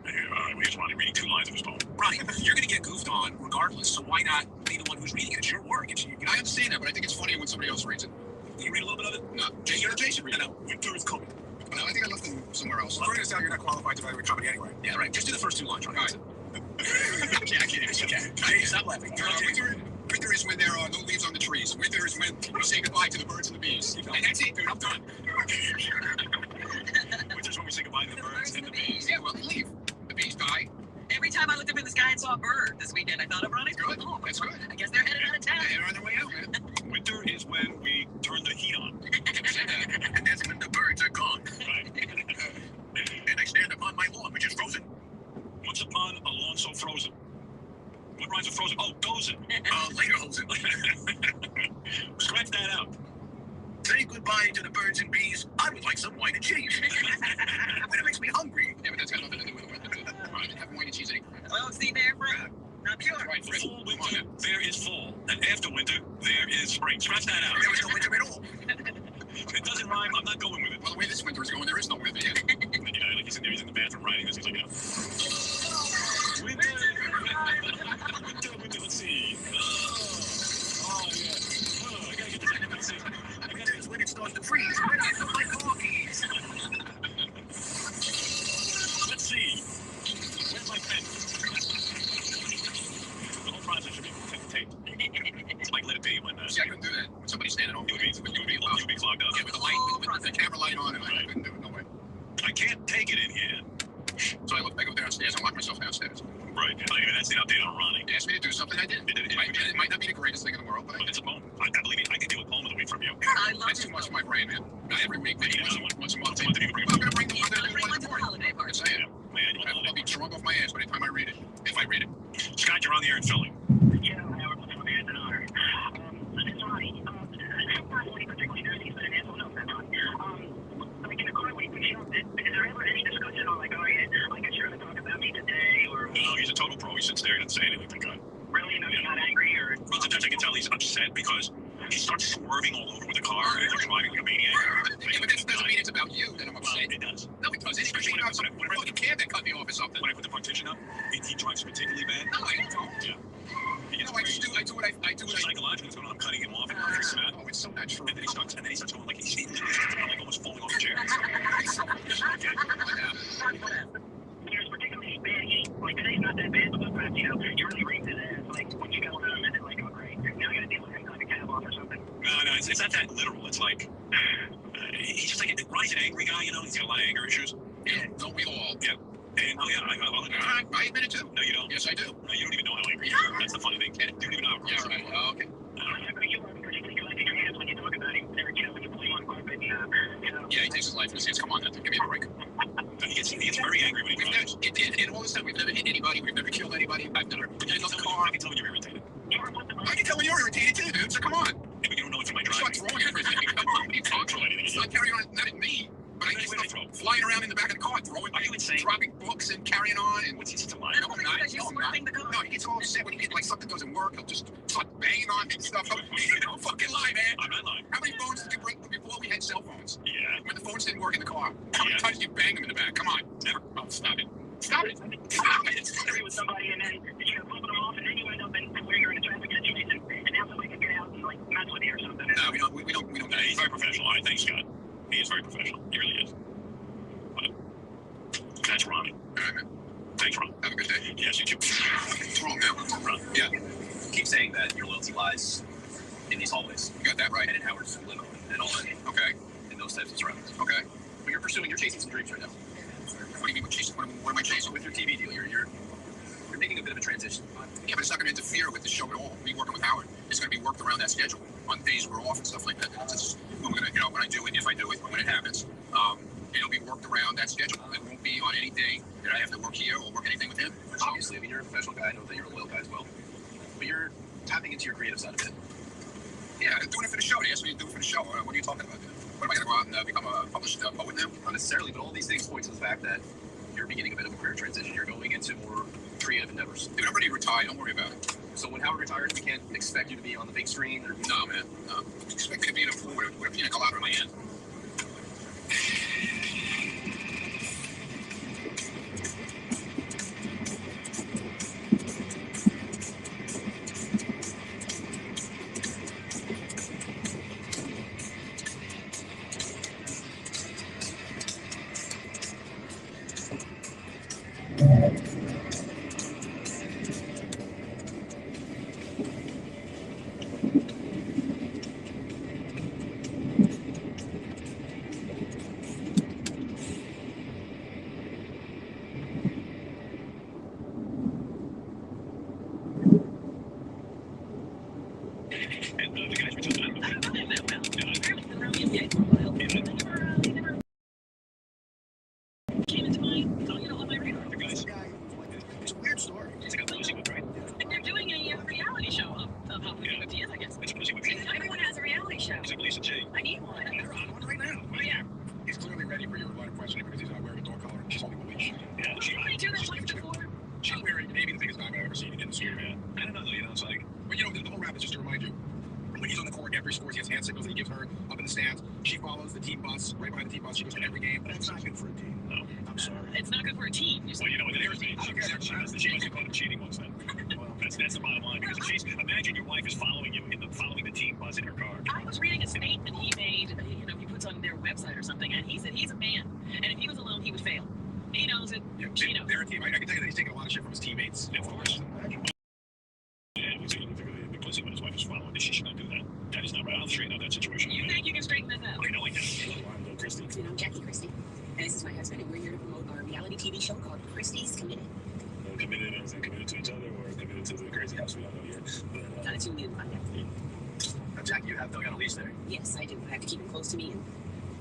Speaker 3: right, here's Ronnie reading 2 lines of his poem.
Speaker 6: Ronnie, you're going to get goofed on regardless, so why not be the one who's reading it? It's your work.
Speaker 4: I understand that, but I think it's funnier when somebody else reads it.
Speaker 6: Can you read a little bit of it?
Speaker 4: No, Jason read it.
Speaker 6: No, Winter is coming.
Speaker 4: No, I think I left them somewhere else.
Speaker 6: Well, according to Sal, you're not qualified to evaluate comedy anyway.
Speaker 4: Yeah, right.
Speaker 6: Just do the first 2 lines, Ronnie.
Speaker 4: All right. I can't.
Speaker 6: It's okay. Jay, stop laughing.
Speaker 4: Winter is when there are no leaves on the trees. Winter is when we say goodbye to the birds and the bees. And that's it, dude. I'm done.
Speaker 3: Winter's when we say goodbye to the birds and the bees.
Speaker 4: Yeah, well, they leave. The bees die.
Speaker 5: Every time I looked up in the sky and saw a bird this weekend, I thought of Ronnie's
Speaker 4: Good.
Speaker 5: poem.
Speaker 4: That's good.
Speaker 5: I guess they're headed out of town.
Speaker 4: They're on their way out, man.
Speaker 3: Winter is when we turn the heat on.
Speaker 4: And that's when the birds are gone.
Speaker 3: Right.
Speaker 4: And I stand upon my lawn, which is frozen.
Speaker 3: Once upon a lawn so frozen. What rhymes with frozen? Oh, dozen.
Speaker 4: Later, hosen.
Speaker 3: Scratch that out.
Speaker 4: Say goodbye to the birds and bees. I would like some wine and cheese. Winter makes me hungry. Yeah, but that's got nothing to do with it. I didn't have wine and cheese anymore.
Speaker 5: Well, see, they're from. Not pure.
Speaker 4: Right, Fred.
Speaker 3: Before winter, there is fall. And after winter, there is spring. Scratch that out.
Speaker 4: There was no winter at all.
Speaker 3: It doesn't rhyme. I'm not going with it.
Speaker 4: Well, the way this winter is going, there is no winter yet.
Speaker 3: Like he's in the bathroom writing this. He's like, winter. Winter. Let's see. greatest thing in the world, but
Speaker 6: It's a poem. I believe me, I can deal with poems away from you.
Speaker 5: I love
Speaker 3: that's too much for my brain, man. Every week, maybe once a month.
Speaker 6: Once a month, you can bring
Speaker 3: I'm going to bring one
Speaker 5: to the
Speaker 3: more.
Speaker 5: holiday party.
Speaker 3: Yes, I am. I'll be drunk off my ass by the time I read it, if I read it.
Speaker 6: Scott, you're on the air and filling.
Speaker 2: Yeah, Howard, what's up, man? It's an honor. It's Ronnie. Personally, particularly knows he's been an asshole. No, that's not. Like in the car when he picks you up, is there ever any discussion on like, oh yeah, like you're going to talk about me today, or?
Speaker 6: No, he's a total pro. He sits there and doesn't say anything. Thank God.
Speaker 2: Really? No, he's not angry, or?
Speaker 6: Well, sometimes I can tell he's upset because he starts swerving all over with the car and he's driving like a maniac.
Speaker 3: Yeah, but that doesn't mean it's about you that I'm upset.
Speaker 6: It does.
Speaker 3: No, it doesn't. Especially about some fucking kid that cut me off or something.
Speaker 6: When I put the partition up, he drives particularly bad.
Speaker 3: No, I don't.
Speaker 6: Yeah. He
Speaker 3: You
Speaker 6: gets
Speaker 3: know, I do what I
Speaker 6: psychologically what's going on. I'm cutting him off and he's mad.
Speaker 3: Oh, it's so not true.
Speaker 6: And then he starts going like he's like almost falling off the chair.
Speaker 3: It's so
Speaker 2: Here's particularly bad heat. Like today's not that bad, but sometimes, you know, you really reamed his ass. Like when you go home and then like, oh great, now I gotta deal with him cutting a cab off or something.
Speaker 6: No, it's not that literal. It's like he's just like Ryan's an angry guy, you know. He's got a lot of anger issues.
Speaker 3: Yeah, don't we all?
Speaker 6: Yeah. And
Speaker 3: I admit it too.
Speaker 6: No, you don't.
Speaker 3: Yes, I do.
Speaker 6: No, you don't even know how angry you are. That's the funny thing. You don't even know how.
Speaker 3: Yeah, right. Oh, okay.
Speaker 2: You are particularly collecting your hands when you talk about him. You know, when you pull him on carpet, you know.
Speaker 3: Yeah, he takes his life in his hands. Come on, give me a break.
Speaker 6: He gets very angry when he drives.
Speaker 3: In all this time, we've never hit anybody. We've never killed anybody. I've never been in the car.
Speaker 6: I can tell when you're irritated.
Speaker 3: I can tell when you're irritated too, dude. So come on.
Speaker 6: Yeah, but you don't know it's from my
Speaker 3: Start
Speaker 6: driving.
Speaker 3: throwing everything. Come on. What are you talking about? It's not carrying on. Not at me. But I just flying around in the back of the car, throwing.
Speaker 6: Are you insane?
Speaker 3: Dropping books and carrying on. And
Speaker 6: What's he lie?
Speaker 3: no, I'm not. No, I'm not. No, he gets all upset when he gets like something doesn't work. He'll just start banging on and stuff. Don't fucking lie, man.
Speaker 6: I'm not lying.
Speaker 3: How many phones did you bring before we had cell phones?
Speaker 6: Yeah.
Speaker 3: When the phones didn't work in the car. How many times did you bang them in the back? Come on. Never. Oh, stop it. Stop it. Stop it.
Speaker 2: Agree with somebody and then you know bumping them off and then you end up in where you're in a traffic situation and now somebody can get out and like mess with you or something.
Speaker 3: No, we don't.
Speaker 6: No, he's very professional. All right, thanks, Scott. He is very professional. He really is. But that's Ronnie.
Speaker 3: All right, man.
Speaker 6: Thanks, Ron.
Speaker 3: Have a good day.
Speaker 6: Yes, you too.
Speaker 3: What's wrong now?
Speaker 6: Ron.
Speaker 3: Yeah.
Speaker 5: Keep saying that your loyalty lies in these hallways
Speaker 3: You got that right.
Speaker 5: and in Howard's limo and all that,
Speaker 3: Okay.
Speaker 5: in those types of surroundings.
Speaker 3: Okay.
Speaker 5: But you're chasing some dreams right now.
Speaker 3: What do you mean? What am I chasing?
Speaker 5: With your TV deal, you're making a bit of a transition.
Speaker 3: Yeah, but it's not going to interfere with the show at all. Me working with Howard, it's going to be worked around that schedule on days we're off and stuff like that. It's just, we're going to, you know, when I do it, if I do it, when it happens, it'll be worked around that schedule. It won't be on any day that I have to work here or work anything with him.
Speaker 5: Obviously, I mean, you're a professional guy. I know that you're a loyal guy as well. But you're tapping into your creative side of it.
Speaker 3: Yeah, I'm doing it for the show. They asked me to do it for the show. What are you talking about? What am I going to go out and become a published poet now?
Speaker 5: Not necessarily, but all these things point to the fact that you're beginning a bit of a career transition. You're going into more creative endeavors.
Speaker 3: Dude, I'm ready to retire. Don't worry about it.
Speaker 5: So when Howard retires, we can't expect you to be on the big screen. Or...
Speaker 3: No, man. No. Expect me to be in a pool with a pina colada in my hand.
Speaker 6: And the guys were telling me,
Speaker 5: I don't know him that well.
Speaker 6: Yeah.
Speaker 5: I haven't been around the NBA for a while. He never came into on my radar.
Speaker 6: the guys,
Speaker 3: It's a weird story.
Speaker 6: it's like a pussy whip, right?
Speaker 5: And they're doing a reality show of how
Speaker 6: Yeah.
Speaker 5: he is, I guess.
Speaker 6: It's a pussy whip.
Speaker 5: Everyone has a reality show.
Speaker 6: It's like Lisa J.
Speaker 5: I need one.
Speaker 3: They're on one right now.
Speaker 5: Oh, yeah.
Speaker 3: He's clearly ready for your line of questioning because he's not wearing a dog collar. She's holding a leash.
Speaker 6: Yeah, she
Speaker 5: Didn't they do that once before?
Speaker 3: She's wearing maybe the biggest diamond I've ever seen in the scene, man.
Speaker 6: I don't know, though, you know, it's like,
Speaker 3: But you know, the whole rap is just to remind you, when he's on the court, every scores, he has hand signals that he gives her up in the stands. She follows the team bus, right behind the team bus. She goes to every game. But that's not good for a team.
Speaker 6: no.
Speaker 3: I'm sorry.
Speaker 5: It's not good for a team.
Speaker 6: Well, you know what it is, man. She must have caught him cheating once then. Well, that's the bottom line. Because if she's, imagine your wife is following you, following the team bus in her car.
Speaker 5: I was reading a statement he made, you know, he puts on their website or something, and he said he's a man, and if he was alone, he would fail. He knows it.
Speaker 3: Yeah,
Speaker 5: She knows.
Speaker 3: they're a team. I can tell you that he's taking a lot of shit from his teammates.
Speaker 6: Yeah, of course. Yeah, it was a pussy when his wife is following. She should not do that. That is not right. I'll straighten out that situation.
Speaker 5: You think you can straighten this out?
Speaker 6: I know I can. I'm Christy.
Speaker 7: And I'm Jackie Christie, and this is my husband, and we're here to promote our reality TV show called Christie's Committed.
Speaker 6: Committed as in committed to each other or committed to the crazy house we all know yet. But,
Speaker 7: tune in and find out.
Speaker 6: Now, Jackie, you have dug out a leash there.
Speaker 7: Yes, I do. I have to keep him close to me and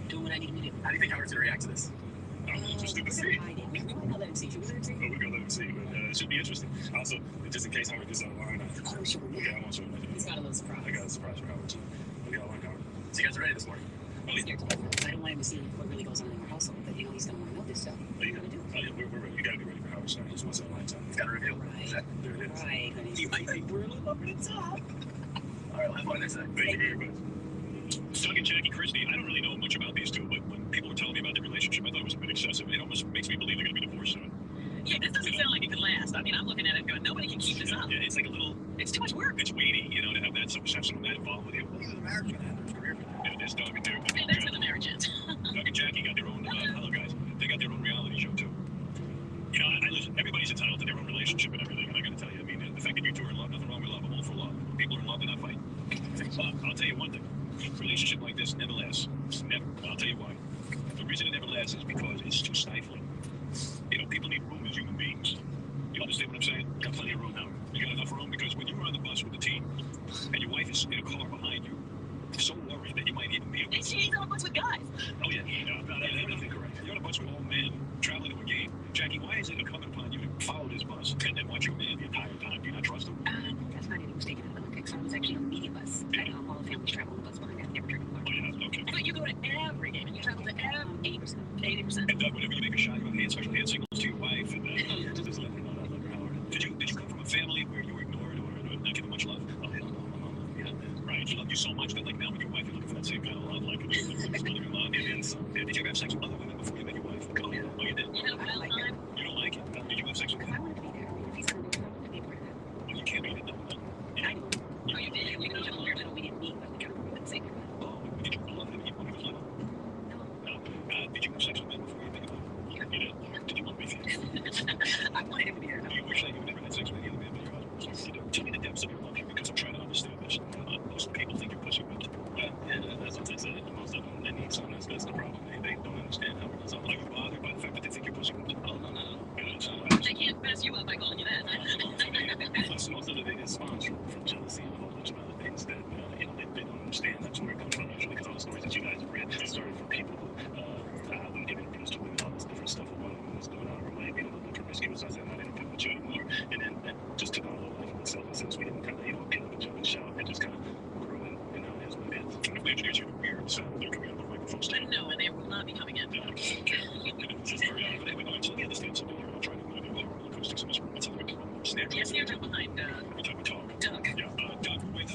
Speaker 7: doing what I need him to do.
Speaker 6: How do you think Howard's going to react to this? Interesting to see.
Speaker 7: We might not let him see. Should we let him see?
Speaker 6: We're going to let him see, but it should be interesting. Also, just in case Howard gets out of line,
Speaker 7: Oh, sure.
Speaker 6: okay, I won't show him that.
Speaker 7: He's got a little surprise.
Speaker 6: I got a surprise for Howard, too. We got one, Howard. So you guys are ready this morning?
Speaker 7: I'm scared to death. I don't want him to see what really goes on in our household, but you know he's gonna want to know this stuff. What are you gonna do?
Speaker 6: Oh, yeah, we're ready. You got to be ready for Howard Stein. He's once in a lifetime. He's got a reveal.
Speaker 7: Right.
Speaker 6: There it is.
Speaker 7: Right, honey.
Speaker 6: He might think we're a little over the top. All right, we'll have fun next time. Thank you very much. Doug and Jackie Christie, I don't really know much about these two, but when people were telling me about their relationship, I thought it was a bit excessive. It almost makes me believe they're going to be divorced soon.
Speaker 5: Yeah, this doesn't sound like it could last. I mean, I'm looking at it going, nobody can keep this up.
Speaker 6: Yeah, it's like a little,
Speaker 5: It's too much work.
Speaker 6: it's weighty, you know, to have that someone that involved with you. Well, the marriage going to have their career. Yeah, there's Doug and
Speaker 5: And that's where the marriage is.
Speaker 6: Doug and Jackie got their own, hello guys, they got their own reality show too. You know, I listen, everybody's entitled to their own relationship and everything, and I got to tell you, I mean, the fact that you two are in love, nothing wrong with love, I'm all for love. People are in love, they're not fighting. But I'll tell you one thing, a relationship like this never lasts. Never. I'll tell you why. The reason it never lasts is because it's too stifling. You know, people need room as human beings. You understand what I'm saying? Got plenty of room, Howard. You got enough room because when you're on the bus with the team and your wife is in a car behind you, so worried that you might even be
Speaker 5: And she's on a bus with guys.
Speaker 6: Oh, yeah. Everything correct. You're on a bus with old men traveling to a game. Jackie, why is it incumbent upon you to follow this bus and then watch your man the entire time? Do you not trust him?
Speaker 7: That's not even mistaken. I don't think so. I was actually on the media bus. I know all the families travel on the bus behind that. Never driven a car.
Speaker 6: Oh, yeah. Okay.
Speaker 5: But you go to every game and you travel to every
Speaker 7: 80%.
Speaker 5: 80%.
Speaker 6: And Doug, whenever you make a shot, you have special hand signals to your wife, and just let her know that I love her, Howard. Did you come from a family where you were ignored or not given much love? Oh, hell no, my mama. Yeah, right. She loved you so much that like now with your wife, you're looking for that same kind of love, like mother-in-law. And so, did you ever have sex with other women before you met your wife? Oh, yeah. Oh, you did.
Speaker 5: You know,
Speaker 7: I don't like
Speaker 5: time.
Speaker 6: You don't like it? Did you have sex with
Speaker 7: Because
Speaker 6: him?
Speaker 7: I wanted to be there. I mean, if he's gonna do it, I want to be a part of that.
Speaker 6: Well, you can't be it. No.
Speaker 7: I know.
Speaker 5: Oh, you did.
Speaker 7: We know we didn't meet, but we kind of wouldn't say that.
Speaker 6: Oh, did you love him when he was little?
Speaker 7: No.
Speaker 6: No. Did you have sex with men before you met your wife?
Speaker 7: Yeah.
Speaker 6: You did. Did you want to be famous?
Speaker 7: I wanted him to be there.
Speaker 6: Do you wish that you never had sex with any other man but your husband?
Speaker 7: Yes.
Speaker 6: You do. Tell me the depths of your love here because I'm trying to understand this. Most people think you're pussy whipped.
Speaker 3: Yeah, that's what they said. Most of them, they need something that's the problem. They don't understand how it is.
Speaker 6: Are you bothered by the fact that they think you're pussy whipped?
Speaker 3: Oh, no.
Speaker 5: They can't mess you up by calling you that.
Speaker 3: Plus, most of it is spawns from jealousy and a whole bunch of other things that, they don't understand. That's where it comes from, actually, because all the stories that you guys have read started from people who wouldn't give interviews to women, all this different stuff that one woman was doing out of her way, being a little bit promiscuous. I said, I didn't feel with you anymore. And then that just took on a little life of itself. And since we didn't kind of, get up and jump and shout, it just kind of grew and now it is what it is.
Speaker 6: If we introduce you to weird sound, they're coming out of the microphone stand.
Speaker 5: No, and they will not be coming in.
Speaker 6: It's just very odd. But anyway, all right, so let me understand something here. I'm trying to do horrible acoustics in this room. What's the snare drum?
Speaker 5: Yes, snare drum behind
Speaker 6: Every time we talk.
Speaker 5: Doug.
Speaker 6: Yeah, Doug, when we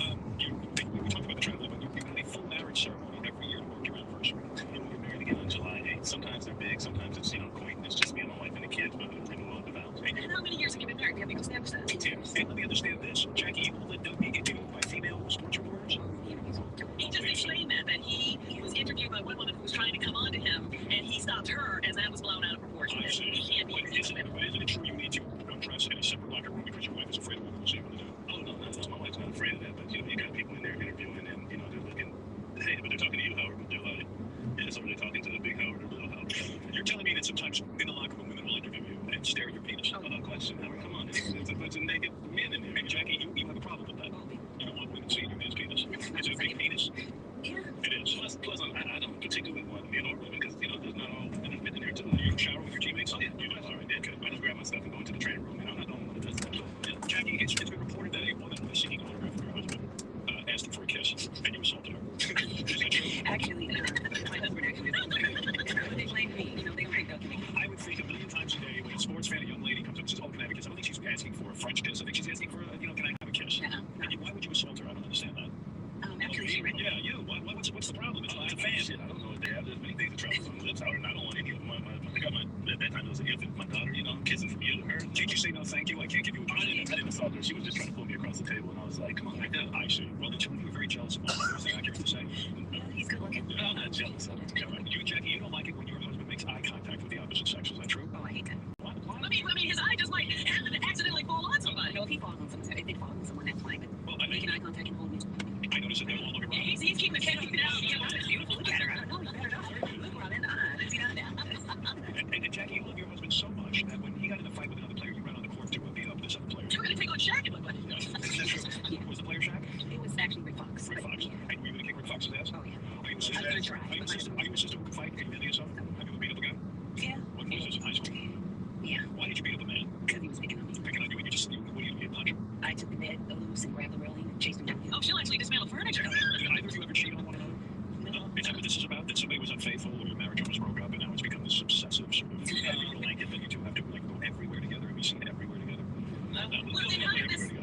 Speaker 6: talked about the traveling, but you had a full marriage ceremony every year to mark your anniversary.
Speaker 3: And we get married again on July 8th. Sometimes they're big, sometimes it's, quaint. It's just me and my wife and the kids, but renewal of the vows.
Speaker 5: And how many years have you been married? We haven't even established that.
Speaker 6: And let me understand this. Jackie, you won't let Doug be interviewed by female sports reporters?
Speaker 5: He just explained that he was interviewed by one woman who was trying to come on to him, and he stopped her, and that was blown out of proportion.
Speaker 6: I see.
Speaker 5: He can't be
Speaker 6: But isn't it true you need to undress in a separate locker room because your wife is afraid of what we'll see you to do?
Speaker 3: Oh, no. My wife's not afraid of that, but, you got people in there interviewing and, they're looking, hey, but they're talking to you, Howard, but they're like, yeah, so they're talking to the big Howard or little Howard.
Speaker 6: You're telling me that sometimes in the locker room women will interview you and stare at your penis?
Speaker 3: Oh, no question, Howard, come on. There's a bunch of naked men in there.
Speaker 6: Maybe, Jackie, you have a problem with that. You don't want women seeing your man's penis. Is it a big penis?
Speaker 7: Yeah.
Speaker 6: It is.
Speaker 3: Plus, I don't particularly want men or women because, there's not all men in there too.
Speaker 6: You shower with your teammates?
Speaker 3: Oh, yeah, you do. All right, yeah, I just grab my stuff and go into the training room, I'm not the only one that does that.
Speaker 6: Yeah. Jackie, it's been reported that a woman was seeking an autograph from your husband, asked him for a kiss, and you assaulted her. Is that true?
Speaker 7: Actually, my husband actually they blame me. They don't pick up me.
Speaker 6: I would think a million times a day when a sports fan, a young lady comes up and says, oh, can I have a kiss? I don't think she's asking for a French kiss. I think she's asking for, can I have a kiss? And why would you assault her? I don't understand that.
Speaker 7: Actually, she read it.
Speaker 6: Yeah, you. What's the problem? It's a fan.
Speaker 3: Shit, I don't know what they have. There's many things that travels on the lips, Howard, and I don't want any of them. I got at that time it was an infant, my daughter, kissing from you to her.
Speaker 6: Can't you say no thank you? I can't give you a
Speaker 3: I
Speaker 6: kiss.
Speaker 3: didn't assault her. She was just trying to pull me across the table, and I was like, come on, like that.
Speaker 6: I see. Well, the two of you are very jealous of one another. Is that accurate to say?
Speaker 7: He's good looking.
Speaker 3: I'm not jealous of her.
Speaker 6: You, Jackie, you don't like it when your husband makes eye contact with the opposite sex. Is that true?
Speaker 7: Oh, I hate that.
Speaker 6: Why?
Speaker 5: I mean, his eye just might accidentally fall on somebody.
Speaker 7: If he falls on someone, if they fall on someone, that's fine. But
Speaker 6: Well, I
Speaker 7: making eye contact and holding me.
Speaker 6: I noticed that they all look around.
Speaker 5: He's keeping his head down.
Speaker 7: It's beautiful. Look at her. No, you better not. Look around in the eye. Let's see that now.
Speaker 6: And Jackie, you love your husband so much that when he got in a fight with another player, you ran on the court to beat up this other player.
Speaker 5: You were going to take on Shaq, it looked like.
Speaker 6: Is that true?
Speaker 7: Yeah.
Speaker 6: Was the player Shaq?
Speaker 7: go loose and grab the railing and chase them down.
Speaker 5: Oh, she'll actually dismantle furniture.
Speaker 6: Did either of you ever cheat on one another? No. Is that what this is about? That somebody was unfaithful, or your marriage almost broke up, and now it's become this obsessive sort of blanket that you two have to like go everywhere together and be seen everywhere together?
Speaker 5: Well, then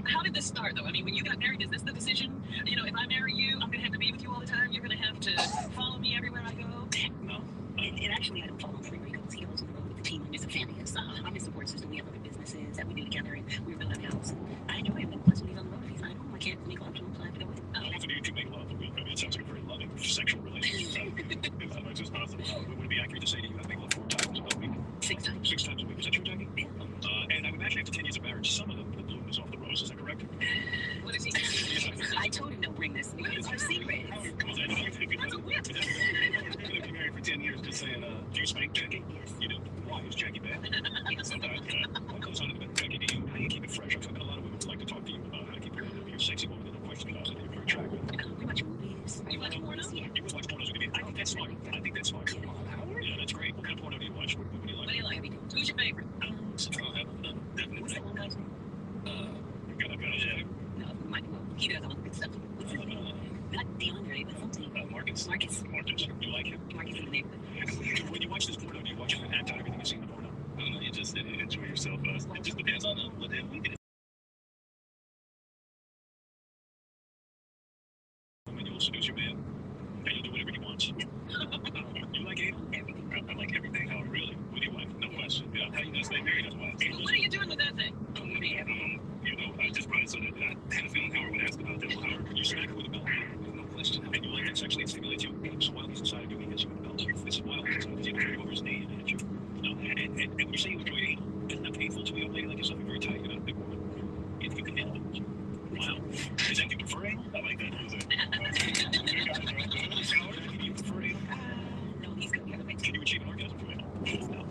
Speaker 5: how did this start, though? I mean, when you got married, is this the decision? You know, if I marry you, I'm going to have to be with you all the time. You're going to have to follow me everywhere I go.
Speaker 6: No.
Speaker 7: And actually, I don't follow him everywhere he goes. He goes on the road with the team. I'm his family. I'm his support system. We have other businesses that we do together, and we're building a house. I enjoy him. Plus, when he's on the road, if he's not home, I can't make love to him, so I have to go with him.
Speaker 6: How often do you two make love? I mean, it sounds like a very loving sexual relationship. Is that much as possible? Would it be accurate to say that you have to make love 4 times a week?
Speaker 7: 6 times.
Speaker 6: 6 times a week. Is that true, Jackie? And I would imagine after 10 years of marriage, some of the bloom is off the rose. Is that correct?
Speaker 5: What is he?
Speaker 7: I told him don't bring this. It's our secret.
Speaker 6: That's a
Speaker 5: whip.
Speaker 6: You've been married for 10 years, just saying, do you spank Jackie? Yes. You do? Why? Is Jackie bad? Sometimes. What goes on in the Jackie? How do you keep it fresh? I've met a lot of women who like to talk to you about how to keep it. You're a sexy woman, no question about it. You're very attractive.
Speaker 7: We watch movies.
Speaker 5: You watch porno?
Speaker 7: Yeah.
Speaker 6: You would watch pornos with me. I think that's smart. Yeah, that's great. What kind of porno do you watch? What do you like?
Speaker 5: What do you like? Who's your favorite?
Speaker 6: Definitely.
Speaker 7: What's that one guy's name?
Speaker 6: I've got it.
Speaker 7: No, he does all the good stuff. What's his name? Not DeAndre, but something.
Speaker 6: Marcus.
Speaker 7: Marcus.
Speaker 6: You like him?
Speaker 7: Marcus in the neighborhood.
Speaker 6: When you watch this porno, do you watch it and act out everything you see in the porno? No, you just enjoy yourself. It just depends on what the week it is. And you'll seduce your man, and you'll do whatever he wants. You like it?
Speaker 7: Everything.
Speaker 6: I like everything. How really? With your wife? No question. Yeah. How you gonna stay married otherwise?
Speaker 5: What are you doing with that thing?
Speaker 6: I just brought it so that I had a feeling Howard would ask about that. Well, Howard, you smack her with a belt. No question. And you like it sexually, it stimulates you. So while he's inside of you, he hits you with a belt. It's wild. He's able to go over his knee and hit you. And when you say you enjoy anal, isn't that painful to a young lady like yourself? You're very tight. You're not a big woman. If you can handle it. Wow. Is that you prefer anal? I like that. Do you prefer anal?
Speaker 7: No, he's good. The other way.
Speaker 6: Can you achieve an orgasm from anal? No.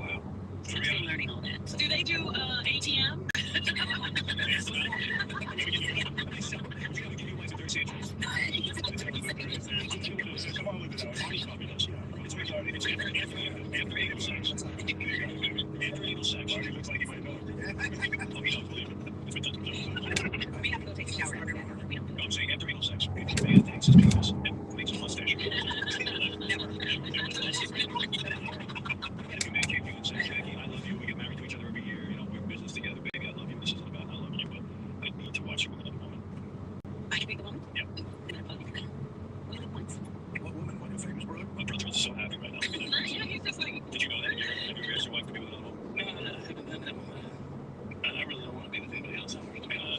Speaker 6: Wow.
Speaker 7: I'm still learning all that. So.
Speaker 5: Do they do ATM?
Speaker 6: Come on with it. It's after anal sex. After anal sex. He looks like he might know it. Oh, he don't believe it. If it doesn't,
Speaker 7: We have to go take a shower after that. We don't do it.
Speaker 6: I'm saying after anal sex. If your man takes his penis and makes a mustache. If your man came to you and said, Jackie, I love you. We get married to each other every year. You know, we're in business together. Baby, I love you. This isn't about I love you, but I need to watch you with another woman.
Speaker 7: I can pick the woman?
Speaker 6: Yeah.
Speaker 7: Then I probably pick we live once.
Speaker 6: What woman? What, your famous brother? My brother is so happy right now.
Speaker 5: Yeah, he's just like...
Speaker 6: Did you know that? Have you ever asked your wife to be with another woman? No, I haven't done that one. I really don't want to be with anybody else.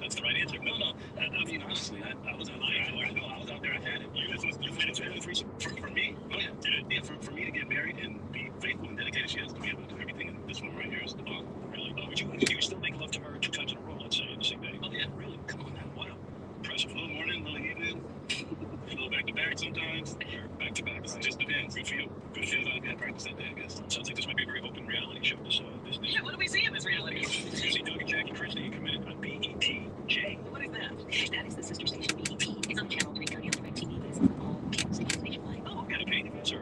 Speaker 6: That's the right answer. No. I mean, honestly, I was out there. No, I was out there. I had it. You had a threesome? For me? Oh, yeah. Yeah, for me to get married and be faithful and dedicated, she has to be able to do everything. And this one right here is the bomb. Really? Would you still make love to her 2 times in a row, let's say, in the same day? Oh, yeah. Really? Come on now. Wow. Impressive. A little morning, a little evening. A little back to back sometimes. Or back to back. It just depends. Good for you. Good for you. I got practice that day, I guess. Sounds like this might be a very open reality show. This
Speaker 5: Yeah, what do we see in this reality?
Speaker 6: You see Doug and Jackie Christie, you committed on BETJ.
Speaker 5: What is that?
Speaker 7: That is the sister station BET. It's on channel 330 on Direct TV, but it's on all cable stations nationwide.
Speaker 6: Oh, okay. Okay. So,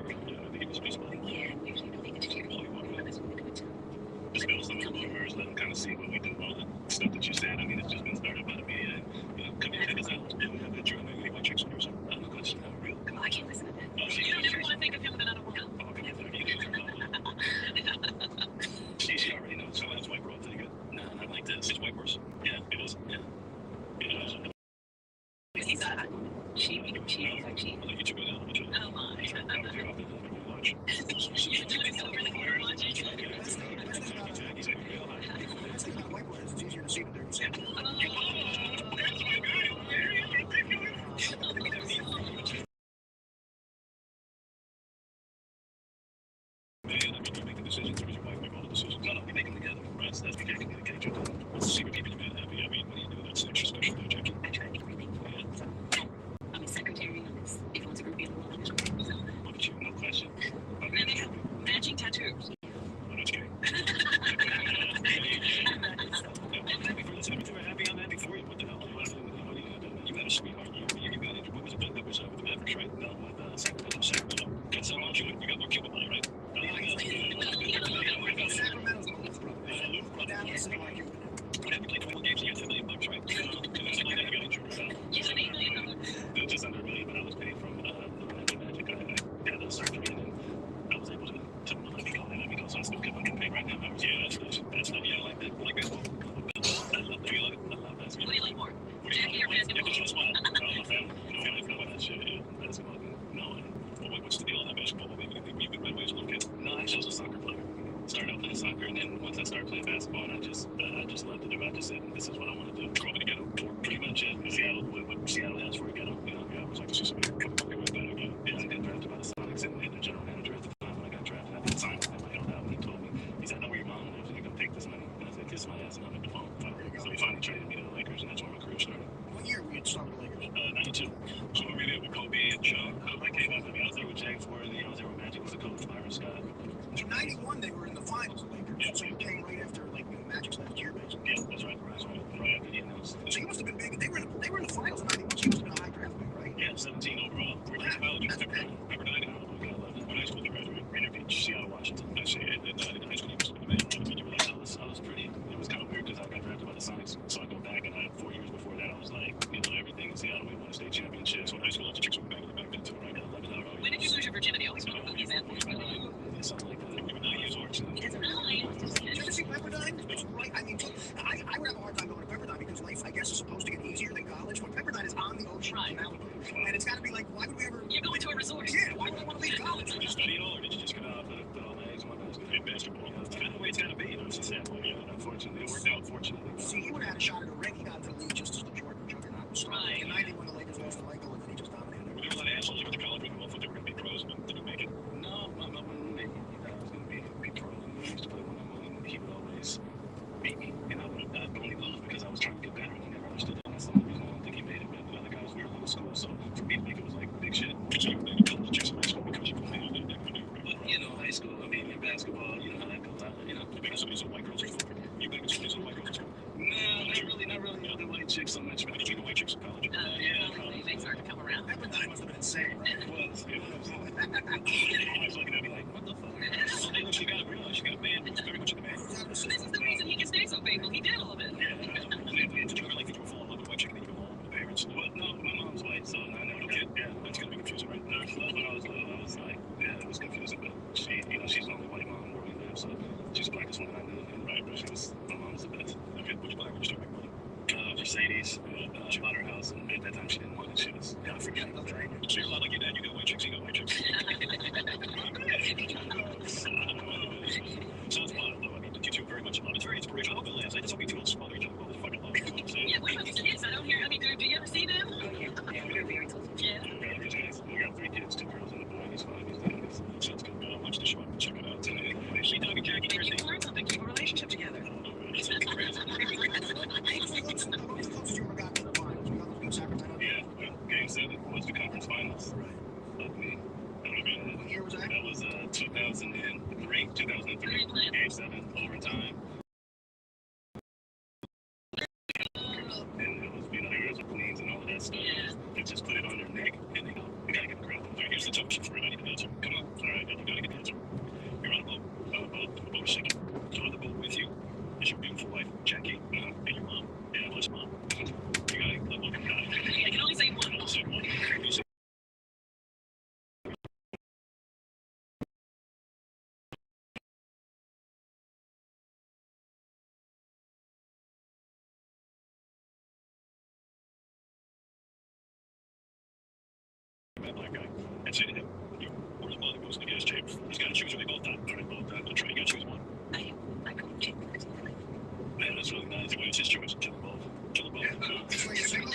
Speaker 6: they give us a piece of money.
Speaker 7: Yeah, we usually donate it to charity. That's what we do it too.
Speaker 6: Spill some of the rumors, let them kind of see what we do, all the stuff that you said. I mean, it's just been started by the media. And, come here, check us out. And we have that journal. Any white chicks on your side? No question. No, real.
Speaker 7: Come on, I can't listen to that.
Speaker 6: Oh,
Speaker 5: You don't ever want to think of him with another woman.
Speaker 6: Oh, come on. She already knows. So that's white broad pretty good. No, not like this. It's white worse. Yeah, it is. Yeah.
Speaker 7: He's a hot woman. She looks like she.
Speaker 6: I'll let you two go down.
Speaker 5: Oh, my.
Speaker 6: I was here often. I watch.
Speaker 5: You're doing so really good watching.
Speaker 6: Jackie's like real hot.
Speaker 3: That's like not white boys. It's easier to see that they're the same.
Speaker 6: Man, I mean, you make the decisions, or does your wife make all the decisions? No, we make them together. Right? That's we can't communicate each other. What's the secret to keeping your man happy? I mean, what do you do that's extra special there, Jackie?
Speaker 7: I try to do everything for him. So, I'm his secretary. I'm his, if he wants a group, I'm his group. So,
Speaker 6: Look at you, no question.
Speaker 5: Now, they have
Speaker 6: like, everything in Seattle. We won state championships. When high school, lots of chicks were back then too, right? 11 out.
Speaker 5: When did you lose your virginity? I always wonder about these athletes.
Speaker 6: Yeah, something like that. You were 9 years old.
Speaker 5: He doesn't know.
Speaker 2: Did you ever see Pepperdine? It's right. I mean, I would have a hard time going to Pepperdine because life, I guess, is supposed to get easier than college. But Pepperdine is on the ocean in Malibu, and it's got to be like, why would we ever?
Speaker 5: You're going to a resort.
Speaker 2: Yeah, why would I want to leave college?
Speaker 6: Did you study at all, or did you just get out and put all my eggs in one basket? In basketball. It's kind of the way it's got to be, she said. Well, yeah, unfortunately. It worked out, fortunately.
Speaker 2: See, he would have had a shot at a ring. He got into the league just as the Jordan juggernaut was strong.
Speaker 5: Right.
Speaker 2: In '91, the Lakers lost to Michael, and then he just dominated.
Speaker 6: Were there a lot of assholes you went to college with who all thought they were going to be pros and didn't make it? No, my mom wouldn't make it. He thought I was going to be pro, and we used to play one-on-one, and he would always beat me. And I would only lose because I was trying to get better, and he never understood that. That's the only reason I don't think he made it. But the other guys, we were in school, so for me to make it was like big shit. So you were making college chicks in high school because you were playing that maneuver. But, high school, I mean, in basketball, you know how that goes out. You banging some of these white girls at school. You banging some of these white girls at school? No, not really. The white chicks so much. But did you get white chicks in college?
Speaker 5: Yeah, they start to come around.
Speaker 2: Pepperdine must have been insane, right?
Speaker 6: It was. I was looking at me like, what the fuck? Hey, look, she got real. She got man. It was very much in the man.
Speaker 5: This is the reason he can stay so faithful. He did all of it.
Speaker 6: Yeah. Did you ever did you fall in love with a white chick and then you go home with the parents? Well, no, my mom's white, so I never did. Yeah, that's gonna be confusing, right? No, when I was little, I was like, yeah, it was confusing, but she, she's the only white mom where we live, so she's the blackest one that I knew, and right, but my mom was the best. Okay, which black when you start making money? Mercedes. She bought her house, and at that time she didn't want it. She was, I forget. So you're a lot like your dad. You got white chicks. You got white chicks. Sounds wild, though. I mean, you two very much love. It's very inspirational. I hope it lasts. I just hope you two don't smother each other. Well, fucking love.
Speaker 5: Yeah, what about these kids? I don't hear. I mean, do you ever see them?
Speaker 7: Yeah, we're very close.
Speaker 5: Yeah.
Speaker 6: We got 3 kids, 2 girls and a boy. He's 5. He's 10. His son's good. I'll watch the show. Check it out today. She Doug and Jackie
Speaker 5: Maybe you
Speaker 6: Thursday.
Speaker 5: can learn something. Keep a relationship together.
Speaker 6: Yeah, well, Game 7 was the conference finals.
Speaker 2: Right.
Speaker 6: But me.
Speaker 2: What year was that?
Speaker 6: That was 2003. 2003. Game 7, overtime. And it was, there was Queens and all of that stuff.
Speaker 5: Yeah.
Speaker 6: They just put it on their neck, and they go, you gotta get the crowd. All right, here's the tough shit for it. I need an answer. Come on. All right, you gotta get the answer. You're on a boat. The boat is sinking. So on the boat with you is your beautiful wife, Jackie, and your mom. Yeah, what's mom? You gotta look at that.
Speaker 5: I can only say one.
Speaker 6: I'll say one. You say that black guy and say to him, where's mother goes to the gas chamber? He's got to choose, or they both die. All right, both die. I'll try. You got to choose one.
Speaker 7: I go check because
Speaker 6: Man, that's really nice. Well, it's his choice. Kill them both. Kill them both.
Speaker 2: It's like a single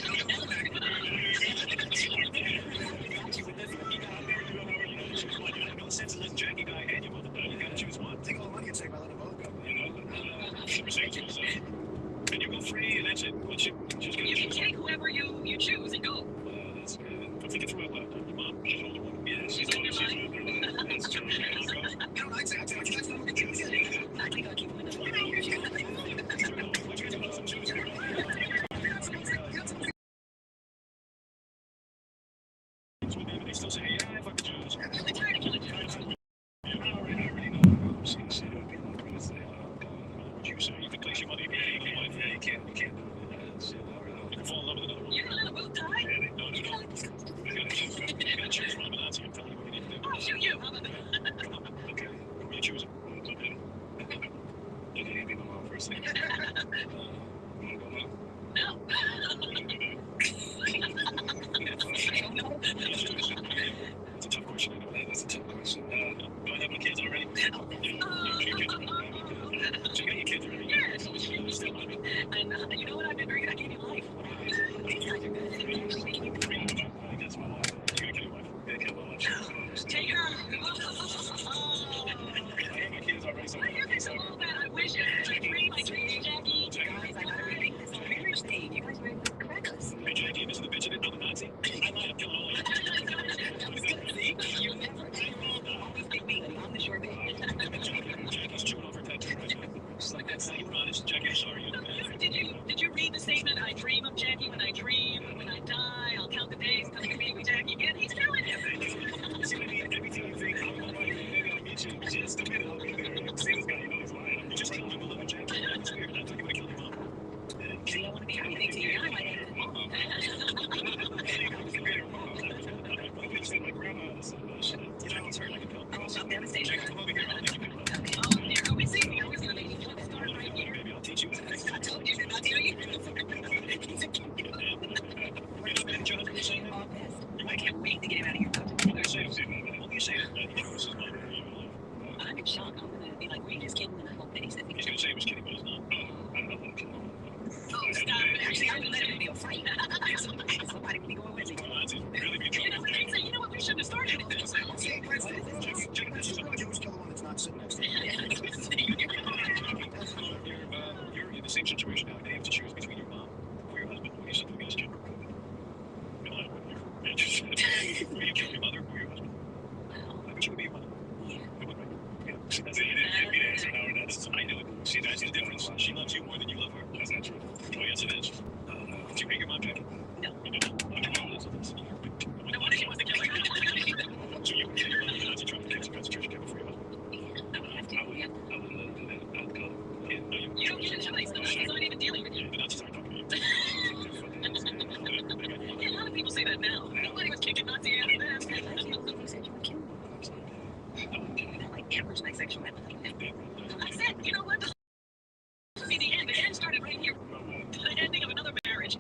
Speaker 6: No sense in letting Jackie die and your mother die. You got to choose one.
Speaker 2: Take all the money and say, I let them both go.
Speaker 6: Mercedes was and you go free, and that's it. Once you just got to
Speaker 5: You can
Speaker 6: choose
Speaker 5: take whoever you choose and go.
Speaker 6: that's good. I'm thinking through my left. Your mom, she's an older one. Yeah, she's older. She's older. That's true.
Speaker 2: You know, I'd say, you guys don't look at choose yet.
Speaker 7: I think I'll keep him in the
Speaker 6: They still say, yeah, I fuck the Jews.
Speaker 5: They try to kill each other.
Speaker 6: I already know. I'm seeing shit. People are going to say, oh, God, what you say? You can place your money in your wife. Yeah, you can't do that. Shit, I already know. You can fall in love with another woman.
Speaker 5: You're gonna let a boat die?
Speaker 6: Yeah, they don't. You got to choose one, but that's it. I'm telling you what you need to do.
Speaker 5: I'll shoot you. How about that?
Speaker 6: Come on. Okay. Who are you choosing? Okay. Okay, you be my mom for a second. You want to go now?
Speaker 5: No.
Speaker 6: That's a tough question. I know that. That's a tough question. Do I have my kids already? So you got your kids already?
Speaker 5: Yes. And you know what? I've been very good. I gave you life.
Speaker 6: you hate your mom, Jackie?
Speaker 7: No.
Speaker 6: You did not. But your mom lives with us.
Speaker 5: No wonder she wants to kill her.
Speaker 6: So you would kill your mother in a Nazi concentration camp before your husband?
Speaker 7: Yeah, I would have to.
Speaker 6: I wouldn't let him do that. I would call him. Yeah, no,
Speaker 5: You don't get a choice. The Nazis aren't even dealing with you.
Speaker 6: The Nazis aren't talking to you.
Speaker 5: Yeah, a lot of people say that now. Nobody was kicking Nazi ass then.
Speaker 7: I can't believe you said you would kill me. Not like ever my sexual weapon.
Speaker 5: I said, you know what? See, the end. The end started right here. The ending of another marriage.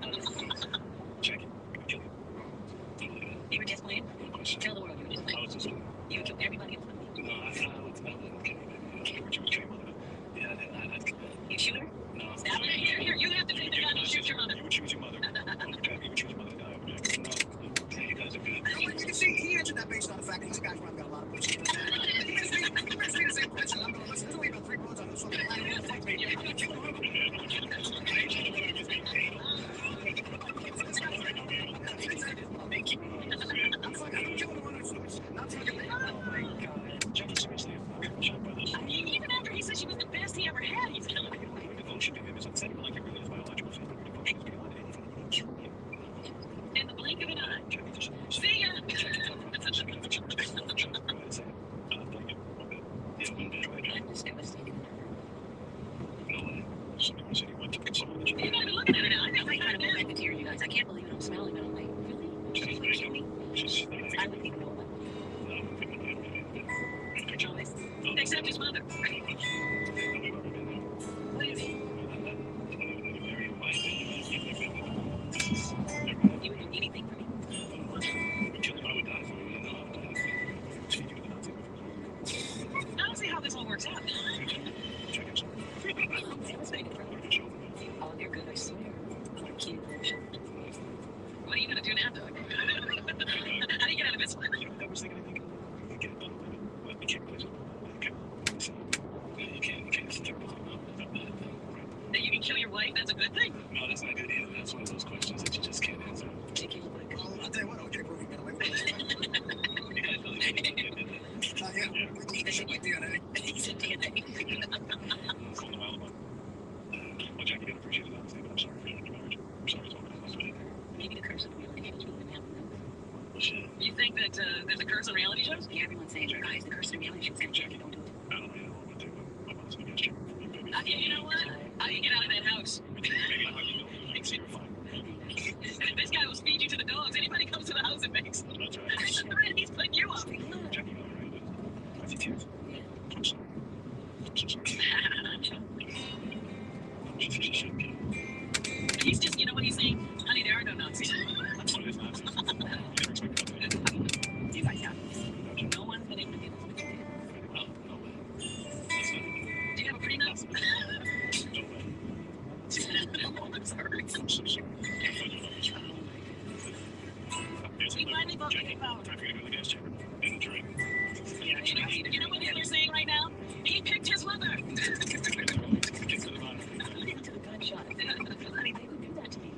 Speaker 6: Jackie, I would kill you. Don't believe that.
Speaker 7: You were just playing?
Speaker 6: No question.
Speaker 7: Tell the world you were just
Speaker 6: I
Speaker 7: playing.
Speaker 6: was just playing.
Speaker 7: You would kill everybody else but me.
Speaker 6: No, I would kill you, baby. Would you kill your mother? Yeah, I'd kill her.
Speaker 7: You shoot her?
Speaker 6: No.
Speaker 7: Stab her?
Speaker 5: Here, you have to take the gun and shoot your mother.
Speaker 6: You would choose your mother. Jackie, you would choose your mother to die over Jackie. No. Yeah, you guys are good.
Speaker 3: You can see he answered that based on the fact that he's a guy who's got a lot of pussy. He asked me the same question. I'm going, listen, there's only about 3 roads on this fucking planet. Fuck me. I'm gonna kill him. I'm fucking killing him on the foot. Not fucking me.
Speaker 6: Oh my God. Jackie, seriously, I'm shocked by this.
Speaker 5: I mean, even after he said she was the best he ever had, he's killing her.
Speaker 6: Your devotion to him is upsetting, like it really is biological family. Your devotion is beyond anything. You kill me.
Speaker 5: In the blink of an eye.
Speaker 6: Jackie, just
Speaker 5: See ya.
Speaker 7: I'm just devastated.
Speaker 5: You're not even looking at her now. I know
Speaker 7: I
Speaker 5: right
Speaker 7: kind of went
Speaker 5: now.
Speaker 7: back to tears, you guys. I can't believe it. I'm smiling, but I'm like, really? She's gonna kill me? I wouldn't even know what. No choice.
Speaker 5: Except his mother.
Speaker 7: What do you mean? You would do anything for me?
Speaker 5: I don't see how this all works out.
Speaker 7: I'm devastated, bro. Oh, they're good, I swear. I'm a kid, they're short.
Speaker 5: What are you gonna do now, Doug? How do you get out of this one? That you can kill your wife? That's a good thing.
Speaker 6: No, that's not good either. That's one of those questions that you just can't answer.
Speaker 7: She killed my
Speaker 3: Well,
Speaker 7: cousin.
Speaker 3: I'll tell you what, OJ Brody got away with it.
Speaker 6: You guys really did that.
Speaker 3: Yeah, we believe in shit like DNA.
Speaker 7: He said DNA.
Speaker 6: Cool, no alibi. Well, Jackie, I appreciate it, honestly, but I'm sorry for your marriage. I'm sorry it's all right.
Speaker 7: Maybe the curse of the relationship will even happen.
Speaker 6: Shit.
Speaker 5: You think that there's a curse on reality shows?
Speaker 7: Yeah, everyone's saying, guys, the curse of the reality show. Jackie, don't do it.
Speaker 6: I don't know what to do, but I'm honestly against you. Maybe
Speaker 5: You know what? How do you get out of that house?
Speaker 6: maybe I might be going to you're fine.
Speaker 5: This guy will feed you to the dogs. Anybody comes to the house and makes.
Speaker 6: That's right.
Speaker 5: He's putting you up.
Speaker 6: Jackie, all right. I see tears. I'm sorry. I'm so sorry. She shouldn't kill you.
Speaker 5: He's just, you know what he's saying? Honey, there are no Nazis.
Speaker 6: That's what it is, Nazis. You never expect that.
Speaker 7: You guys have it. No one's been able to do this.
Speaker 6: No, no way. That's not it.
Speaker 5: Do you have a prenup?
Speaker 6: No way.
Speaker 5: Oh, I'm sorry.
Speaker 6: I'm so sorry. I thought you were
Speaker 5: We finally voted
Speaker 6: Jackie,
Speaker 5: in power.
Speaker 6: time for you to go to the gas chamber and drink.
Speaker 5: You know what they're saying right now? He picked his mother.
Speaker 6: Get to the bottom.
Speaker 7: Listen to the gunshot. Honey, they would do that to me.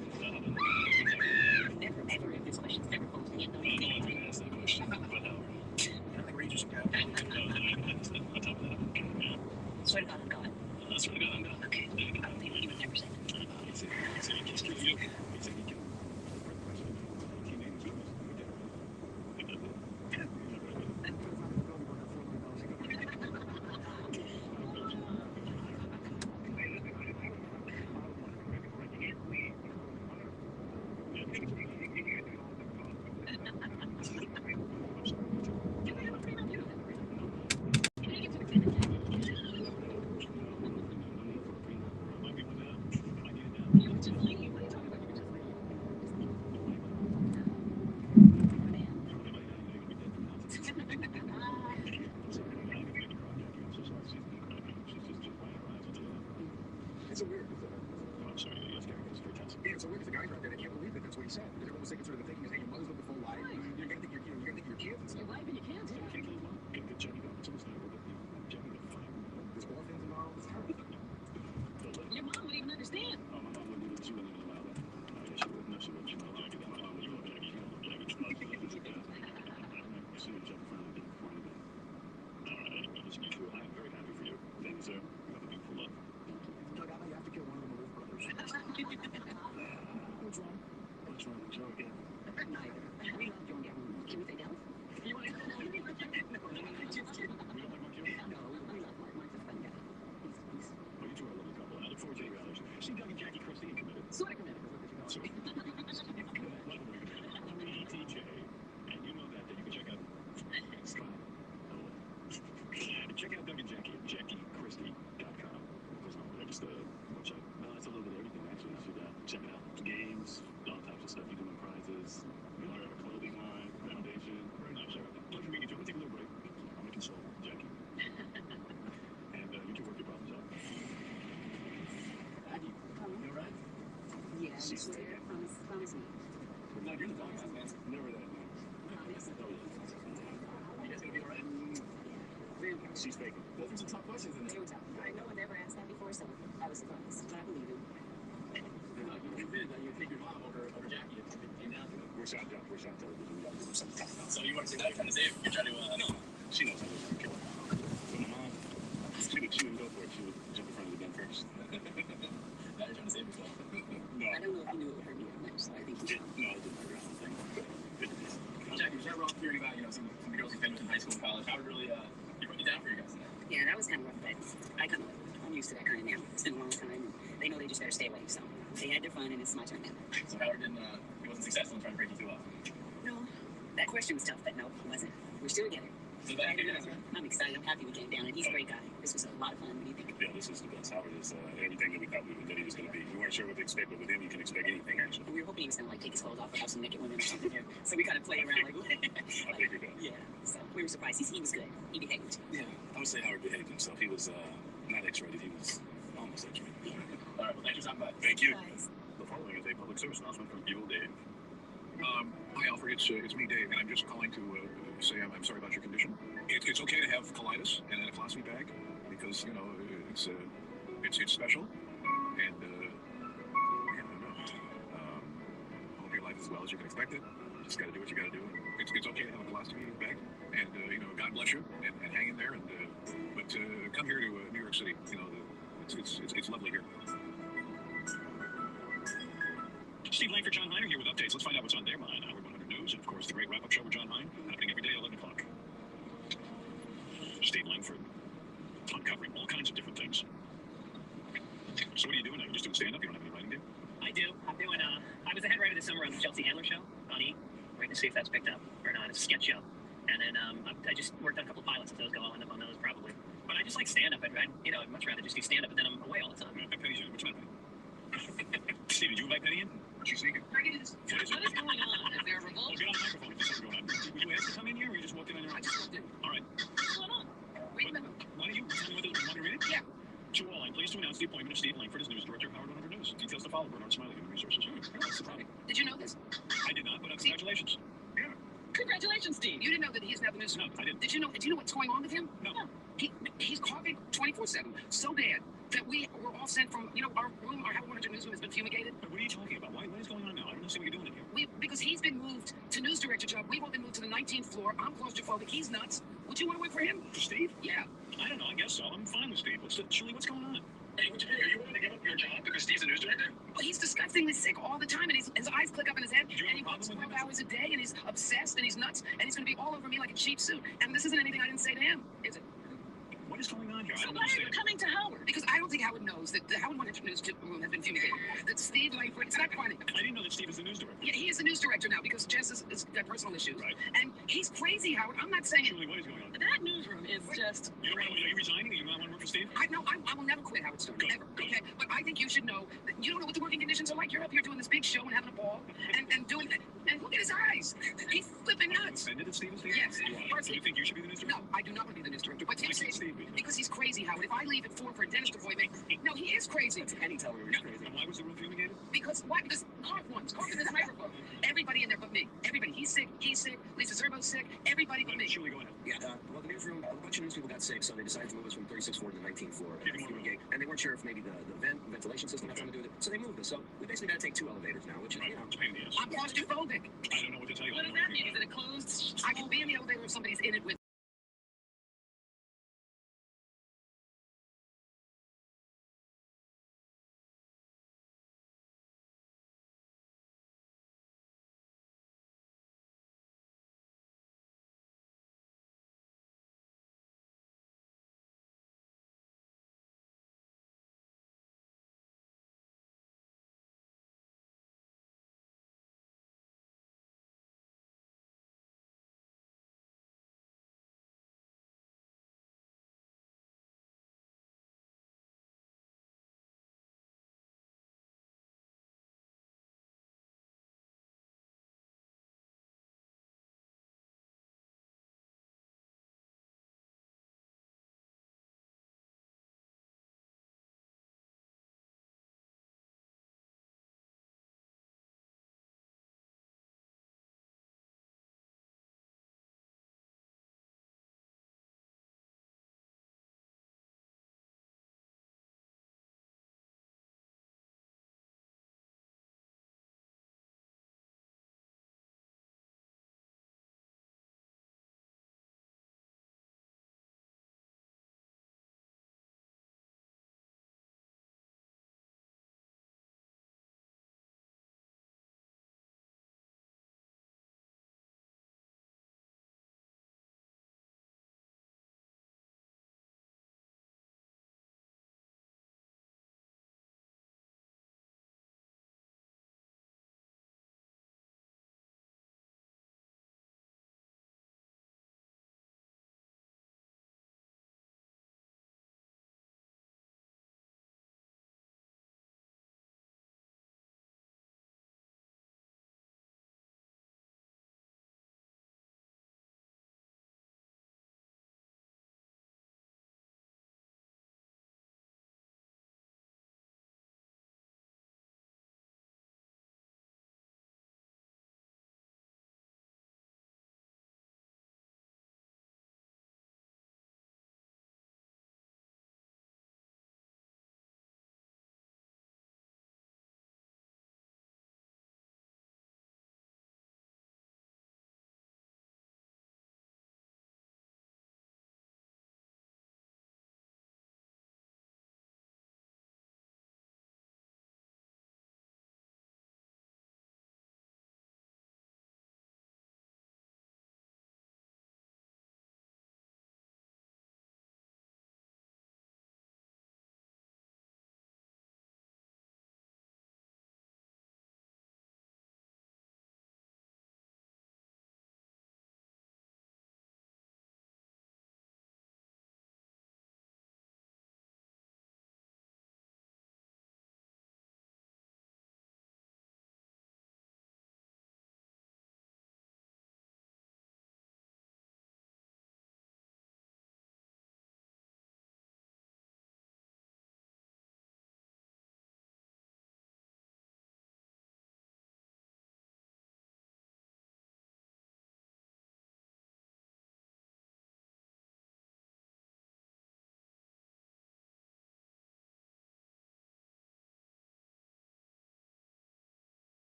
Speaker 7: Never, ever, if this question's ever posed to you. No,
Speaker 6: I don't know why I'm going to ask that question, but however.
Speaker 3: I think Regis should go.
Speaker 6: No, on top of that, I'm okay. Yeah.
Speaker 7: Swear to God, I'm God.
Speaker 6: I swear to God, I'm God.
Speaker 7: Okay. I don't think you would never say that.
Speaker 6: He said he kissed you. He said he killed you.
Speaker 5: You were just leave. What are you talking about? You were just leave.
Speaker 3: It's a weird.
Speaker 6: I'm sorry, you guys can't get this very tense.
Speaker 3: Yeah, it's a weird. The guy right there, I can't believe that that's what he said.
Speaker 6: Which one? Joe again?
Speaker 7: Neither. We love Joe and Gavin. Can we say Dallas?
Speaker 6: You want to?
Speaker 7: No, just kidding.
Speaker 6: We don't like Mark Joe?
Speaker 7: No, we love Mark. Mark's a fun guy. He's
Speaker 6: Oh, you two are a lovely couple. I look forward to your reality. See Doug and Jackie Christie committed.
Speaker 7: sort of committed, because look
Speaker 6: So,
Speaker 7: at you.
Speaker 6: like we're committed. ETJ. And you know that you can check out Stein. Check out Doug and Jackie at JackieChristie.com. There's no just a website.
Speaker 3: No, it's a little bit of everything actually. You should check it out. Games, all types of stuff. You doing prizes. You know, a clothing line, foundation.
Speaker 6: Very nice. Pleasure meeting you. I'm going to take a little break. I'm going to console Jackie. And you two work your problems out.
Speaker 3: Aggie, you all right?
Speaker 7: Yeah, I swear. Promise me.
Speaker 3: No, you're the dog, man. Never that, man.
Speaker 7: Promise.
Speaker 3: No, you guys gonna be all right?
Speaker 7: Very good.
Speaker 3: She's faking. Those are some tough questions in
Speaker 7: They
Speaker 3: there.
Speaker 7: were tough. No one ever asked that before, so I was surprised. But I believe him.
Speaker 3: You did. You take your mom over Jackie and came down to it.
Speaker 6: We're shot television. We got to do something.
Speaker 3: So you want to say that? You're trying to save? You're trying to, no.
Speaker 6: She knows I don't care. But my mom, she would go for it. She would jump in front of the gun first.
Speaker 3: Now you're trying to save yourself.
Speaker 6: No.
Speaker 7: I don't know if he knew it would hurt me that much, so I think he
Speaker 6: No, it didn't hurt. I don't think.
Speaker 3: Jackie, was there a real theory about, some of the girls you've been with in high school and college? How would really, you put you down for you guys today?
Speaker 7: Yeah, that was kind of rough, but I kind of I'm used to that kind of now. It's been a long time, and they know they just better stay away. So they had their fun, and it's my turn now.
Speaker 3: So Howard he wasn't successful in trying to break you two up.
Speaker 7: No, that question was tough, but no, it wasn't. We're still together.
Speaker 3: So back again, man.
Speaker 7: I'm excited. I'm happy we came down, and he's a great guy. This was a lot of fun. What do you think?
Speaker 6: Yeah, this is the best. Howard is everything that we thought that he was going to be. We weren't sure what to expect, but with him, you can expect anything, actually.
Speaker 7: We were hoping he was going to take his clothes off or have some naked women or something there. So we kind of played around
Speaker 6: I figured that.
Speaker 7: Yeah. So we were surprised. He was good. He behaved.
Speaker 6: Yeah, I would say Howard behaved himself. He was not X-rated. He was almost X-rated.
Speaker 3: All right, well, thanks for stopping by.
Speaker 6: Thank you.
Speaker 7: Guys.
Speaker 6: The following is a public service announcement from Evil Dave. Hi, Alfred. It's me, Dave, and I'm just calling to say I'm sorry about your condition. It's okay to have colitis and an colostomy bag because it's special, and I don't know. Hope your life is as well as you can expect it. Just got to do what you got to do. It's okay to have a colostomy bag, and God bless you, and hang in there. But come here to New York City. It's lovely here. Steve Langford, John Hine are here with updates. Let's find out what's on their mind. Howard 100 News, and of course, the great wrap-up show with John Hine, happening every day at 11 o'clock. Steve Langford, uncovering all kinds of different things. So what are you doing now? You just doing stand-up? You don't have any writing to do?
Speaker 5: I do. I'm doing, I was a head writer this summer on the Chelsea Handler show on E! Waiting to see if that's picked up or not. It's a sketch show. And then I just worked on a couple pilots of those. I'll end up on those probably. But I just like stand-up. I'd much rather just do stand-up, but then I'm away all the time.
Speaker 6: Penny's in. What's my name? Steve, did you invite Penny in? She's sneaking.
Speaker 5: What is going on? Is there a revolt?
Speaker 6: Well, get on the microphone if there's something going on. Were you asked to come in here, or you just walked in on your own?
Speaker 5: I just walked in.
Speaker 6: All right.
Speaker 5: What's going on? Wait a minute.
Speaker 6: Why don't you tell me what you want to read it?
Speaker 5: Yeah.
Speaker 6: To all, I'm pleased to announce the appointment of Steve Langford as news director of Howard 100 News. Details to follow. Bernard Smiley, Human Resources. That's the problem.
Speaker 5: Did you know this?
Speaker 6: I did not, but congratulations. Yeah.
Speaker 5: Congratulations, Steve. You didn't know that he is now the news.
Speaker 6: No, I didn't.
Speaker 5: Do you know what's going on with him?
Speaker 6: No.
Speaker 5: He's coughing 24/7 so bad that we were all sent from our room. Our Howard 100 newsroom has been fumigated.
Speaker 6: But what are you talking about? What is going on now? I don't understand what you're doing in here.
Speaker 5: Because he's been moved to news director job. We've all been moved to the 19th floor. I'm claustrophobic. He's nuts. Would you want to work for him?
Speaker 6: Steve?
Speaker 5: Yeah.
Speaker 6: I don't know. I guess so. I'm fine with Steve. Julie, what's going on?
Speaker 3: Hey, what you do? Are you willing to give up your job because Steve's a news director?
Speaker 5: Well, he's disgustingly sick all the time, and his eyes click up in his head,
Speaker 6: Do you have
Speaker 5: and he
Speaker 6: a problem
Speaker 5: works
Speaker 6: with
Speaker 5: 12
Speaker 6: him?
Speaker 5: hours a day, and he's obsessed, and he's nuts, and he's going to be all over me like a cheap suit. And this isn't anything I didn't say to him, is it?
Speaker 6: What is going on here? I
Speaker 5: So
Speaker 6: don't
Speaker 5: why are you
Speaker 6: understand.
Speaker 5: coming to Howard? Because I don't think Howard knows that the Howard 100 newsroom has been fumigated. That Steve Langford, it's not funny.
Speaker 6: I didn't know that Steve is the news director.
Speaker 5: Yeah, he is the news director now because Jess has got personal issues.
Speaker 6: Right.
Speaker 5: And he's crazy, Howard. I'm not saying it.
Speaker 6: Julie, what is going on?
Speaker 5: That newsroom is just...
Speaker 6: Are you resigning? You don't want to work for Steve?
Speaker 5: I will never quit Howard Stern,
Speaker 6: Good,
Speaker 5: ever.
Speaker 6: good.
Speaker 5: Okay, but I think you should know that you don't know what the working conditions are like. You're up here doing this big show and having a ball, and doing it. And look at his eyes. He's flipping
Speaker 6: Are you
Speaker 5: nuts.
Speaker 6: offended that Steve is there?
Speaker 5: Yes.
Speaker 6: You are. So you think you should be the news director?
Speaker 5: No, I do not want to be the news director. But
Speaker 6: Why
Speaker 5: he's
Speaker 6: can't Steve be?
Speaker 5: because he's crazy, Howard. If I leave at 4 for a dentist appointment, no, he is crazy.
Speaker 3: Penny tell her he's crazy.
Speaker 6: And why was the room fumigated?
Speaker 5: Because why? Because Clark won. Clark in this microphone. Everybody in there but me. Everybody. He's sick. Lisa Zerbo's sick. Everybody but me.
Speaker 6: Julie, go ahead.
Speaker 3: Yeah, well, the newsroom, a bunch of news people got sick, so they decided to move us from 36th floor to the 19th floor.
Speaker 6: Give me one
Speaker 3: Fumigate. And they weren't sure if maybe the ventilation system had something to do with it. So they moved us. So we basically got to take 2 elevators now, which is,
Speaker 6: Right. It's a pain in the ass.
Speaker 5: I'm claustrophobic.
Speaker 6: I don't know what to tell you.
Speaker 5: What does that mean? Is it a closed? I can be in the elevator if somebody's in it with